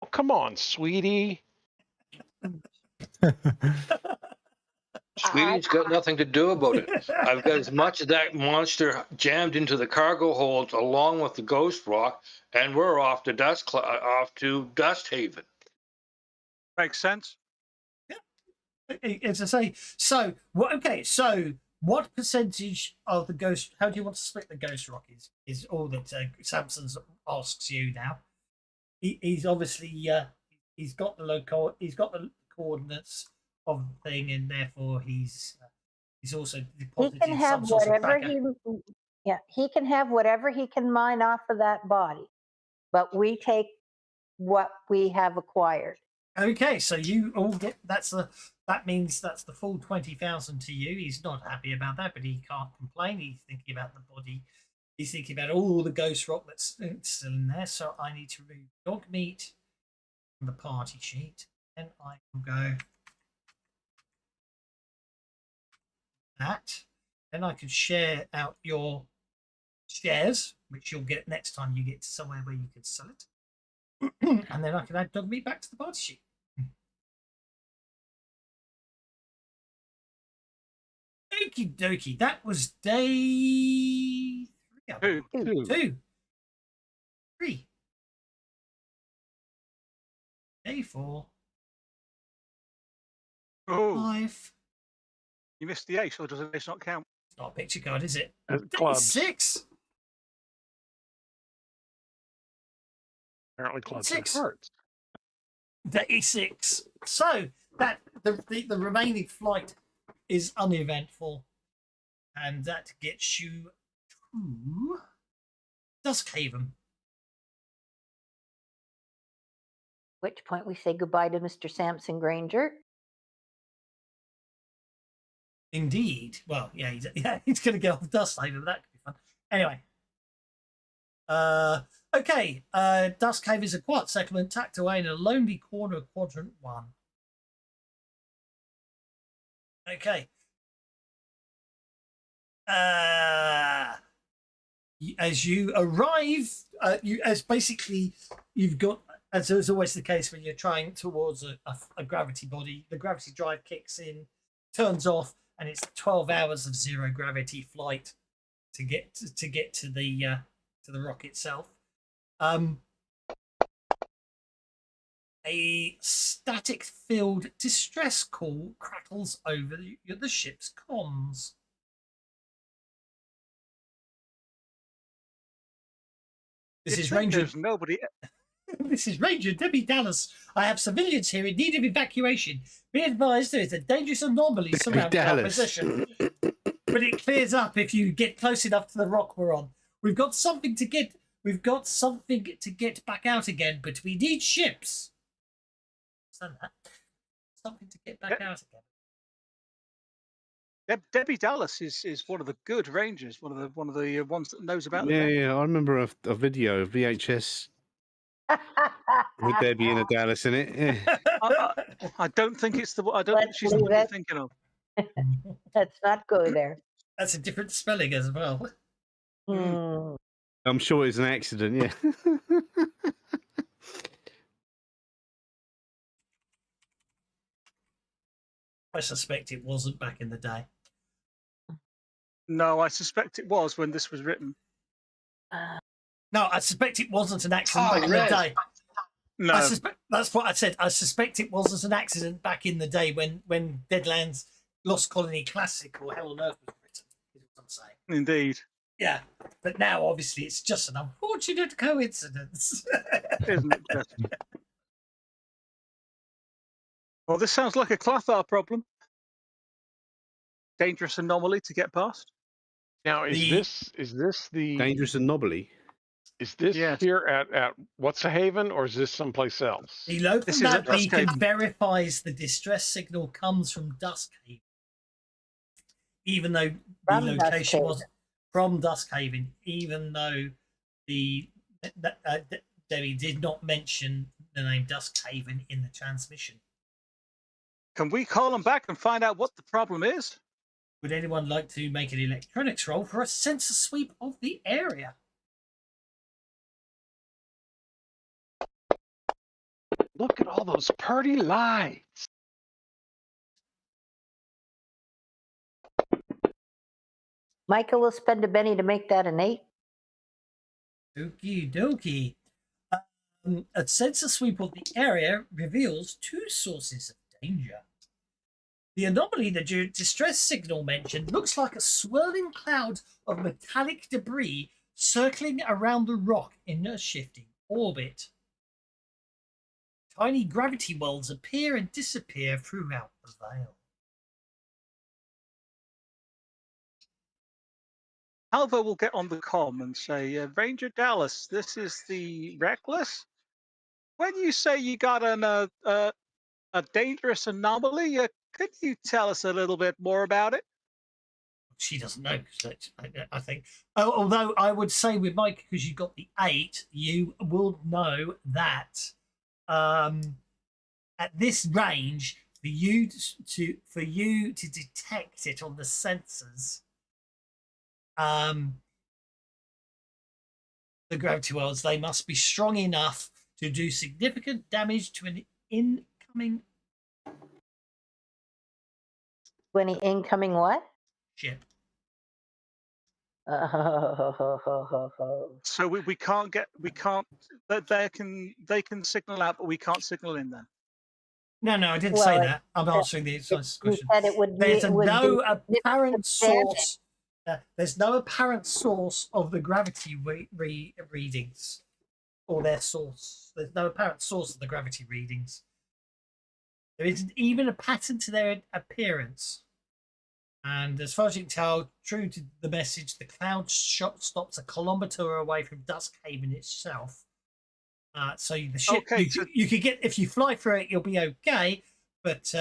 Oh, come on, sweetie. Sweetie's got nothing to do about it. I've got as much of that monster jammed into the cargo hold along with the ghost rock, and we're off to Dust Haven. Makes sense. As I say, so what percentage of the ghost? How do you want to split the ghost rock? Is all that Samson's asks you now. He's obviously he's got the coordinates of the thing, and therefore he's also deposited He can have some sort of whatever backup. he can have whatever he can mine off of that body, but we take what we have acquired. Okay, so you all get that's the that means that's the full 20,000 to you. He's not happy about that, but he can't complain. He's thinking about the body. He's thinking about all the ghost rock that's still in there. So I need to remove dog meat from the party sheet. And I will go that. Then I can share out your shares, which you'll get next time you get to somewhere where you can sell it. And then I can add dog meat back to the party sheet. Okie dokie. That was day 3. Two. 3. Day 4. Oh, 5. you missed the ace, or does the ace not count? It's not a picture card, is it? Day Clubs. 6. Apparently, clubs and 6. hearts. Day 6. So that the remaining flight is uneventful, and that gets you to Duskhaven. At which point we say goodbye to Mr. Sampson Granger. Indeed. Well, yeah, he's going to get off Duskhaven, but that could be fun. Anyway. Okay. Duskhaven is a quiet settlement tucked away in a lonely corner of Quadrant 1. Okay. As you arrive, you've got, as is always the case when you're trying towards a gravity body, the gravity drive kicks in, turns off, and it's 12 hours of zero gravity flight to get to the rock itself. A static-filled distress call crackles over the ship's comms. This is Ranger. There's nobody. This is Ranger Debbie Dallas. I have civilians here in need of evacuation. Be advised there is a dangerous anomaly surrounding our Dallas. position. But it clears up if you get close enough to the rock we're on. We've got something to get back out again, but we need ships. Understand that? Something to get back out again. Debbie Dallas is one of the good rangers, one of the ones that knows about the Yeah, deck. yeah. I remember a video of VHS with Debbie and a Dallas in it. Yeah. I don't think it's the. I don't think Let's she's the one leave you're it. thinking of. Let's not go there. That's a different spelling as well. Hmm. I'm sure it's an accident. Yeah. I suspect it wasn't back in the day. No, I suspect it was when this was written. No, I suspect it wasn't an accident Oh, back in the Red. day. No, I suspect that's what I said. I suspect it wasn't an accident back in the day when Deadlands Lost Colony Classic or Hell on Earth was written. Is what I'm saying. indeed, Yeah, but now obviously it's just an unfortunate coincidence. isn't it? Just? Well, this sounds like a Clothar problem. Dangerous anomaly to get past. Now, is The- this the Dangerous anomaly. is this Yes. here at What's a Haven, or is this someplace else? The local This is at map beacon Duskhaven. verifies the distress signal comes from Duskhaven, even though the From location Duskhaven. was from Duskhaven, even though Debbie did not mention the name Duskhaven in the transmission. Can we call them back and find out what the problem is? Would anyone like to make an electronics roll for a sensor sweep of the area? Look at all those pretty lights. Michael will spend a penny to make that an 8. Okie dokie. A sensor sweep of the area reveals 2 sources of danger. The anomaly the distress signal mentioned looks like a swirling cloud of metallic debris circling around the rock in a shifting orbit. Tiny gravity wells appear and disappear throughout the veil. Alva will get on the comm and say, Ranger Dallas, this is the Reckless. When you say you got a dangerous anomaly, Could you tell us a little bit more about it? She doesn't know, because I think. Oh, although I would say with Mike, because you got the 8, you will know that at this range, for you to detect it on the sensors, the gravity wells, they must be strong enough to do significant damage to an incoming To any incoming what? ship. So we can't that they can signal out, but we can't signal in then. No, I didn't Well, say it- that. I'm answering the You question. said it would be. There's It would no be apparent significant damage. source. There's no apparent source of the gravity readings, or their source. There's no apparent source of the gravity readings. There isn't even a pattern to their appearance. And as far as you can tell, true to the message, the cloud shot stops a kilometre away from Duskhaven itself. So the ship, Okay, you could get, if you fly through it, you'll be okay. But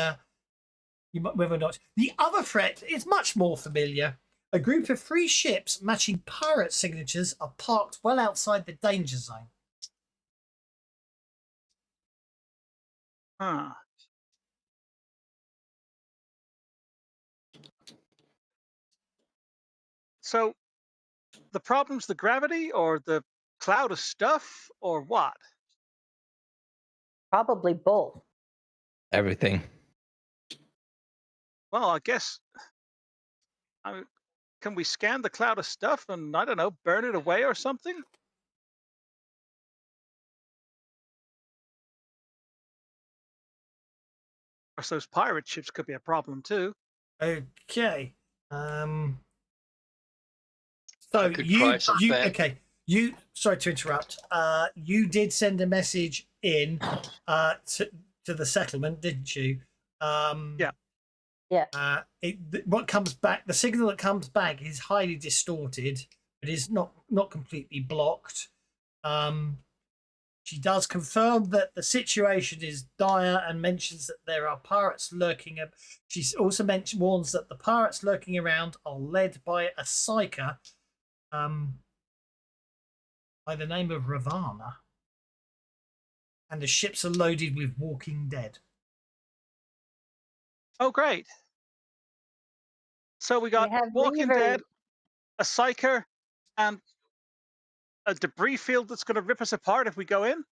you might, whether or not. The other threat is much more familiar. A group of 3 ships matching pirate signatures are parked well outside the danger zone. Huh. So the problem's the gravity or the cloud of stuff or what? Probably both. Everything. Well, I guess can we scan the cloud of stuff and I don't know, burn it away or something? Of course, those pirate ships could be a problem too. Okay. So I could try some okay. You, sorry to interrupt. You did send a message in to the settlement, didn't you? Yeah. What comes back? The signal that comes back is highly distorted. It is not completely blocked. She does confirm that the situation is dire and mentions that there are pirates lurking. She also warns that the pirates lurking around are led by a psyker by the name of Ravana. And the ships are loaded with Walking Dead. Oh, great. So we got have Walking levers. Dead, a psyker, and a debris field that's going to rip us apart if we go in.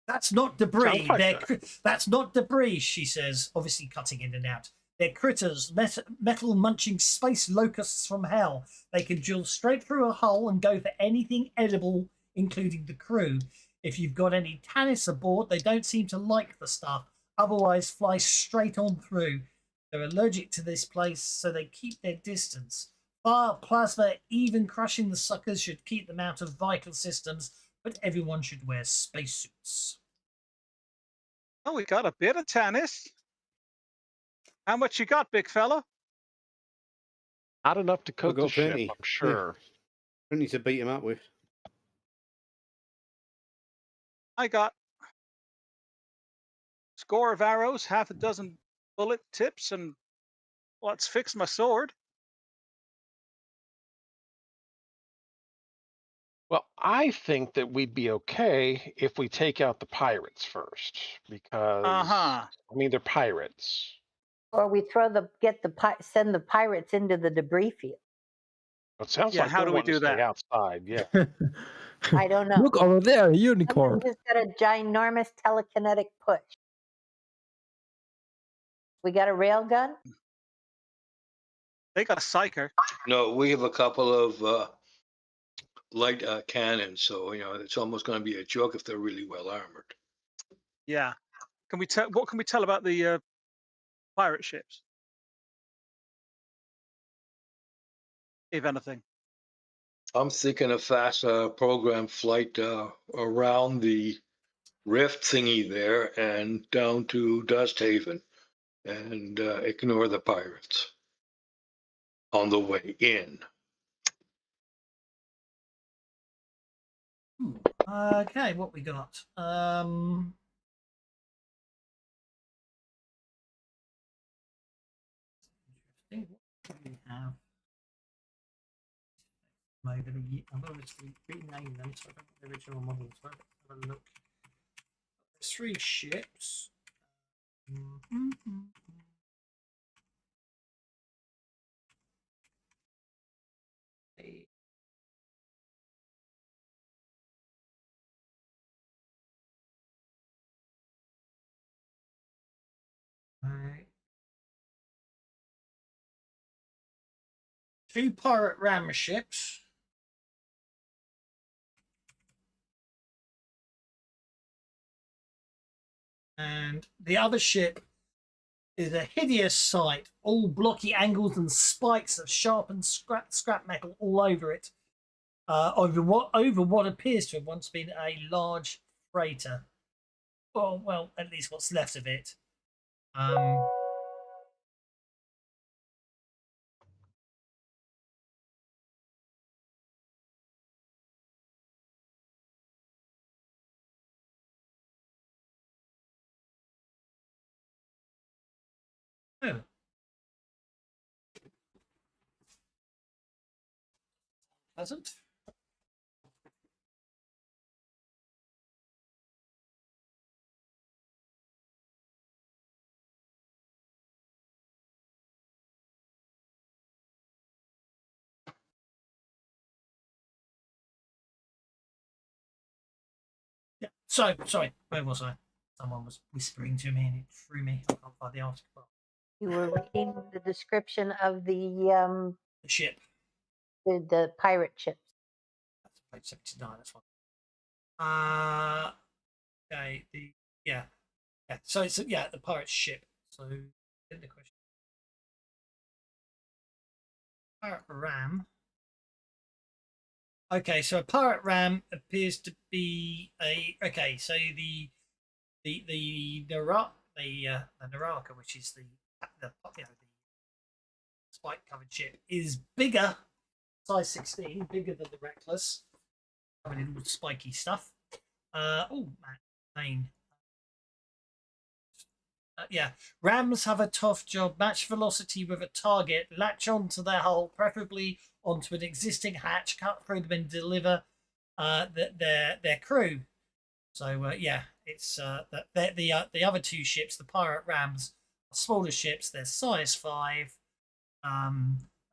That's not debris. Sounds like That's not debris, she says, obviously cutting in and out. They're critters, metal munching space locusts from hell. They can drill straight through a hull and go for anything edible, including the crew. If you've got any Tannis aboard, they don't seem to like the stuff, otherwise fly straight on through. They're allergic to this place, so they keep their distance. Fire, plasma, even crushing the suckers should keep them out of vital systems, but everyone should wear spacesuits. Oh, we got a bit of Tannis. How much you got, big fella? Not enough to coat got the ship, plenty. I'm sure. Plenty to beat him up with. I got a score of arrows, half a dozen bullet tips, and let's fix my sword. Well, I think that we'd be okay if we take out the pirates first, because I mean they're pirates. Or we send the pirates into the debris field. It sounds Yeah, like how they're do we wanting do to stay that? outside. Yeah. I don't know. Look over there, a unicorn. Someone just got a ginormous telekinetic push. We got a rail gun? They got a psyker. No, we have a couple of light cannons, so it's almost going to be a joke if they're really well armored. Yeah. Can we tell? What can we tell about the pirate ships, if anything? I'm thinking a fast program flight around the rift thingy there and down to Dusthaven and ignore the pirates on the way in. Okay, what we got? have them over the year. I've obviously renamed them, so I don't know the original models. So have a look. There's 3 ships. Right. 2 pirate ram ships. And the other ship is a hideous sight, all blocky angles and spikes of sharpened scrap metal all over it, over what appears to have once been a large freighter. Well, at least what's left of it. Oh. Pleasant. Yeah. So, sorry, where was I? Someone was whispering to me and it threw me. I can't find the article. You were reading the description of the ship. The pirate ships. That's page 79. That's one. Okay. Yeah. So it's the pirate ship. So the question. Pirate ram. Okay, so a pirate ram appears to be so the Naraka, which is the spike covered ship, is bigger, size 16, bigger than the Reckless, covered in all spiky stuff. Rams have a tough job. Match velocity with a target. Latch onto their hull, preferably onto an existing hatch. Cut through them and deliver their crew. So it's the other 2 ships, the pirate rams, are smaller ships. They're size 5.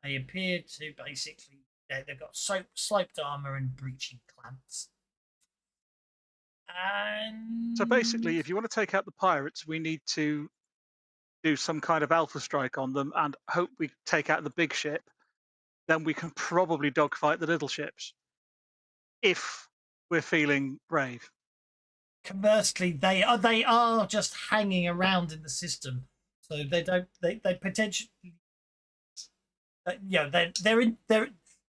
They appear to basically they've got sloped armor and breaching clamps. And So basically, if you want to take out the pirates, we need to do some kind of alpha strike on them and hope we take out the big ship. Then we can probably dogfight the little ships if we're feeling brave. Conversely, they are just hanging around in the system, so they potentially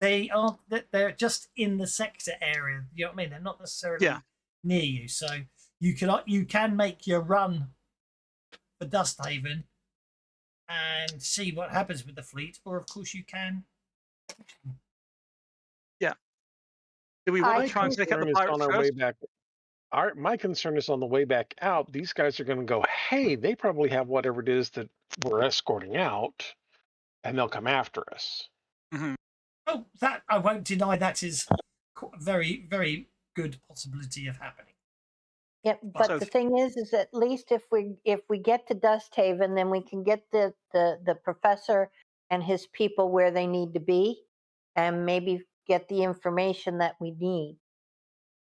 they're just in the sector area. You know what I mean? They're not necessarily near you, so you can make your run for Dusthaven and see what happens with the fleet, or of course you can. Yeah. Do we want to try and take out the pirates first? My concern is on the way back out. These guys are going to go, hey, they probably have whatever it is that we're escorting out, and they'll come after us. Mm-hmm. Oh, that I won't deny. That is a very, very good possibility of happening. Yep, but So- the thing is at least if we get to Dusthaven, then we can get the professor and his people where they need to be, and maybe get the information that we need.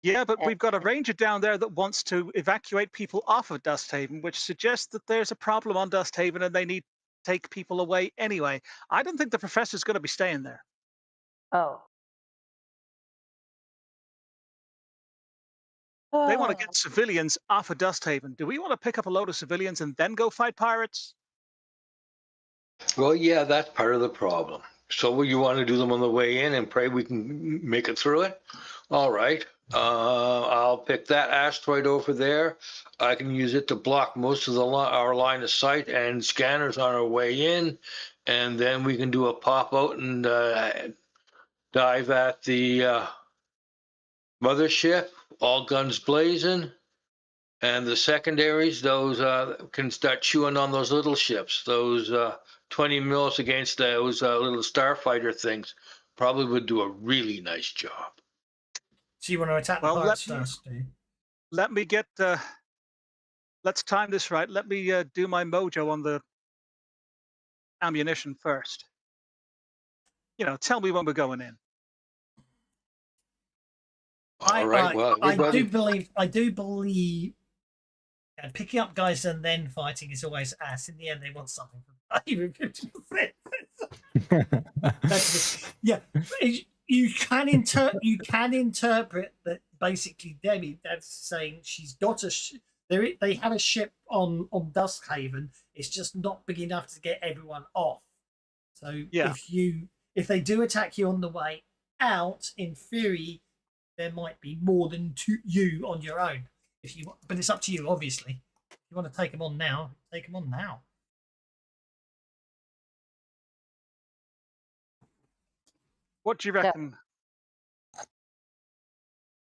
Yeah, but we've got a ranger down there that wants to evacuate people off of Dusthaven, which suggests that there's a problem on Dusthaven and they need to take people away anyway. I don't think the professor's going to be staying there. Oh. They want to get civilians off of Dusthaven. Do we want to pick up a load of civilians and then go fight pirates? Well, yeah, that's part of the problem. So you want to do them on the way in and pray we can make it through it? All right. I'll pick that asteroid over there. I can use it to block most of our line of sight and scanners on our way in. And then we can do a pop out and dive at the mothership, all guns blazing. And the secondaries, those can start chewing on those little ships. Those 20 mils against those little starfighter things probably would do a really nice job. So you want to attack the Well, pirates first, do you? let me get. Let's time this right. Let me do my mojo on the ammunition first. You know, tell me when we're going in. All right. Well, I everybody. do believe picking up guys and then fighting is always ass. In the end, they want something from even 50%. Yeah, you can interpret that basically Debbie that's saying she's got they have a ship on Duskhaven. It's just not big enough to get everyone off. So Yeah. if they do attack you on the way out, in theory, there might be more than you on your own. But it's up to you, obviously. If you want to take them on now, take them on now. What do you reckon?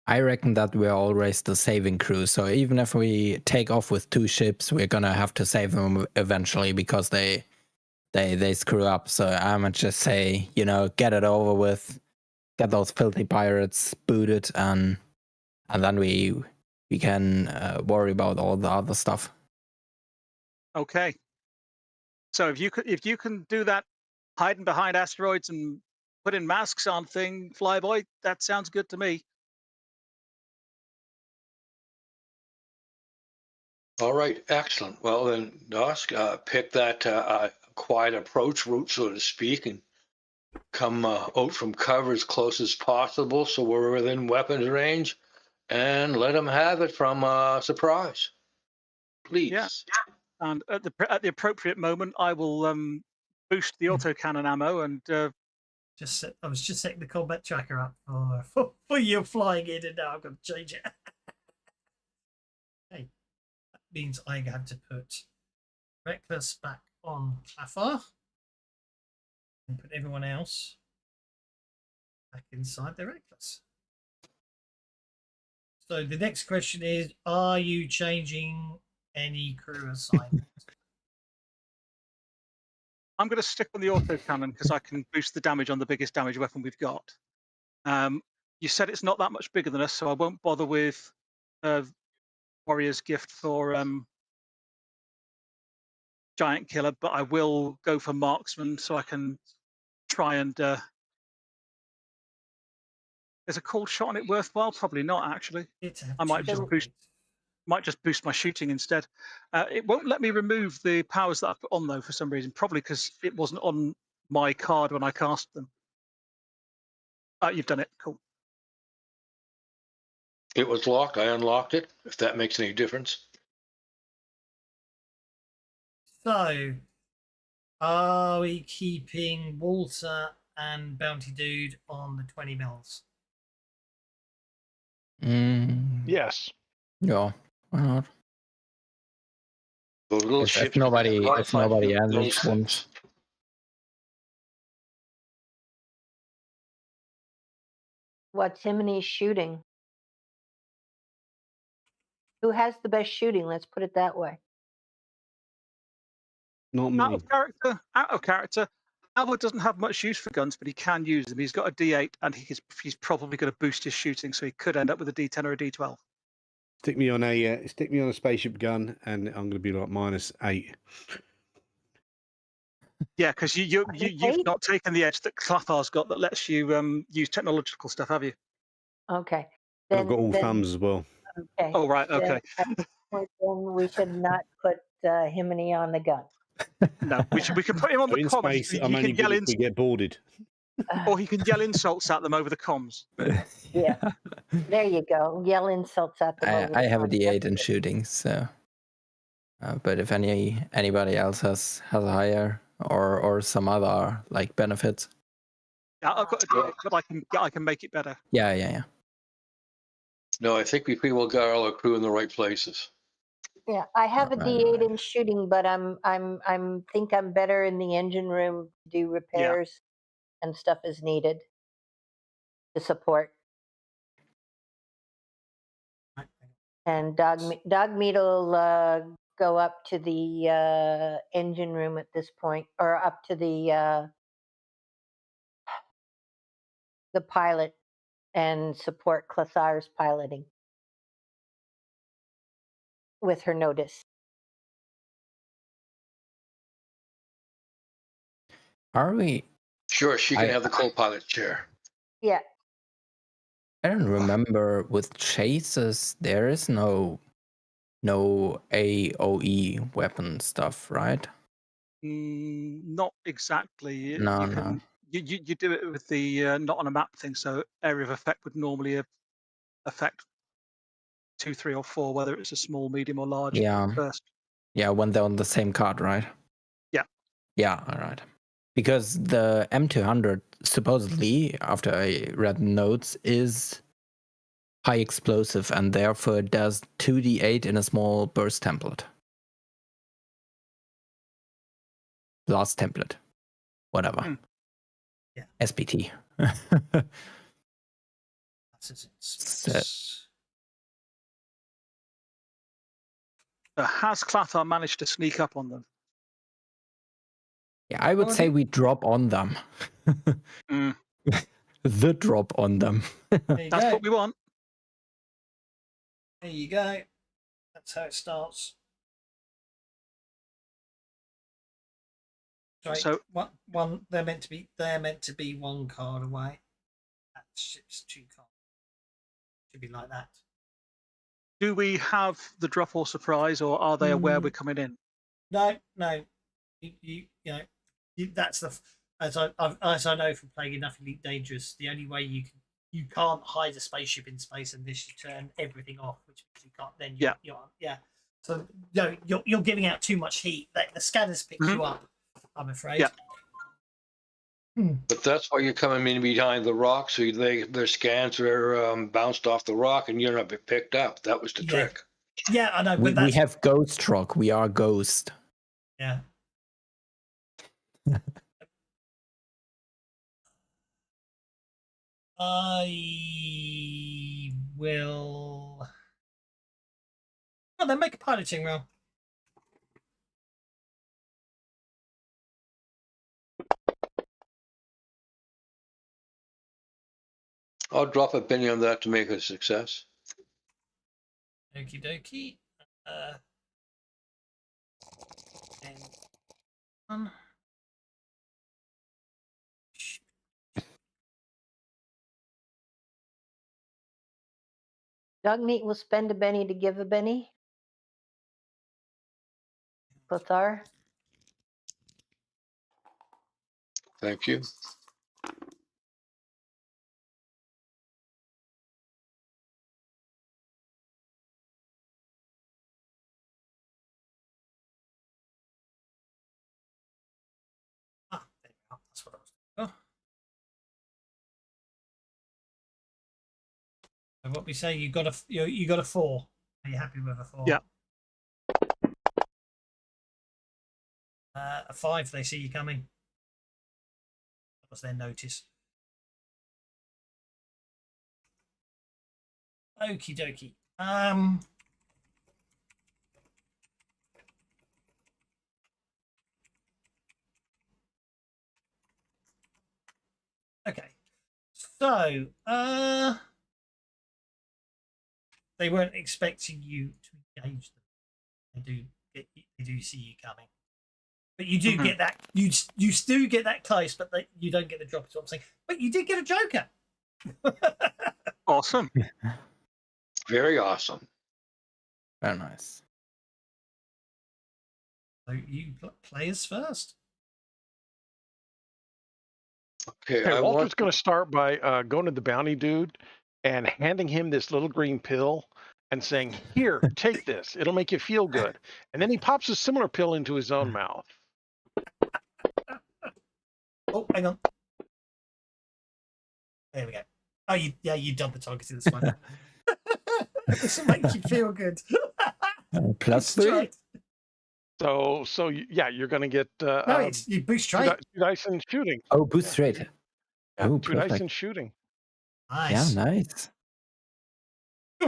I reckon that we're always the saving crew. So even if we take off with 2 ships, we're gonna have to save them eventually because they screw up. So I'ma just say, get it over with, get those filthy pirates booted, and then we can worry about all the other stuff. Okay. So if you can do that, hiding behind asteroids and putting masks on thing, Flyboy, that sounds good to me. All right, excellent. Well then, Dusk, pick that quiet approach route, so to speak, and come out from cover as close as possible so we're within weapons range, and let them have it from surprise. Please. Yeah. And at the appropriate moment, I will boost the autocannon ammo and. I was just setting the combat tracker up for you flying in, and now I've got to change it. Hey, that means I have to put Reckless back on Afar and put everyone else back inside the Reckless. So the next question is, are you changing any crew assignment? I'm going to stick on the autocannon because I can boost the damage on the biggest damage weapon we've got. You said it's not that much bigger than us, so I won't bother with Warrior's Gift for Giant Killer, but I will go for Marksman so I can try and... Is a cold shot on it worthwhile? Probably not, actually. I might just boost my shooting instead. It won't let me remove the powers that I put on, though, for some reason. Probably because it wasn't on my card when I cast them. You've done it. Cool. It was locked. I unlocked it, if that makes any difference. So, are we keeping Walter and Bounty Dude on the 20 mils? Yes. Yeah, why not? Those little If ships. nobody else those wants. What's Himony's shooting? Who has the best shooting? Let's put it that way. Not Out me. of character. Out of character. Albert doesn't have much use for guns, but he can use them. He's got a D8, and he's probably going to boost his shooting, so he could end up with a D10 or a D12. Stick me on a spaceship gun, and I'm going to be like -8. Yeah, because you've not taken the edge that Clathar's got that lets you use technological stuff, have you? Okay. And I've got all thumbs as well. Okay. Oh, right. Okay. Then we should not put Himony on the gun. No, we can put him on the In comms. space, I'm only good if we get boarded. Or he can yell insults at them over the comms. Yeah. There you go. Yell insults at them. over I the have a phone. D8 in shooting, so. But if anybody else has a higher or some other like benefits. Yeah, I've got a D8, but I can make it better. Yeah. No, I think we pretty well got all our crew in the right places. Yeah, I have a Right, D8 right. in shooting, but I'm better in the engine room to do repairs and stuff as needed to support. And Dogmeat will go up to the engine room at this point, or up to the pilot and support Clathar's piloting with her notice. Are we? Sure, she can have the co-pilot chair. Yeah. I don't remember with chases. There is no AOE weapon stuff, right? Not exactly. No, You no. can you do it with the not on a map thing. So area of effect would normally affect 2, 3, or 4, whether it's a small, medium, or large Yeah. burst. Yeah, when they're on the same card, right? Yeah. Yeah, all right. Because the M200 supposedly, after I read notes, is high explosive and therefore does 2d8 in a small burst template. Last template. Whatever. Hmm. Yeah. SPT. Has Clathar managed to sneak up on them? Yeah, I would say we drop on them. Mm. The drop on them. That's what we want. There you go. That's how it starts. Sorry, So one they're meant to be one card away. That ship's 2 cards. Should be like that. do we have the drop or surprise, or are they aware we're coming in? No. You know, that's the as I know from playing enough Elite Dangerous. The only way you can't hide a spaceship in space unless you turn everything off, which means you can't. Then you're. So no, you're giving out too much heat. The scanners pick you up. I'm afraid. Yeah. But that's why you're coming in behind the rock, so their scans are bounced off the rock, and you're not picked up. That was the trick. Yeah, I know. We have Ghost Rock. We are Ghost. Yeah. I will. Oh, then make a piloting roll. I'll drop a penny on that to make it a success. Okie dokie. And Dogmeat will spend a penny to give a penny. Clothar. Thank you. there we go. That's what I was doing. So what we say, you got a 4. Are you happy with a 4? Yeah. A 5. They see you coming. That was their notice. Okie dokie. Okay. So, they weren't expecting you to engage them. They do see you coming, but you do get that. You do get that close, but you don't get the drop. Is what I'm saying. But you did get a Joker. Awesome. Very awesome. Very nice. So you players first. Okay, Walter's going to start by going to the bounty dude and handing him this little green pill and saying, "Here, take this. It'll make you feel good." And then he pops a similar pill into his own mouth. Oh, hang on. There we go. Oh, you done the targeting. That's fine. This will make you feel good. +3. So yeah, you're going to get no, you boost trade. 2 dice in shooting. Oh, boost rate. Yeah, Oh, 2 dice perfect. in shooting. Nice. Yeah, nice.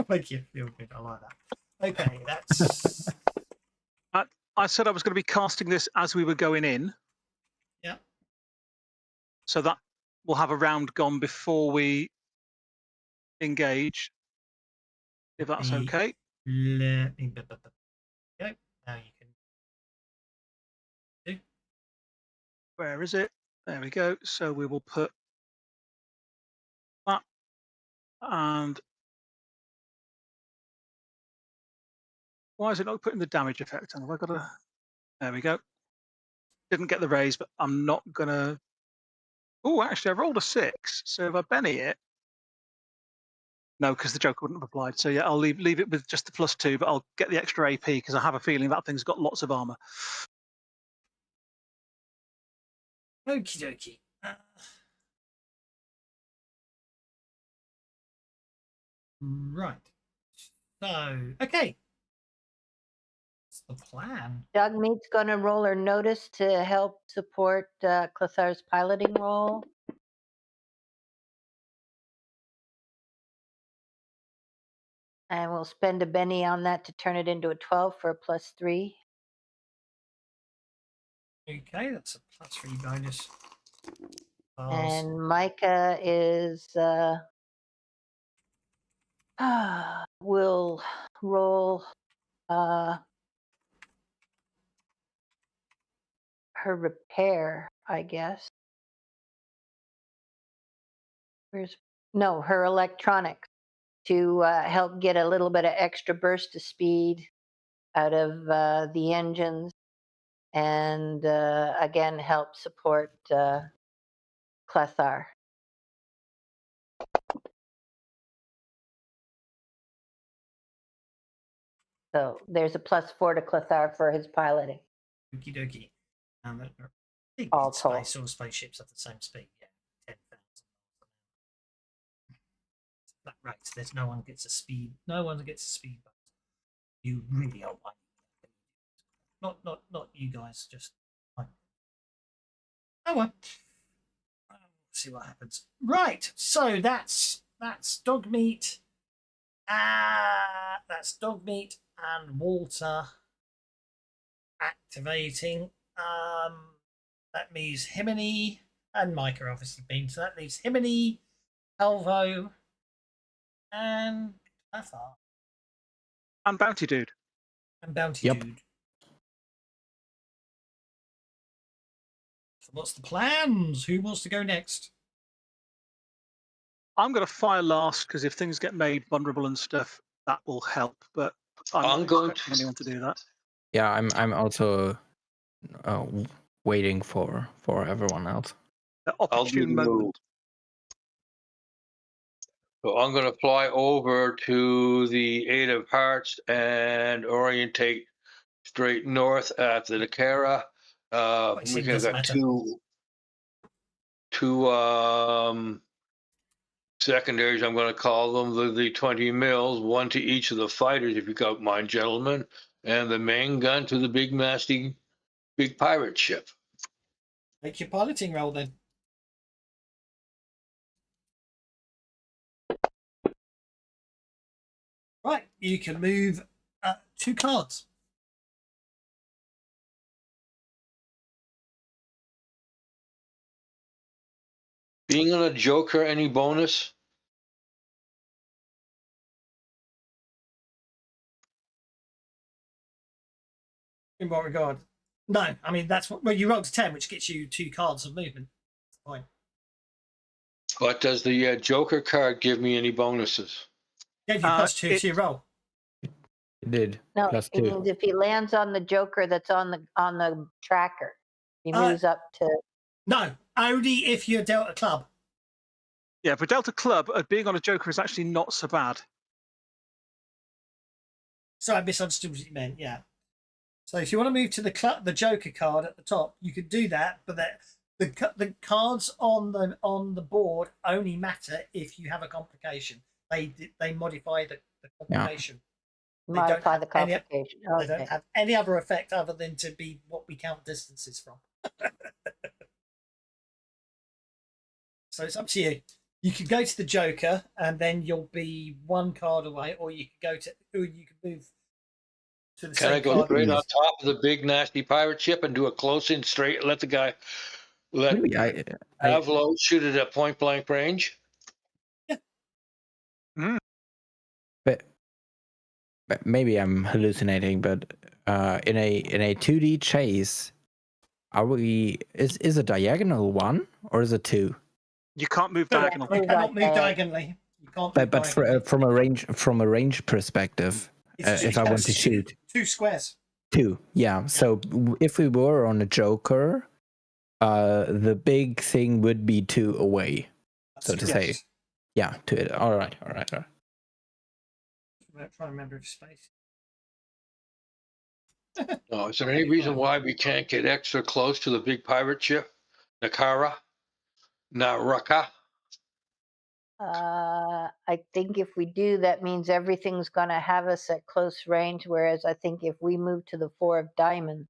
Make you feel good. I like that. Okay, that's I said I was going to be casting this as we were going in. yeah. So that we'll have a round gone before we engage, if that's okay. Let me go. Now you can do. Where is it? There we go. So we will put that, and why is it not putting the damage effect on? Have I got a? There we go. Didn't get the raise, but I'm not gonna. Oh, actually, I rolled a 6. So if I Benny it, no, because the joker wouldn't have applied. So yeah, I'll leave it with just the +2, but I'll get the extra AP because I have a feeling that thing's got lots of armor. Okie dokie. Right. So, okay. What's the plan? Dogmeat's going to roll her notice to help support Clothar's piloting role. And we'll spend a Benny on that to turn it into a 12 for a +3. Okay, that's a +3 bonus. And Micah is will roll her repair, I guess. Her electronics to help get a little bit of extra burst of speed out of the engines, and again help support Clethar. So there's a +4 to Clethar for his piloting. Okie dokie. And I think All told. all spaceships have the same speed. Yeah, 10,000. That right. There's no one gets a speed. No one gets a speed bonus. You really are whining. Not you guys. Just fine. Oh well. See what happens. Right. So that's dog meat. That's dog meat and Walter activating. That leaves Himini and Micah obviously been. So that leaves Himini, Elvo, and Clethar. And Bounty Dude. And Bounty Yep. Dude. So what's the plans? Who wants to go next? I'm going to fire last because if things get made vulnerable and stuff, that will help. But I'm I'm not going expecting anyone to do that. Yeah, I'm also waiting for everyone else. The I'll do the opportune move. moment. So I'm going to fly over to the 8 of Hearts and orientate straight north at the Nakara. Well, it We doesn't got matter. two secondaries, I'm going to call them the 20 mils, one to each of the fighters, if you don't mind, gentlemen, and the main gun to the big nasty big pirate ship. Make your piloting roll then. Right, you can move 2 cards. Being on a Joker, any bonus? In what regard? No, I mean that's what. Well, you rolled a 10, which gets you 2 cards of movement. Fine. But does the Joker card give me any bonuses? Gave you +2 to your roll. It did. No, +2. it means if he lands on the Joker that's on the tracker, he moves up to. No, only if you're Delta Club. Yeah, for Delta Club, being on a Joker is actually not so bad. So I misunderstood what you meant. Yeah. So if you want to move to the Joker card at the top, you could do that, but the cards on the board only matter if you have a complication. They modify the complication. Modify the complication. They don't have any other effect other than to be what we count distances from. So it's up to you. You could go to the Joker, and then you'll be one card away, or you could move to the Can same I go card. straight on top of the big nasty pirate ship and do a close in straight? Let the guy let Maybe I Avlo shoot it at point blank range. but maybe I'm hallucinating, but in a 2D chase, is a diagonal 1 or is it 2? You can't move No, diagonal. you cannot move diagonal. diagonally. You can't move But diagonally. from a range perspective, It's if I want to shoot 2 squares. 2, yeah. So if we were on a Joker, the big thing would be 2 away, so to say. Yes. Yeah, to it. All right. I'm trying to remember if space. No, is there any reason why we can't get extra close to the big pirate ship? Nakara? Naraka? I think if we do, that means everything's going to have us at close range. Whereas I think if we move to the 4 of diamonds,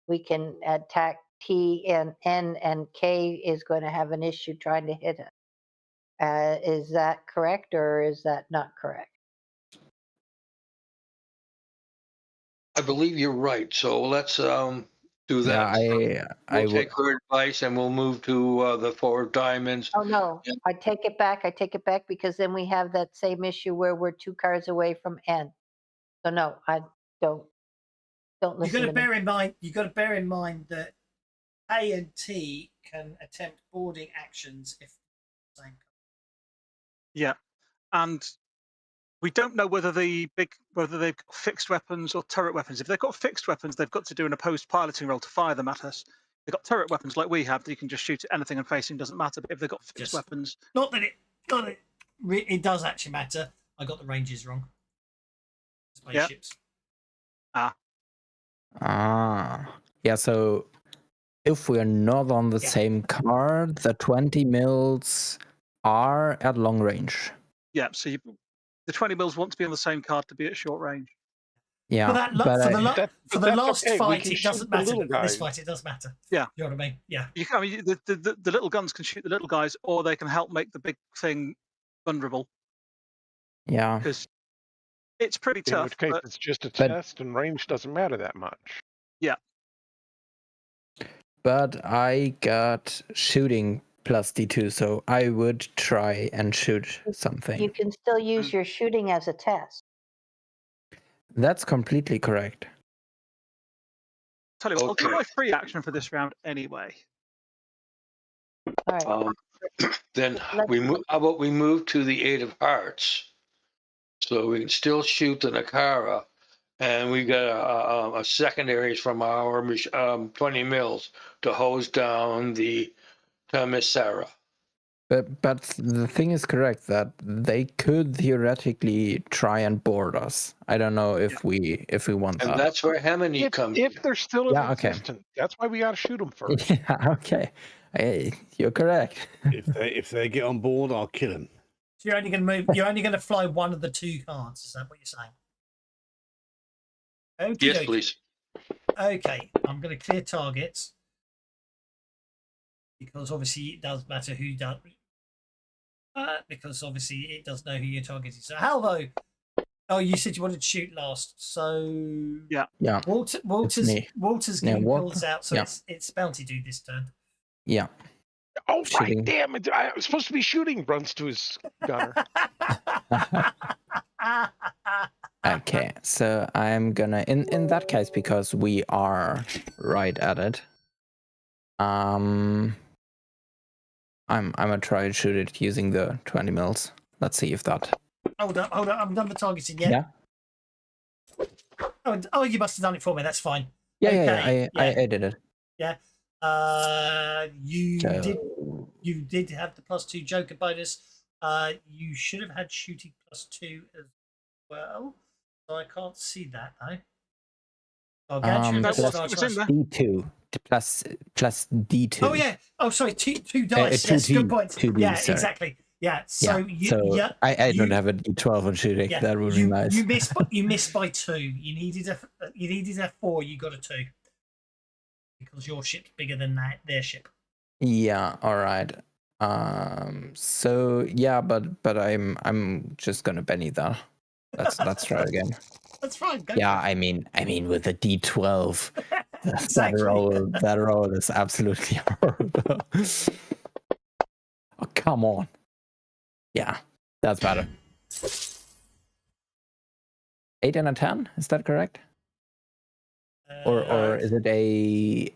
we can attack T and N, and K is going to have an issue trying to hit it. Is that correct, or is that not correct? I believe you're right. So let's do that. Yeah, We'll take her advice and we'll move to the 4 of diamonds. Oh no, Yeah. I take it back. I take it back, because then we have that same issue where we're 2 cards away from N. So no, I don't You've listen got to to me. bear in mind. You've got to bear in mind that A and T can attempt boarding actions if the same. Yeah, and we don't know whether they've got fixed weapons or turret weapons. If they've got fixed weapons, they've got to do an opposed piloting roll to fire them at us. They've got turret weapons like we have that you can just shoot at anything and facing, doesn't matter. But if they've got fixed weapons, Not that it does actually matter. I got the ranges wrong. Spaceships. Yeah. So if we are not on the Yeah. same card, the 20 mils are at long range. yeah. So the 20 mils want to be on the same card to be at short range. Yeah, For that, but for the that's last okay. We fight, can it shoot doesn't the matter. little But for this guys. fight, it does matter. Yeah. You know what I mean? Yeah. I mean, the little guns can shoot the little guys, or they can help make the big thing vulnerable, yeah, because it's pretty In tough. which case, But it's just a but- test, and range doesn't matter that much. but I got shooting plus D2, so I would try and shoot something. You can still use your shooting as a test. That's completely correct. tell you what, I'll do Okay. my free action for this round anyway. All right. Then Let's- we move. How about we move to the 8 of hearts, so we can still shoot the Nakara, and we got a secondaries from our 20 mils to hose down the Tamissara. But the thing is correct that they could theoretically try and board us. I don't know if we want And that. that's where Hemini comes in. If they're still Yeah, okay. existent, that's why we got to shoot them first. Yeah, okay. Hey, you're correct. If they get on board, I'll kill them. So you're only going to move. You're only going to fly one of the 2 cards. Is that what you're saying? Okay. Yes, please. Okay, I'm going to clear targets because obviously it does matter who does. Because obviously it does know who your target is. So Halvo, oh, you said you wanted to shoot last, so Yeah. Yeah, Walter's me. getting Walter. pulled out, so Yeah. it's Bounty Dude this turn. yeah. Oh, right, Shooting. damn it. I was supposed to be shooting, runs to his gunner. Okay, so I'm gonna in that case, because we are right at it. I'm gonna try and shoot it using the 20 mils. Let's see if that. Hold up, I'm done the targeting yet. Yeah. Oh, you must have done it for me. That's fine. Yeah, Okay, I did it. Yeah. You So, did have the +2 Joker bonus. You should have had shooting +2 as well. So I can't see that though. Gargantuan That's versus what's Large in there. D2 plus D2. Oh yeah. Oh sorry, two dice. two Yes, D- good point. two D, Yeah, sorry. exactly. Yeah. So Yeah, I don't have a D12 on shooting. Yeah, That would be nice. You missed by 2. You needed a 4. You got a 2 because your ship's bigger than their ship. Yeah, all right. So yeah, but I'm just gonna Benny that. Let's try again. That's fine. Go Yeah, for it. I mean with a D12, Exactly. that roll is absolutely horrible. Oh, come on. Yeah, that's better. 8 and a 10, is that correct? Or is it a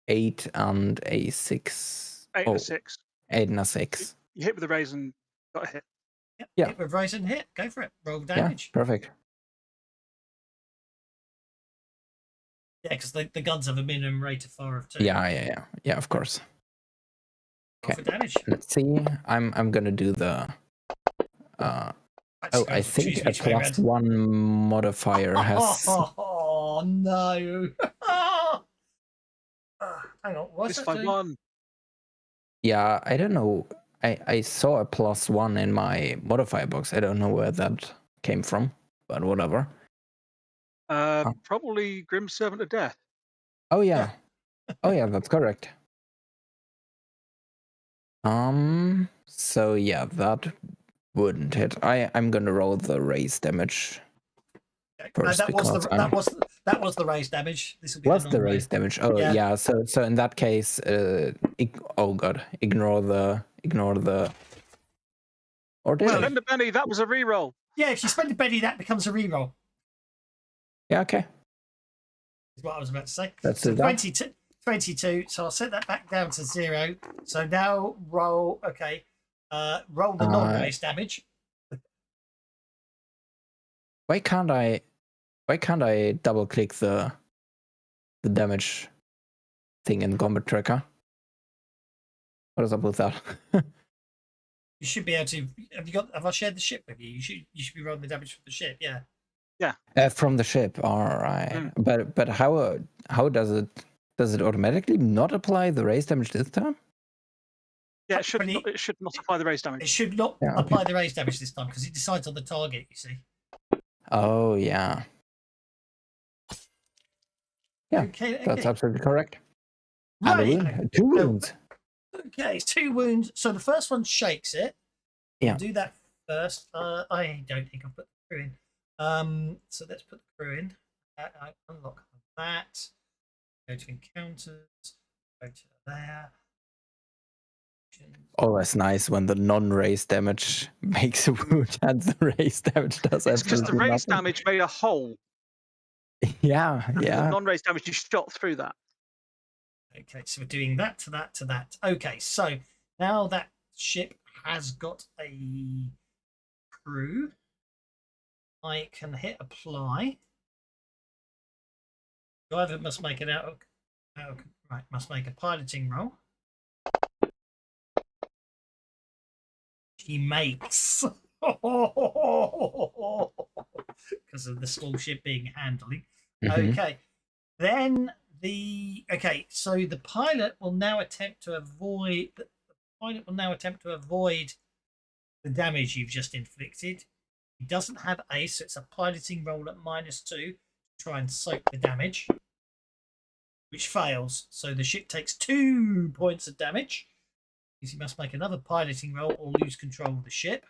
8 and a 6? 8 and a 6. 8 and a 6. You hit with the raise and got a hit. Yep, Yeah. hit with raise and hit. Go for it. Roll Yeah, damage. perfect. Yeah, because the guns have a minimum rate of fire of 2. Yeah, of course. Roll for damage. Let's see. I'm gonna do the Actually, I choose think a which way round. +1 modifier has Oh no! Hang on, what's This that by doing? 1. Yeah, I don't know. I saw a +1 in my modifier box. I don't know where that came from, but whatever. Probably Grim Servant of Death. Oh yeah. Oh yeah, that's correct. So yeah, that wouldn't hit. I'm gonna roll the raise damage first that was because that was the raise damage. This will be was the the non-raise. raise damage. Oh Yeah. yeah, so in that case, oh god, ignore the or did Well, it? Spend a penny, that was a reroll. Yeah, if you spend a penny, that becomes a reroll. Yeah, okay. Is what I was about to say. Let's So do that. 22. So I'll set that back down to 0. So now roll. Okay, roll the non-raise damage. Why can't I double click the damage thing in combat tracker? What is up with that? You should be able to. Have I shared the ship with you? You should be rolling the damage from the ship. Yeah. From the ship, all right. But how does it automatically not apply the raise damage this time? Yeah, it should not apply the raise It damage. should not Yeah, okay. apply the raise damage this time because it decides on the target. You see. Oh yeah, yeah. Okay. That's absolutely correct. Right. And a wound. 2 wounds. Okay, it's 2 wounds. So the first one shakes it. Yeah. We'll do that first. I don't think I've put the crew in. So let's put the crew in. I unlock that. Go to encounters. Go to there. Always nice when the non-raise damage makes a wound and the raise damage does It's because the absolutely raise nothing. damage made a hole. Yeah, And the yeah. non-raise damage, you shot through that. Okay, so we're doing that to that to that. Okay, so now that ship has got a crew, I can hit apply. Driver must make an must make a piloting roll. He makes because of the small ship being handling. Mhm. Okay, then so the pilot will now attempt to avoid the damage you've just inflicted. He doesn't have ace, so it's a piloting roll at -2 to try and soak the damage, which fails. So the ship takes 2 points of damage. He must make another piloting roll or lose control of the ship.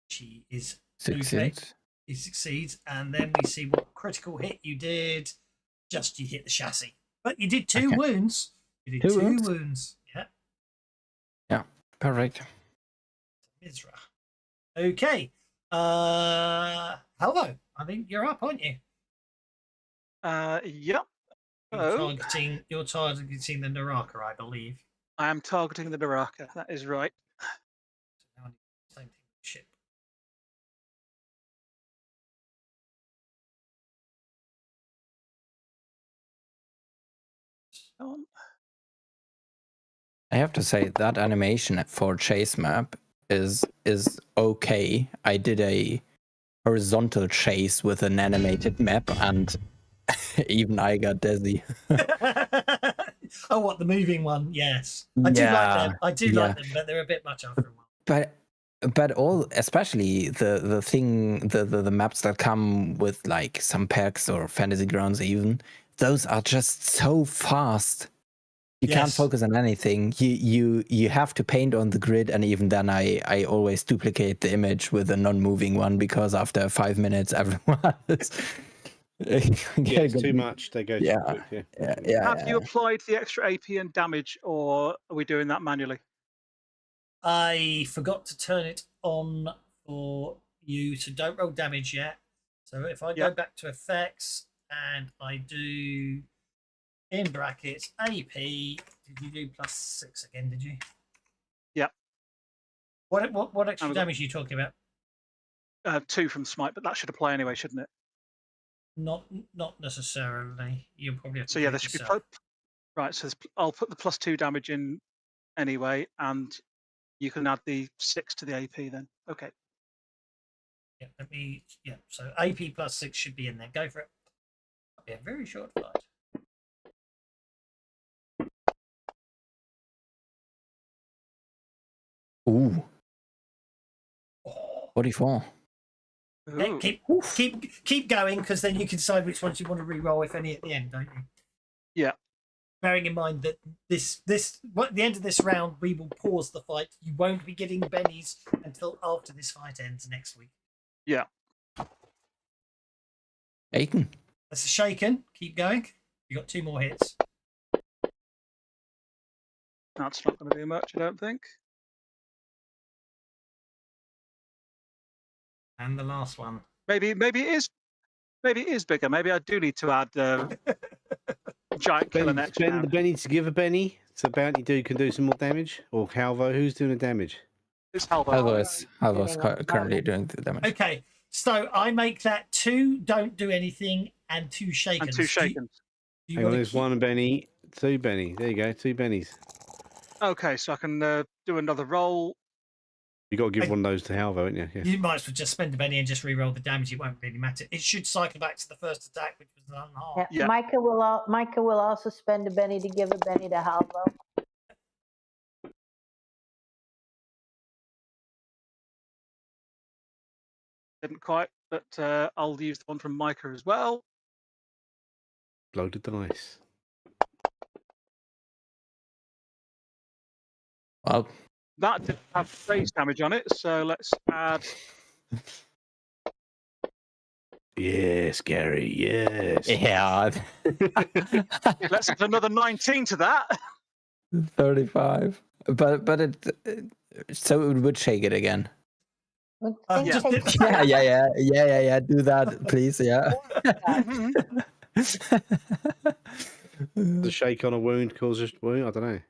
She is Succeeds. He succeeds, and then we see what critical hit you did. Just you hit the chassis, but you did 2 Okay. wounds. You did 2 2 wounds? wounds. Yeah. Yeah, perfect. Misra. Okay. Helvo, I think you're up, aren't you? Yep. You're targeting the Naraka, I believe. I am targeting the Naraka. That is right. So now I need the same thing with the ship. I have to say that animation for chase map is okay. I did a horizontal chase with an animated map, and even I got dizzy. Oh, what, the moving one? Yes, I do like them. I do like them, but they're a bit much after a while. But all, especially the maps that come with like some perks or fantasy grounds, even those are just so fast. You can't Yes. focus on anything. You have to paint on the grid, and even then, I always duplicate the image with a non-moving one because after 5 minutes, everyone is. Yeah, it's too much. They go Yeah. too quick. Yeah. Have you applied the extra AP and damage, or are we doing that manually? I forgot to turn it on for you, so don't roll damage yet. So if I go Yep. back to effects and I do in brackets AP, did you do +6 again? Did you? Yep. What extra we got- damage are you talking about? 2 from smite, but that should apply anyway, shouldn't it? Not necessarily. You'll probably have to. So yeah, do there it should be yourself. right. So I'll put the +2 damage in anyway, and you can add the 6 to the AP then. Okay. Yeah, let me. Yeah, so AP +6 should be in there. Go for it. That'll be a very short flight. Ooh. Oh. 44. Hey, Ooh. keep going, because then you can decide which ones you want to re-roll, if any, at the end, don't you? Yeah. Bearing in mind that at the end of this round, we will pause the fight. You won't be getting bennies until after this fight ends next week. Yeah. Aiken. That's a shaken. Keep going. You got 2 more hits. That's not going to do much, I don't think. And the last one. Maybe it is bigger. Maybe I do need to add giant killer next Spend the round. Benny to give a Benny, so Bounty Dude can do some more damage. Or Calvo, who's doing the damage? It's Halvo. Halvo's currently doing the damage. Okay, so I make that 2 don't do anything and 2 shakens. And 2 shakens. Do you Hang on, wanna there's keep- 1 Benny, 2 Benny. There you go, 2 Bennies. Okay, so I can do another roll. You got to give one of those to Halvo, haven't you? Yeah. You might as well just spend a benny and just re-roll the damage. It won't really matter. It should cycle back to the first attack, which was an unharmed. Yeah. Yeah. Micah will also spend a Benny to give a Benny to Halvo. Didn't quite, but I'll use the one from Micah as well. Loaded dice. Well, That didn't have phase damage on it, so let's add. Yes, Gary, yes. yeah. Let's add another 19 to that. 35. But it so it would shake it again. Well, Uh, things just take did- time. Yeah. Do that, please. Yeah. The shake on a wound causes wound. I don't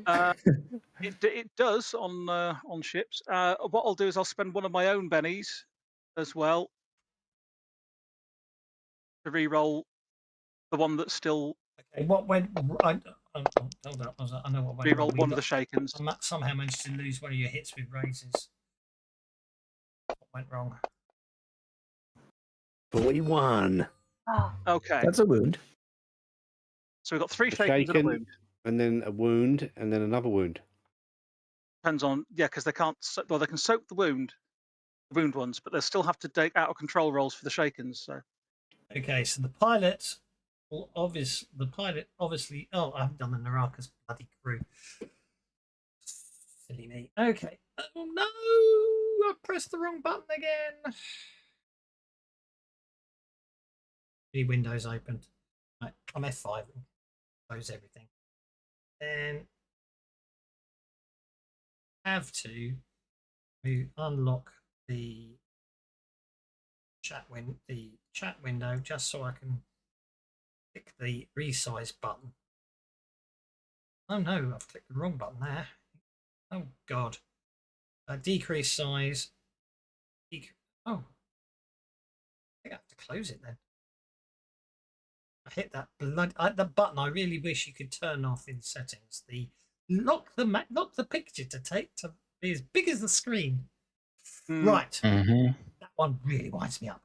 know. It does on ships. What I'll do is I'll spend one of my own bennies as well to re-roll the one that's still Okay, what went? Hold on. I know what went re-roll wrong. one of the shakens. I somehow managed to lose one of your hits with raises. What went wrong? 41. Oh, Okay, That's a wound. so we've got 3 A shakens and a shaken. wound. And then a wound, and then another wound. Depends on because they can't. Well, they can soak the wound ones, but they still have to take out of control rolls for the shakens. So Okay, so the pilot obviously. Oh, I haven't done the Naraka's bloody crew. Silly me. Okay. Oh no! I pressed the wrong button again. The windows opened. Right, I'm F5 and close everything. Then have to unlock the chat window just so I can click the resize button. Oh no, I've clicked the wrong button there. Oh god. Decrease size. Oh. I think I have to close it then. I hit that the button. I really wish you could turn off in settings. The lock the picture to be as big as the screen. Right. Mm-hmm. That one really winds me up.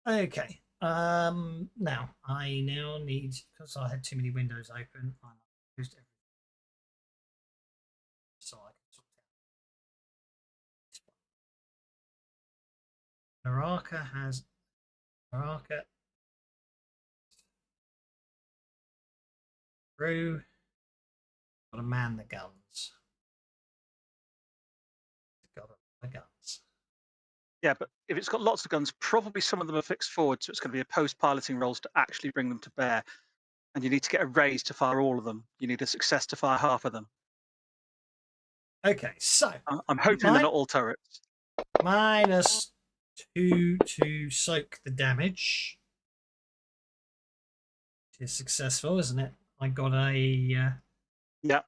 Okay. Now I need, because I had too many windows open, I closed everything. So I can sort out. Naraka through Got to man the guns. Got to man the guns. Yeah, but if it's got lots of guns, probably some of them are fixed forward, so it's going to be a post-piloting rolls to actually bring them to bear. And you need to get a raise to fire all of them. You need a success to fire half of them. Okay, so I'm hoping they're not all turrets. -2 to soak the damage. It is successful, isn't it? I got a Yeah. Yeah.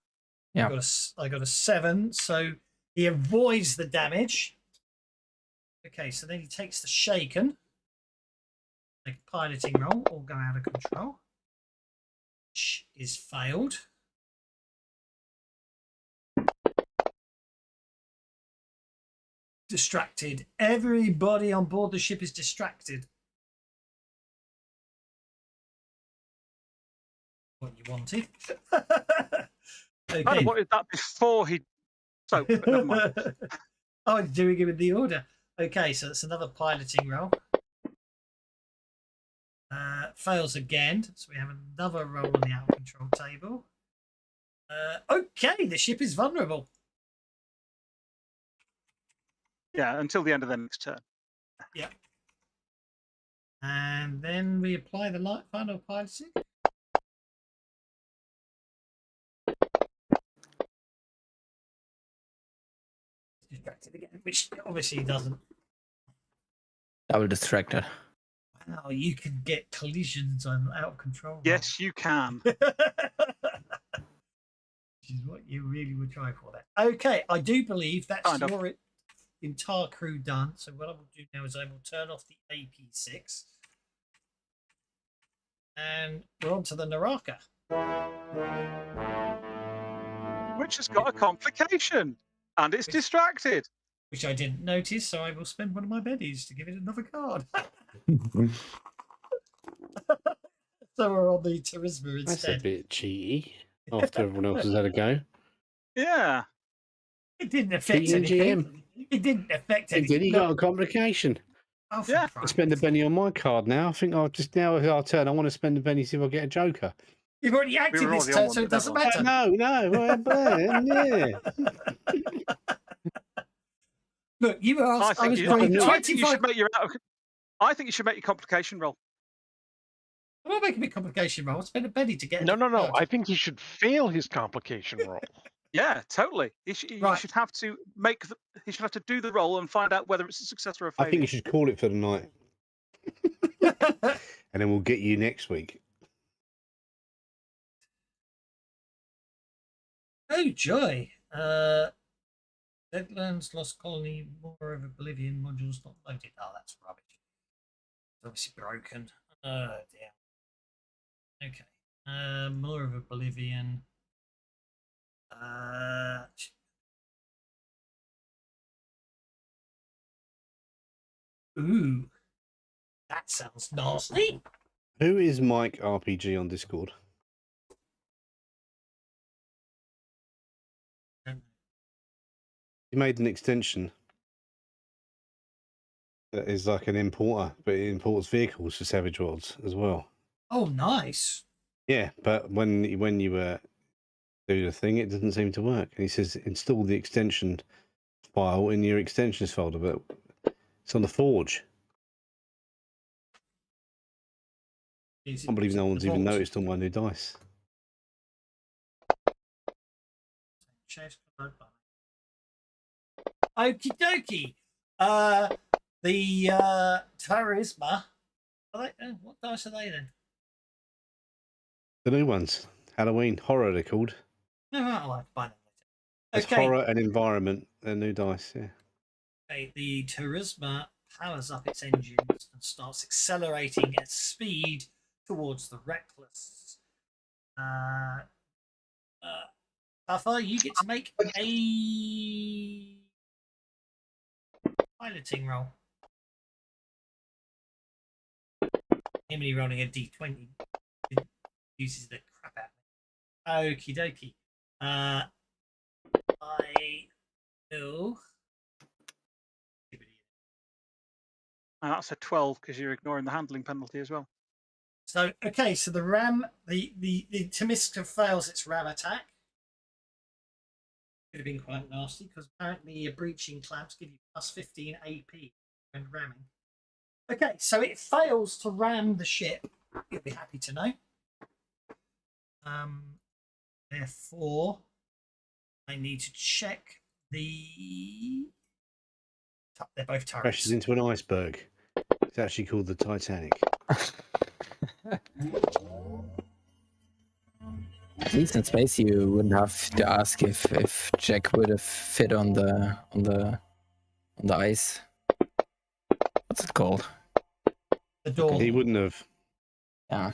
I got a 7, so he avoids the damage. Okay, so then he takes the shaken. Make a piloting roll or go out of control. Which is failed. Distracted. Everybody on board the ship is distracted. What you wanted. I Okay. wanted that before he soaked, but never mind. Oh, doing it with the order. Okay, so that's another piloting roll. Fails again, so we have another roll on the out of control table. Okay, the ship is vulnerable. Yeah, until the end of the next turn. Yeah. And then we apply the light final piloting. Distracted again, which obviously doesn't. Double distracted. Wow, you can get collisions on out of control. Yes, you can. Which is what you really would try for there. Okay, I do believe that's Kind of. your entire crew done. So what I will do now is I will turn off the AP6. And we're on to the Naraka. Which has got a complication. And it's distracted. Which I didn't notice, so I will spend one of my bennies to give it another card. So we're on the Charisma That's a instead. bit cheaty after everyone else has had a go. Yeah. It didn't affect Cheating anything. GM. It didn't affect He anything. did. He got a complication. Oh, for Yeah. I spend a penny on my card now. I think I'll just now it's our turn. I want to spend a penny see if I get a joker. You've already acted were this already on turn, one, so it but doesn't never matter. No. Yeah. Look, you were I asked. I think, was you, playing I think you 25. should make your I think you should make your complication roll. I'm not making a complication roll. Spend a penny to get. No. a card. I think he should fail his complication roll. Yeah, totally. He Right. should have to make he should have to do the roll and find out whether it's a success or a I failure. think you should call it for the night, and then we'll get you next week. Oh joy! Deadlands, Lost Colony, More of Oblivion modules not loaded. Oh, that's rubbish. It's obviously broken. Oh dear. Okay. More of Oblivion. Ooh, that sounds nasty. Who is Mike RPG on Discord? He made an extension that is like an importer, but it imports vehicles for Savage Worlds as well. Oh, nice. Yeah, but when you do the thing, it doesn't seem to work. And he says install the extension file in your extensions folder, but it's on the Forge. I can't believe no one's even noticed all my new dice. Okie dokie. The Charisma. Are they, what dice are they then? The new ones, Halloween horror, they're called. No, I'll have to buy them It's later. Okay. horror and environment. They're new dice. Yeah. Okay, the Charisma powers up its engines and starts accelerating at speed towards the Reckless. Buffer, you get to make a piloting roll. Emily rolling a d20 uses the crap out of me. Okie dokie. I will. And that's a 12 because you're ignoring the handling penalty as well. So okay, so the ram, the Temiska fails its ram attack. Could have been quite nasty because apparently your breaching clamps give you plus 15 AP when ramming. Okay, so it fails to ram the ship. You'll be happy to know. Therefore, I need to check the. They're both turrets. Crashes into an iceberg. It's actually called the Titanic. At least in space, you wouldn't have to ask if Jack would have fit on the ice. What's it called? The door. He wouldn't have. Yeah.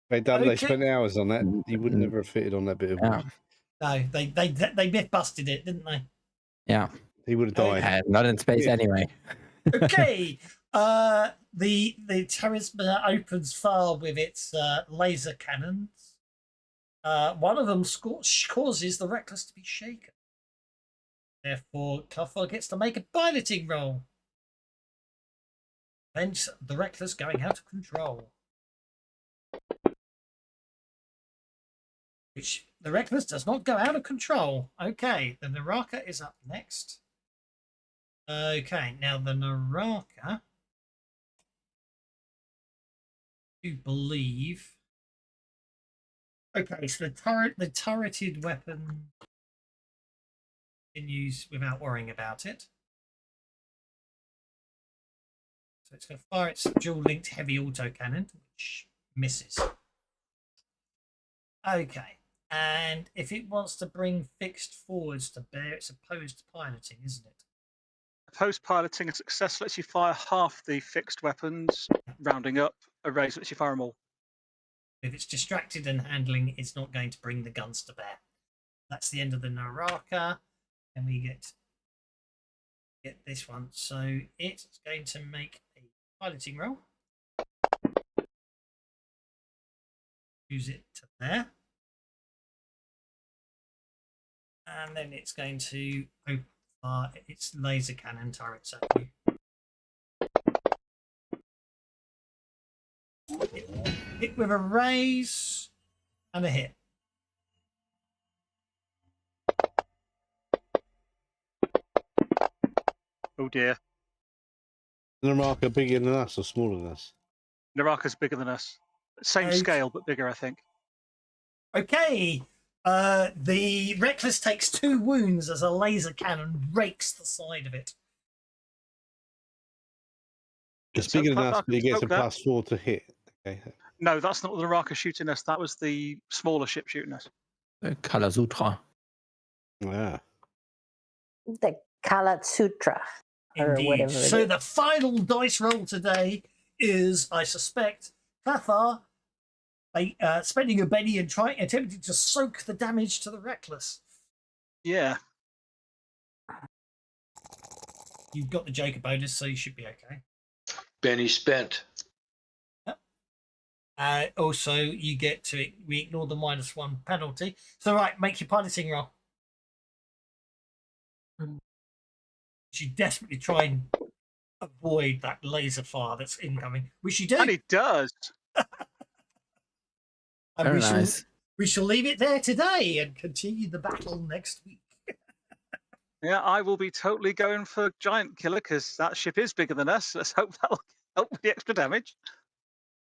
They spent hours on that. He would never have fitted on that bit of wood. No, they myth busted it, didn't they? Yeah. He would have died. Not in space anyway. Okay. The Charisma opens fire with its laser cannons. One of them causes the Reckless to be shaken. Therefore, Cuffer gets to make a piloting roll. Hence, the Reckless going out of control. Which the Reckless does not go out of control. Okay, the Naraka is up next. Okay, now the Naraka, you believe. Okay, so the turreted weapon continues without worrying about it. So it's going to fire its dual-linked heavy autocannon, which misses. Okay, and if it wants to bring fixed forwards to bear, it's opposed piloting, isn't it? Opposed piloting, a success lets you fire half the fixed weapons, rounding up. A raise lets you fire them all. If it's distracted and handling, it's not going to bring the guns to bear. That's the end of the Naraka. And we get this one. So it's going to make a piloting roll. Use it to there. And then it's going to open its laser cannon turrets at you. Hit with a raise and a hit. Oh dear. Naraka bigger than us or smaller than us? Naraka's bigger than us. Same scale, but bigger, I think. Okay. The Reckless takes 2 wounds as a laser cannon rakes the side of it. It's bigger than us, but he gets a +4 to hit. Okay. No, that's not the Naraka shooting us. That was the smaller ship shooting us. The Kalasutra. Yeah. The Kalat Sutra. Or Indeed. whatever it So is. the final dice roll today is, I suspect, Cathar spending a Benny and attempting to soak the damage to the Reckless. Yeah. You've got the Joker bonus, so you should be okay. Benny spent. Also, you get to we ignore the -1 penalty. So, right, make your piloting roll. You should desperately try and avoid that laser fire that's incoming, which you do. And he does. And Very nice. we shall leave it there today and continue the battle next week. Yeah, I will be totally going for Giant Killer because that ship is bigger than us. Let's hope that'll help with the extra damage.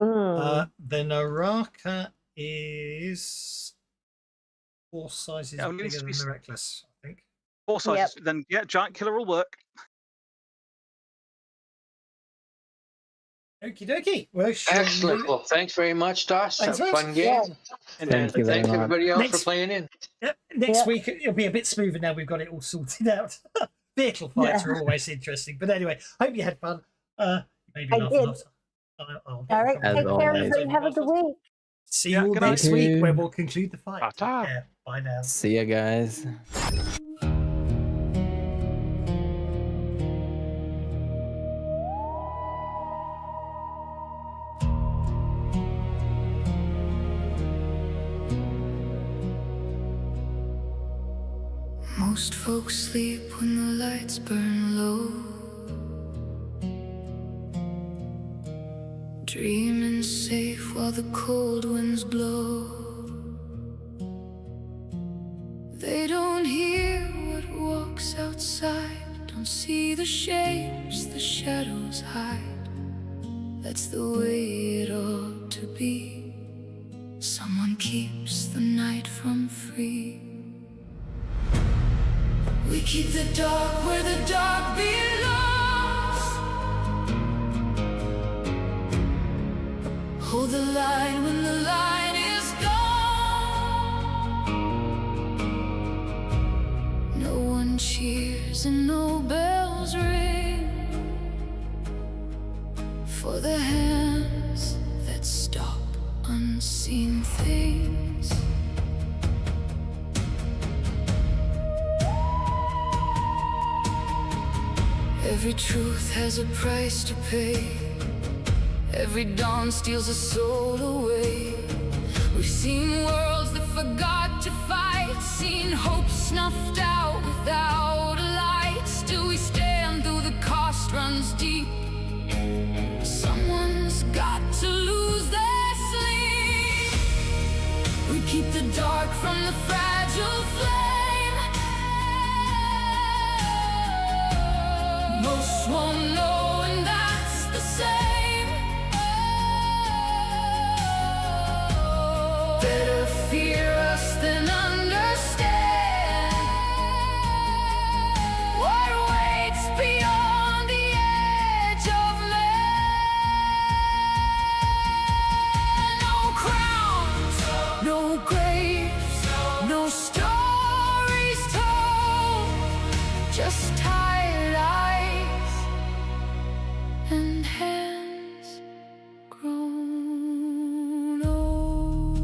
Mm. The Naraka is 4 sizes Yeah, it bigger needs to than be the Reckless, I think. 4 sizes. Then, yeah, Giant Killer will work. Okie dokie. Well, Excellent. Well, thanks very much, Doss. Thanks, Fun game. And Thank you very Thanks much. everybody else Next- for playing in. Next Yeah. week it'll be a bit smoother now we've got it all sorted out. Vehicle fights are always interesting. But anyway, hope you had fun. Maybe I laugh a did. lot. All right, As take care, always. everybody. Have a good week. See Yeah, you all good night. next Thank week you. where we'll conclude the fight. Ta-ta. Take care. Bye now. See ya, guys. Most folks sleep when the lights burn low, dreaming safe while the cold winds blow. They don't hear see the shapes the shadows hide. That's the way it ought to be. Someone keeps the night from free. We keep the dark where the dark belongs. Hold the line when the line is gone. No one cheers and no bells ring for the hands that stop unseen things. Every truth has a price to pay. Every dawn steals a soul away. We've seen worlds that forgot to fight, seen hope snuffed out without a light. Still we stand though the cost runs deep. Someone's got to lose their sleep. We keep the dark from the fragile flame. Most won't know, and that's the same. Better fear us than understand what waits beyond the edge of man. No crowns, no graves, no stories told, just tired eyes and hands grown old.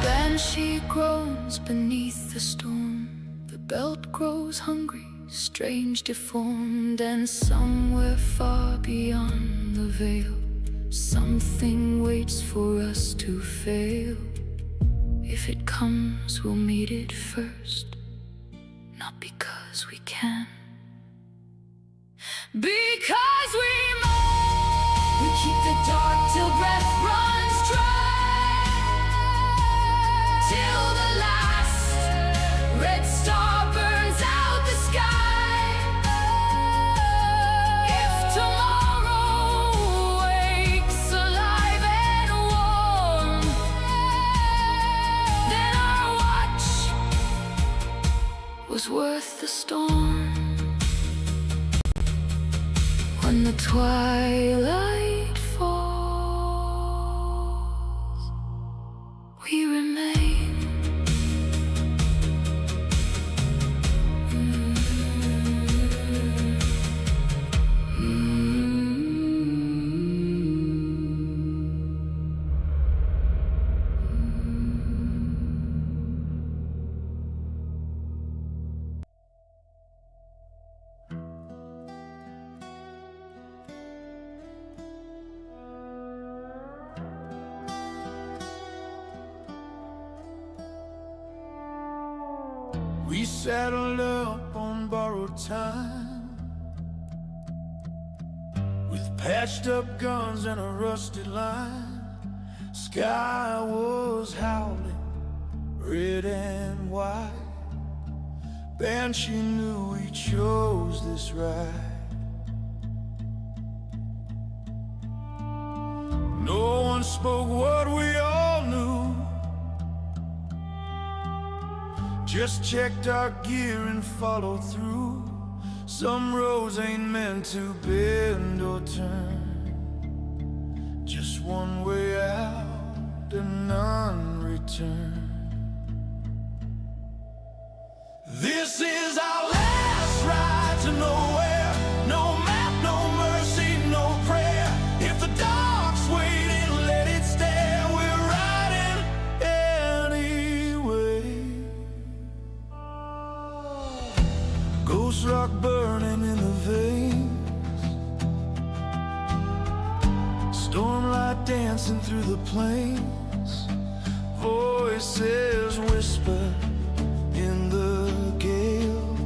Banshee groans beneath the storm. The belt grows hungry, strange, deformed, and somewhere far beyond the veil, something waits for us to fail. If it comes, we'll meet it first, not because we can, because we must. We keep the dark till breath runs dry, till the last red star burns out the sky. If tomorrow wakes alive and warm, then our watch was worth the storm. When the twilight falls, we remain. We saddled up on borrowed time, with patched up guns and a rusted line. Sky was howling, red and white. Banshee knew we chose this ride. No one spoke what we all knew, just checked our gear and followed through. Some roads ain't meant to bend or turn, just one way out and none return. This is our last ride to nowhere. No map, no mercy, no prayer. If the dark's waiting, let it stare. We're riding anyway. Ghost rock burning in the veins, stormlight dancing through the plains. Voice voices whisper in the gale.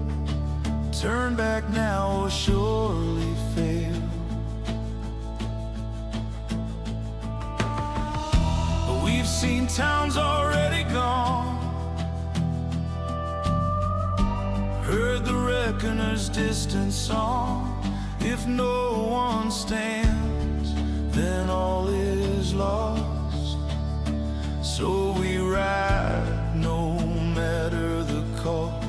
Turn back now or surely fail. But we've seen towns already gone, heard the reckoner's distant song. If no one stands, then all is lost. So we ride no matter the cost.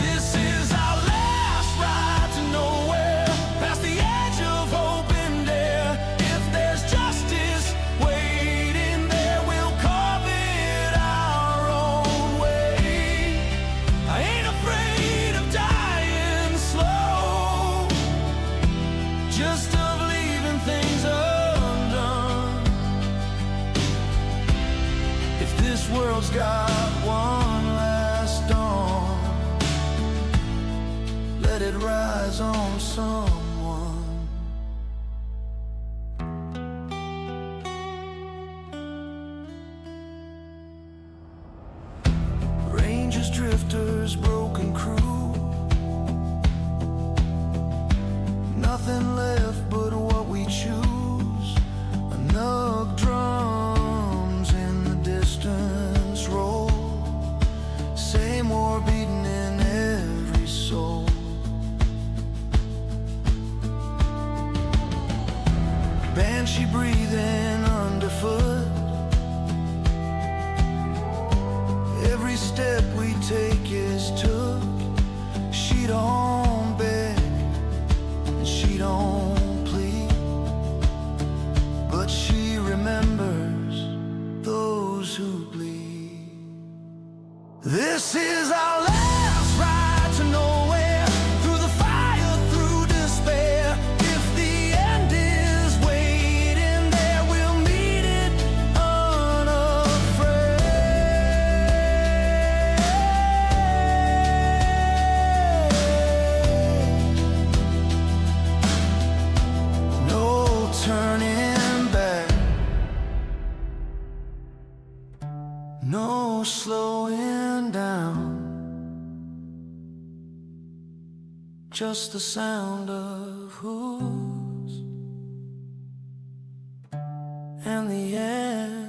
This is our last ride to nowhere, past the edge of hope and dare. If there's justice waiting there, we'll carve it our own way. I ain't afraid of dying slow, just of leaving things undone. If this world's got one last dawn, let it rise on someone. Rangers, drifters, broken crew, nothing left but what we choose. Anouks drums in the distance roll, same war beating in every soul. Banshee breathing underfoot, every step we take is took. She don't beg and she don't plead, but she remembers those who bleed. This is our last ride to nowhere, through the fire, through despair. If the end is waiting there, we'll meet it unafraid. No turning back, no slowing down, just the sound of hooves and the air